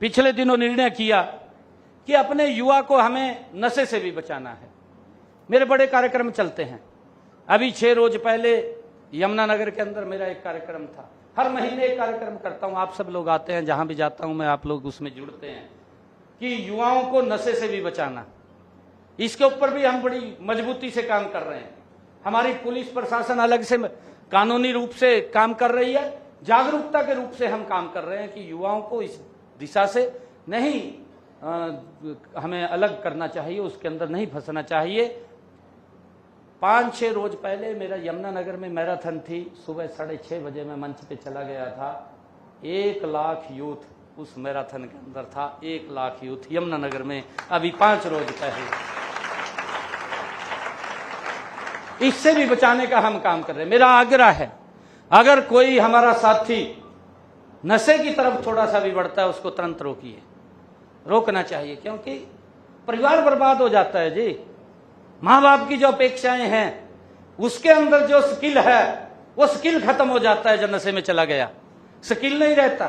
पिछले दिनों निर्णय किया कि अपने युवा को हमें नशे से भी बचाना है। मेरे बड़े कार्यक्रम चलते हैं। अभी 6 रोज पहले यमुनानगर के अंदर मेरा एक कार्यक्रम था। हर महीने एक कार्यक्रम करता हूं, आप सब लोग आते हैं, जहां भी जाता हूं मैं आप लोग उसमें जुड़ते हैं कि युवाओं को नशे से भी बचाना। इसके ऊपर भी हम बड़ी मजबूती से काम कर रहे हैं। हमारी पुलिस प्रशासन अलग से कानूनी रूप से काम कर रही है, जागरूकता के रूप से हम काम कर रहे हैं कि युवाओं को इस दिशा से नहीं हमें अलग करना चाहिए, उसके अंदर नहीं फंसना चाहिए। 5-6 रोज पहले मेरा यमुनानगर में मैराथन थी। सुबह 6:30 बजे मैं मंच पे चला गया था। 1 लाख यूथ उस मैराथन के अंदर था, 1 लाख यूथ यमुनानगर में, अभी 5 रोज पहले। इससे भी बचाने का हम काम कर रहे हैं। मेरा आग्रह है, अगर कोई हमारा साथी नशे की तरफ थोड़ा सा भी बढ़ता है, उसको तुरंत रोकिए, रोकना चाहिए, क्योंकि परिवार बर्बाद हो जाता है जी। माँ बाप की जो अपेक्षाएं हैं, उसके अंदर जो स्किल है, वो स्किल खत्म हो जाता है जब नशे में चला गया। स्किल नहीं रहता,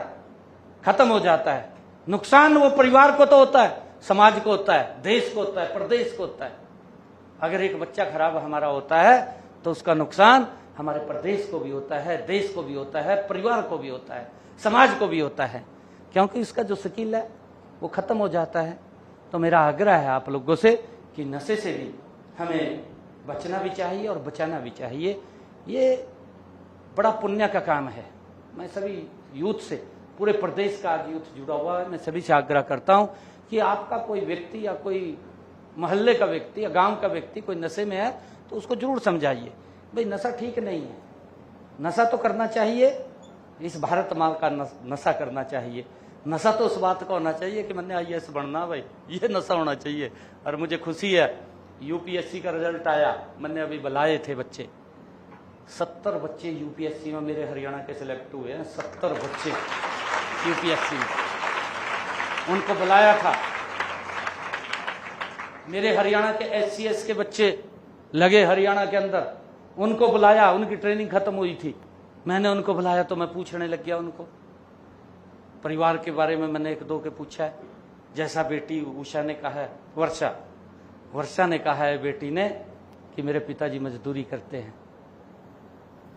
खत्म हो जाता है। नुकसान वो परिवार को तो होता है, समाज को होता है, देश को होता है, प्रदेश को होता है। अगर एक बच्चा खराब हमारा होता है तो उसका नुकसान हमारे प्रदेश को भी होता है, देश को भी होता है, परिवार को भी होता है, समाज को भी होता है, क्योंकि उसका जो स्किल है वो खत्म हो जाता है। तो मेरा आग्रह है आप लोगों से कि नशे से भी हमें बचना भी चाहिए और बचाना भी चाहिए। ये बड़ा पुण्य का काम है। मैं सभी यूथ से, पूरे प्रदेश का आज यूथ जुड़ा हुआ है, मैं सभी से आग्रह करता हूं कि आपका कोई व्यक्ति या कोई मोहल्ले का व्यक्ति या गांव का व्यक्ति कोई नशे में है तो उसको जरूर समझाइए, भाई नशा ठीक नहीं है। नशा तो करना चाहिए, इस भारत माँ का नशा करना चाहिए। नशा तो उस बात का होना चाहिए कि मैंने IAS बनना, भाई ये नशा होना चाहिए। और मुझे खुशी है, UPSC का रिजल्ट आया, मैंने अभी बुलाए थे बच्चे, 70 बच्चे UPSC में मेरे हरियाणा के सिलेक्ट हुए हैं। 70 बच्चे UPSC में, उनको बुलाया था। मेरे हरियाणा के SCS के बच्चे लगे हरियाणा के अंदर, उनको बुलाया, उनकी ट्रेनिंग खत्म हुई थी, मैंने उनको बुलाया तो मैं पूछने लग गया उनको परिवार के बारे में। मैंने 1-2 के पूछा है, जैसा बेटी उषा ने कहा है, वर्षा ने कहा है बेटी ने कि मेरे पिताजी मजदूरी करते हैं।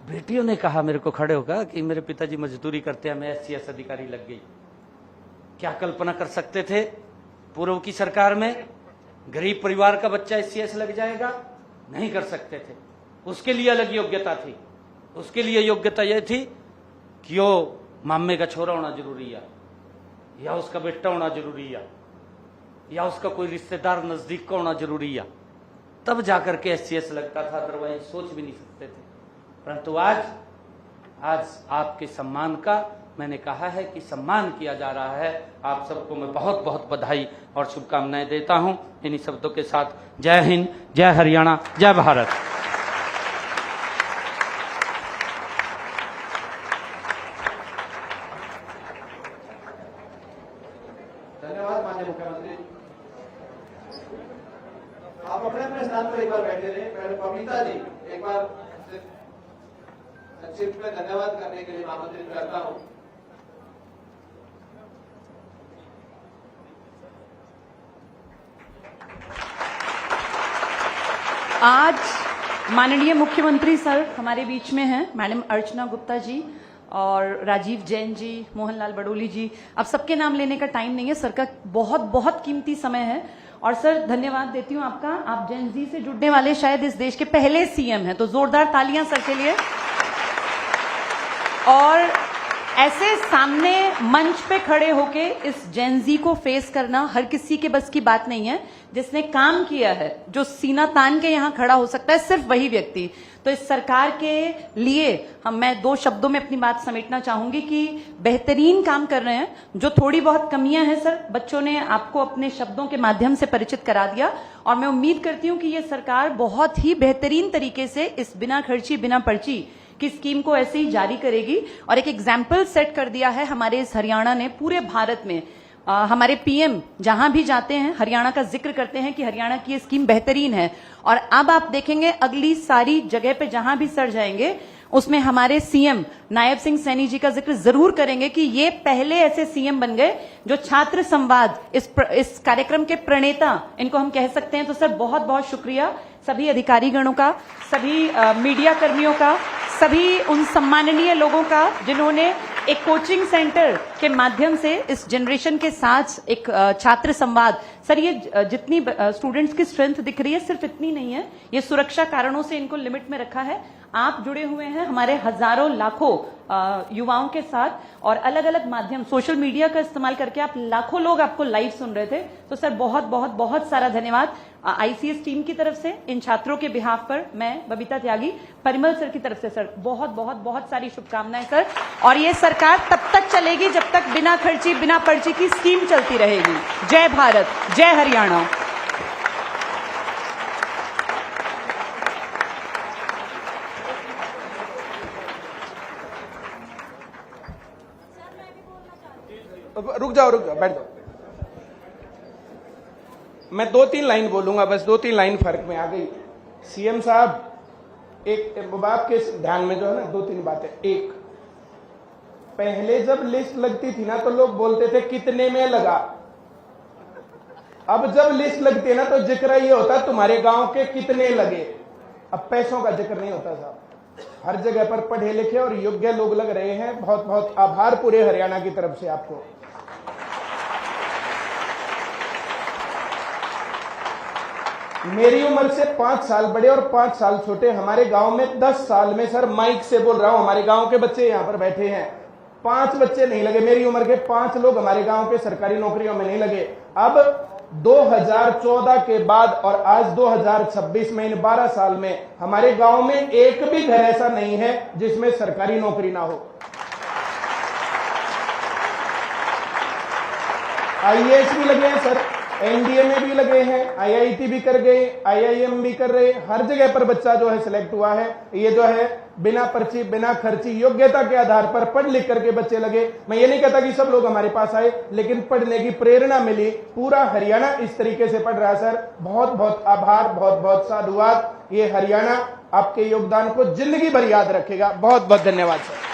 बेटियों ने कहा मेरे को खड़े होकर कि मेरे पिताजी मजदूरी करते हैं, मैं SCS अधिकारी लग गई। क्या कल्पना कर सकते थे पूर्व की सरकार में गरीब परिवार का बच्चा SCS लग जाएगा? नहीं कर सकते थे। उसके लिए अलग योग्यता थी। उसके लिए योग्यता यह थी कि वो मामे का छोरा होना जरूरी है, या उसका बेटा होना जरूरी है, या उसका कोई रिश्तेदार नजदीक का होना जरूरी है, तब जाकर के SCS लगता था, अदरवाइज सोच भी नहीं सकते थे। परंतु आज आपके सम्मान का मैंने कहा है कि सम्मान किया जा रहा है। आप सबको मैं बहुत बहुत बधाई और शुभकामनाएं देता हूं। इन्हीं शब्दों के साथ जय हिंद, जय हरियाणा, जय भारत। धन्यवाद माननीय मुख्यमंत्री। आप अपने अपने स्थान पर एक बार बैठे रहे। पहले पविता जी एक बार संक्षिप्त में धन्यवाद करने के लिए आमंत्रित करता हूं। आज माननीय मुख्यमंत्री सर हमारे बीच में हैं, मैडम अर्चना गुप्ता जी और राजीव जैन जी, मोहनलाल बडोली जी। अब सबके नाम लेने का टाइम नहीं है, सर का बहुत बहुत कीमती समय है। और सर धन्यवाद देती हूं आपका, आप जेन जी से जुड़ने वाले शायद इस देश के पहले सीएम हैं, तो जोरदार तालियां सर के लिए। और ऐसे सामने मंच पे खड़े होके इस जेन जी को फेस करना हर किसी के बस की बात नहीं है। जिसने काम किया है, जो सीना तान के यहाँ खड़ा हो सकता है, सिर्फ वही व्यक्ति। तो इस सरकार के लिए मैं 2 शब्दों में अपनी बात समेटना चाहूंगी कि बेहतरीन काम कर रहे हैं। जो थोड़ी बहुत कमियां हैं सर, बच्चों ने आपको अपने शब्दों के माध्यम से परिचित करा दिया, और मैं उम्मीद करती हूं कि ये सरकार बहुत ही बेहतरीन तरीके से इस बिना खर्ची बिना पर्ची की स्कीम को ऐसे ही जारी करेगी। और एक एग्जाम्पल सेट कर दिया है हमारे इस हरियाणा ने पूरे भारत में। हमारे पीएम जहां भी जाते हैं हरियाणा का जिक्र करते हैं कि हरियाणा की ये स्कीम बेहतरीन है। और अब आप देखेंगे अगली सारी जगह पे जहां भी सर जाएंगे उसमें हमारे सीएम नायब सिंह सैनी जी का जिक्र जरूर करेंगे कि ये पहले ऐसे सीएम बन गए जो छात्र संवाद इस कार्यक्रम के प्रणेता इनको हम कह सकते हैं। तो सर बहुत बहुत शुक्रिया सभी अधिकारी गणों का, सभी मीडिया कर्मियों का, सभी उन सम्माननीय लोगों का जिन्होंने एक कोचिंग सेंटर के माध्यम से इस जनरेशन के साथ एक छात्र संवाद। सर ये जितनी स्टूडेंट्स की स्ट्रेंथ दिख रही है सिर्फ इतनी नहीं है, ये सुरक्षा कारणों से इनको लिमिट में रखा है। आप जुड़े हुए हैं हमारे हजारों लाखों युवाओं के साथ, और अलग अलग माध्यम सोशल मीडिया का इस्तेमाल करके आप लाखों लोग आपको लाइव सुन रहे थे। तो सर बहुत बहुत बहुत सारा धन्यवाद आईसीएस टीम की तरफ से, इन छात्रों के बिहाफ पर मैं बबीता त्यागी, परिमल सर की तरफ से सर बहुत बहुत बहुत सारी शुभकामनाएं सर। और ये सरकार तब तक चलेगी जब तक बिना खर्ची बिना पर्ची की स्कीम चलती रहेगी। जय भारत, जय हरियाणा। रुक जाओ बैठ जाओ। मैं 2-3 लाइन बोलूंगा, बस 2-3 लाइन फर्क में आ गई। सीएम साहब एक बात के ध्यान में जो है ना 2-3 बातें। एक, पहले जब लिस्ट लगती थी ना तो लोग बोलते थे कितने में लगा। अब जब लिस्ट लगती है ना तो जिक्र ये होता तुम्हारे गांव के कितने लगे। अब पैसों का जिक्र नहीं होता साहब। हर जगह पर पढ़े लिखे और योग्य लोग लग रहे हैं। बहुत बहुत आभार पूरे हरियाणा की तरफ से आपको। मेरी उम्र से 5 साल बड़े और 5 साल छोटे हमारे गांव में 10 साल में, सर माइक से बोल रहा हूं, हमारे गांव के बच्चे यहां पर बैठे हैं, 5 बच्चे नहीं लगे। मेरी उम्र के 5 लोग हमारे गांव के सरकारी नौकरियों में नहीं लगे। अब 2014 के बाद और आज 2026 में, इन 12 साल में हमारे गांव में एक भी घर ऐसा नहीं है जिसमें सरकारी नौकरी ना हो। आईएएस भी लगे हैं सर, एनडीए में भी लगे हैं, आईआईटी भी कर गए, आईआईएम भी कर रहे, हर जगह पर बच्चा जो है सिलेक्ट हुआ है। ये जो है बिना पर्ची बिना खर्ची योग्यता के आधार पर पढ़ लिख करके बच्चे लगे। मैं ये नहीं कहता कि सब लोग हमारे पास आए, लेकिन पढ़ने की प्रेरणा मिली। पूरा हरियाणा इस तरीके से पढ़ रहा है सर। बहुत बहुत आभार, बहुत बहुत साधुवाद। ये हरियाणा आपके योगदान को जिंदगी भर याद रखेगा। बहुत बहुत धन्यवाद सर।